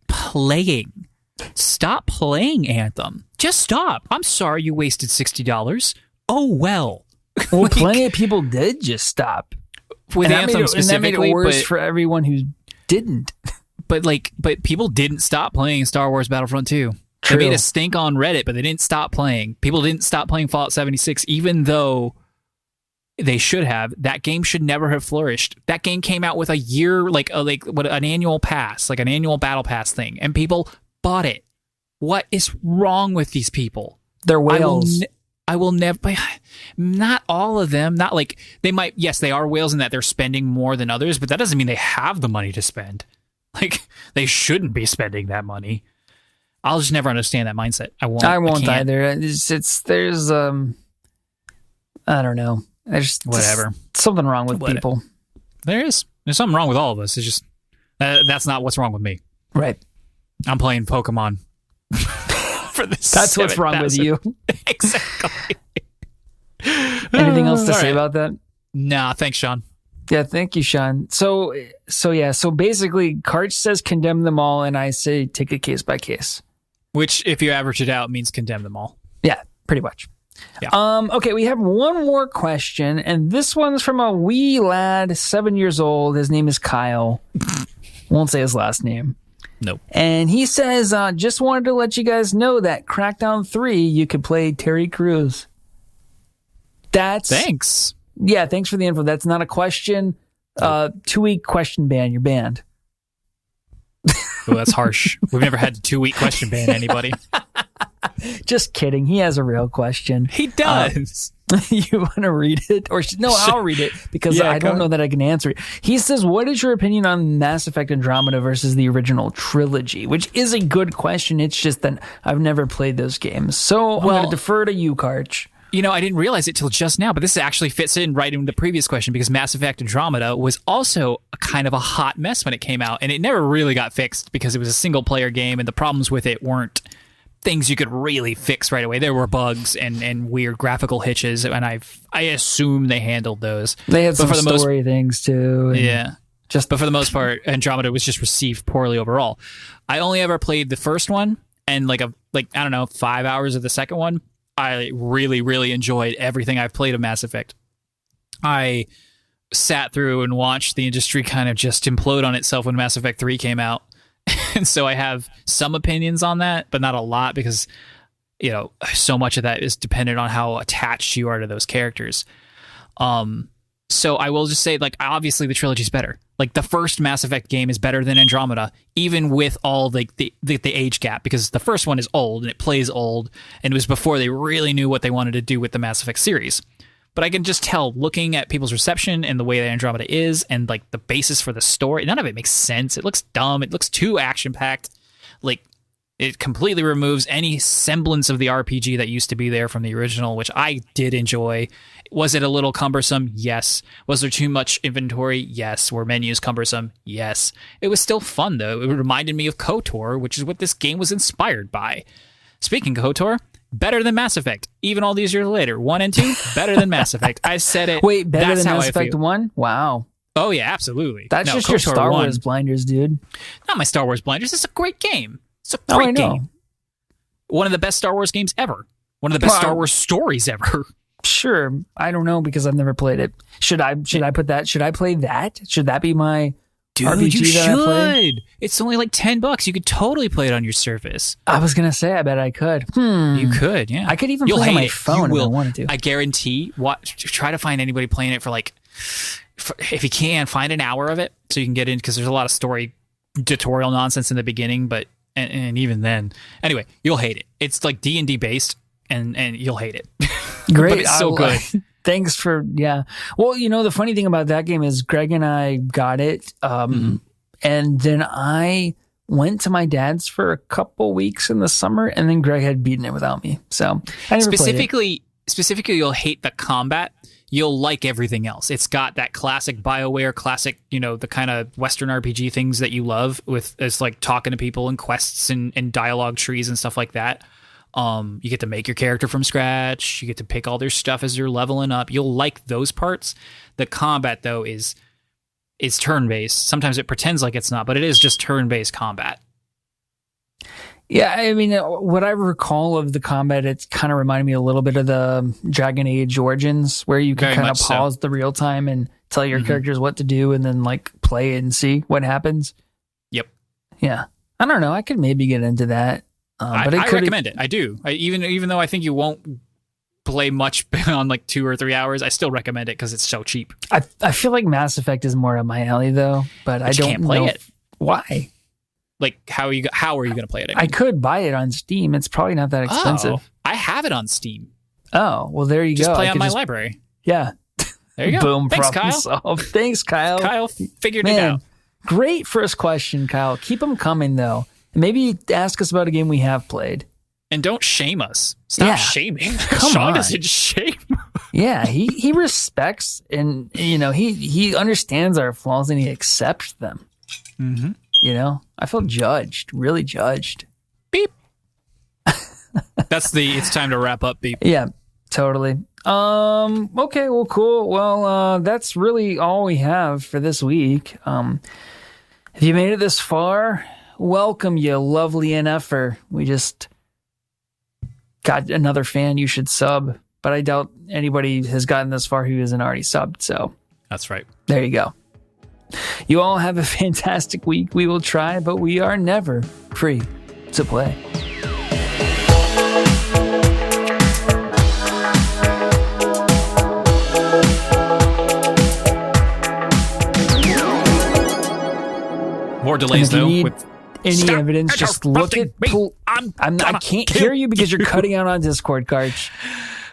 Speaker 2: playing. Stop playing Anthem. Just stop. I'm sorry you wasted $60. Oh, well.
Speaker 1: Well, plenty of people did just stop.
Speaker 2: With Anthem specifically,
Speaker 1: and that made it worse for everyone who didn't.
Speaker 2: But people didn't stop playing Star Wars Battlefront 2.
Speaker 1: True.
Speaker 2: They made a stink on Reddit, but they didn't stop playing. People didn't stop playing Fallout 76, even though they should have. That game should never have flourished. That game came out with a year, an annual pass, like an annual battle pass thing, and people bought it. What is wrong with these people?
Speaker 1: They're whales.
Speaker 2: I will never. Not all of them. Not like they might. Yes, they are whales in that they're spending more than others, but that doesn't mean they have the money to spend. Like, they shouldn't be spending that money. I'll just never understand that mindset. I won't
Speaker 1: either. There's I don't know. There's
Speaker 2: whatever.
Speaker 1: Something wrong with people.
Speaker 2: There's something wrong with all of us. It's just that's not what's wrong with me.
Speaker 1: Right.
Speaker 2: I'm playing Pokemon. For this.
Speaker 1: That's what's wrong with you.
Speaker 2: Exactly.
Speaker 1: Anything else to say about that?
Speaker 2: Nah, thanks, Sean.
Speaker 1: Yeah, thank you, Sean. So basically, Karch says condemn them all, and I say take it case by case.
Speaker 2: Which, if you average it out, means condemn them all.
Speaker 1: Yeah, pretty much.
Speaker 2: Yeah.
Speaker 1: Okay, we have one more question, and this one's from a wee lad, 7 years old. His name is Kyle. Won't say his last name.
Speaker 2: Nope.
Speaker 1: And he says, just wanted to let you guys know that Crackdown 3, you could play Terry Crews.
Speaker 2: Thanks.
Speaker 1: Yeah, thanks for the info. That's not a question. 2-week question ban. You're banned.
Speaker 2: Oh, that's harsh. We've never had a 2-week question ban anybody.
Speaker 1: Just kidding. He has a real question.
Speaker 2: He does.
Speaker 1: You want to read it? No, I'll read it because I don't know that I can answer it. He says, what is your opinion on Mass Effect Andromeda versus the original trilogy? Which is a good question. It's just that I've never played those games. So I'm going to defer to you, Karch.
Speaker 2: I didn't realize it till just now, but this actually fits in right into the previous question because Mass Effect Andromeda was also a kind of a hot mess when it came out, and it never really got fixed because it was a single-player game, and the problems with it weren't things you could really fix right away. There were bugs and weird graphical hitches, and I assume they handled those.
Speaker 1: They had some story things, too.
Speaker 2: Yeah. But for the most part, Andromeda was just received poorly overall. I only ever played the first one, and I don't know, 5 hours of the second one. I really, really enjoyed everything I've played of Mass Effect. I sat through and watched the industry kind of just implode on itself when Mass Effect 3 came out. And so I have some opinions on that, but not a lot because, so much of that is dependent on how attached you are to those characters. So I will just say, obviously the trilogy's better. The first Mass Effect game is better than Andromeda, even with all the age gap, because the first one is old and it plays old, and it was before they really knew what they wanted to do with the Mass Effect series. But I can just tell, looking at people's reception and the way that Andromeda is, and the basis for the story, none of it makes sense. It looks dumb. It looks too action-packed. It completely removes any semblance of the RPG that used to be there from the original, which I did enjoy. Was it a little cumbersome? Yes. Was there too much inventory? Yes. Were menus cumbersome? Yes. It was still fun, though. It reminded me of KOTOR, which is what this game was inspired by. Speaking of KOTOR, better than Mass Effect. Even all these years later. 1 and 2, better than Mass Effect. I said it.
Speaker 1: Wait, better than Mass Effect 1? Wow.
Speaker 2: Oh, yeah, absolutely.
Speaker 1: That's just KOTOR your Star Wars blinders, dude.
Speaker 2: Not my Star Wars blinders. It's a great game. It's a great game. One of the best Star Wars games ever. One of the best Star Wars stories ever.
Speaker 1: Sure. I don't know because I've never played it. Should I put that? Should I play that? Should that be my RPG
Speaker 2: you
Speaker 1: that I play?
Speaker 2: It's only $10. You could totally play it on your Surface.
Speaker 1: I was going to say, I bet I could.
Speaker 2: You could, yeah.
Speaker 1: I could even play on my phone if I wanted to.
Speaker 2: I guarantee. Try to find anybody playing it for if you can, find an hour of it so you can get in, because there's a lot of story tutorial nonsense in the beginning, but and even then, anyway, you'll hate it. It's D&D based, and you'll hate it.
Speaker 1: Great,
Speaker 2: but it's so good.
Speaker 1: Thanks for Well, the funny thing about that game is Greg and I got it, and then I went to my dad's for a couple weeks in the summer, and then Greg had beaten it without me. So I never played it.
Speaker 2: Specifically, you'll hate the combat. You'll like everything else. It's got that classic BioWare, the kind of Western RPG things that you love, with it's talking to people and quests and dialogue trees and stuff like that. You get to make your character from scratch. You get to pick all their stuff as you're leveling up. You'll like those parts. The combat, though, is turn-based. Sometimes it pretends like it's not, but it is just turn-based combat.
Speaker 1: Yeah, I mean, what I recall of the combat, it's kind of reminded me a little bit of the Dragon Age Origins, where you can kind of pause the real time and tell your characters what to do, and then play and see what happens. Yep. Yeah, I don't know. I could maybe get into that, but
Speaker 2: I recommend it. I do. Even though I think you won't play much on 2 or 3 hours, I still recommend it because it's so cheap.
Speaker 1: I feel like Mass Effect is more up my alley though, but I don't
Speaker 2: can't play
Speaker 1: know
Speaker 2: it.
Speaker 1: Why.
Speaker 2: How are you going to play it?
Speaker 1: I could buy it on Steam. It's probably not that expensive.
Speaker 2: Oh, I have it on Steam.
Speaker 1: Oh, well, there you
Speaker 2: just
Speaker 1: go.
Speaker 2: Play on my library.
Speaker 1: Yeah.
Speaker 2: There you go.
Speaker 1: Boom.
Speaker 2: Thanks,
Speaker 1: problem
Speaker 2: Kyle.
Speaker 1: solved. Thanks, Kyle.
Speaker 2: Kyle figured it out.
Speaker 1: Great first question, Kyle. Keep them coming, though. And maybe ask us about a game we have played.
Speaker 2: And don't shame us. Stop shaming.
Speaker 1: Come
Speaker 2: Sean
Speaker 1: on.
Speaker 2: doesn't shame.
Speaker 1: Yeah, he respects, and he understands our flaws, and he accepts them.
Speaker 2: Mm-hmm.
Speaker 1: I feel judged, really judged.
Speaker 2: Beep. It's time to wrap up, beep.
Speaker 1: Yeah, totally. Okay, well, cool. Well, that's really all we have for this week. If you made it this far, welcome, you lovely NFer. We just got another fan you should sub. but I doubt anybody has gotten this far who isn't already subbed. So
Speaker 2: That's right.
Speaker 1: there you go. You all have a fantastic week. We will try, but we are never free to play.
Speaker 2: More delays though.
Speaker 1: Any evidence? Just look at. I can't hear you because you're cutting out on Discord, Karch.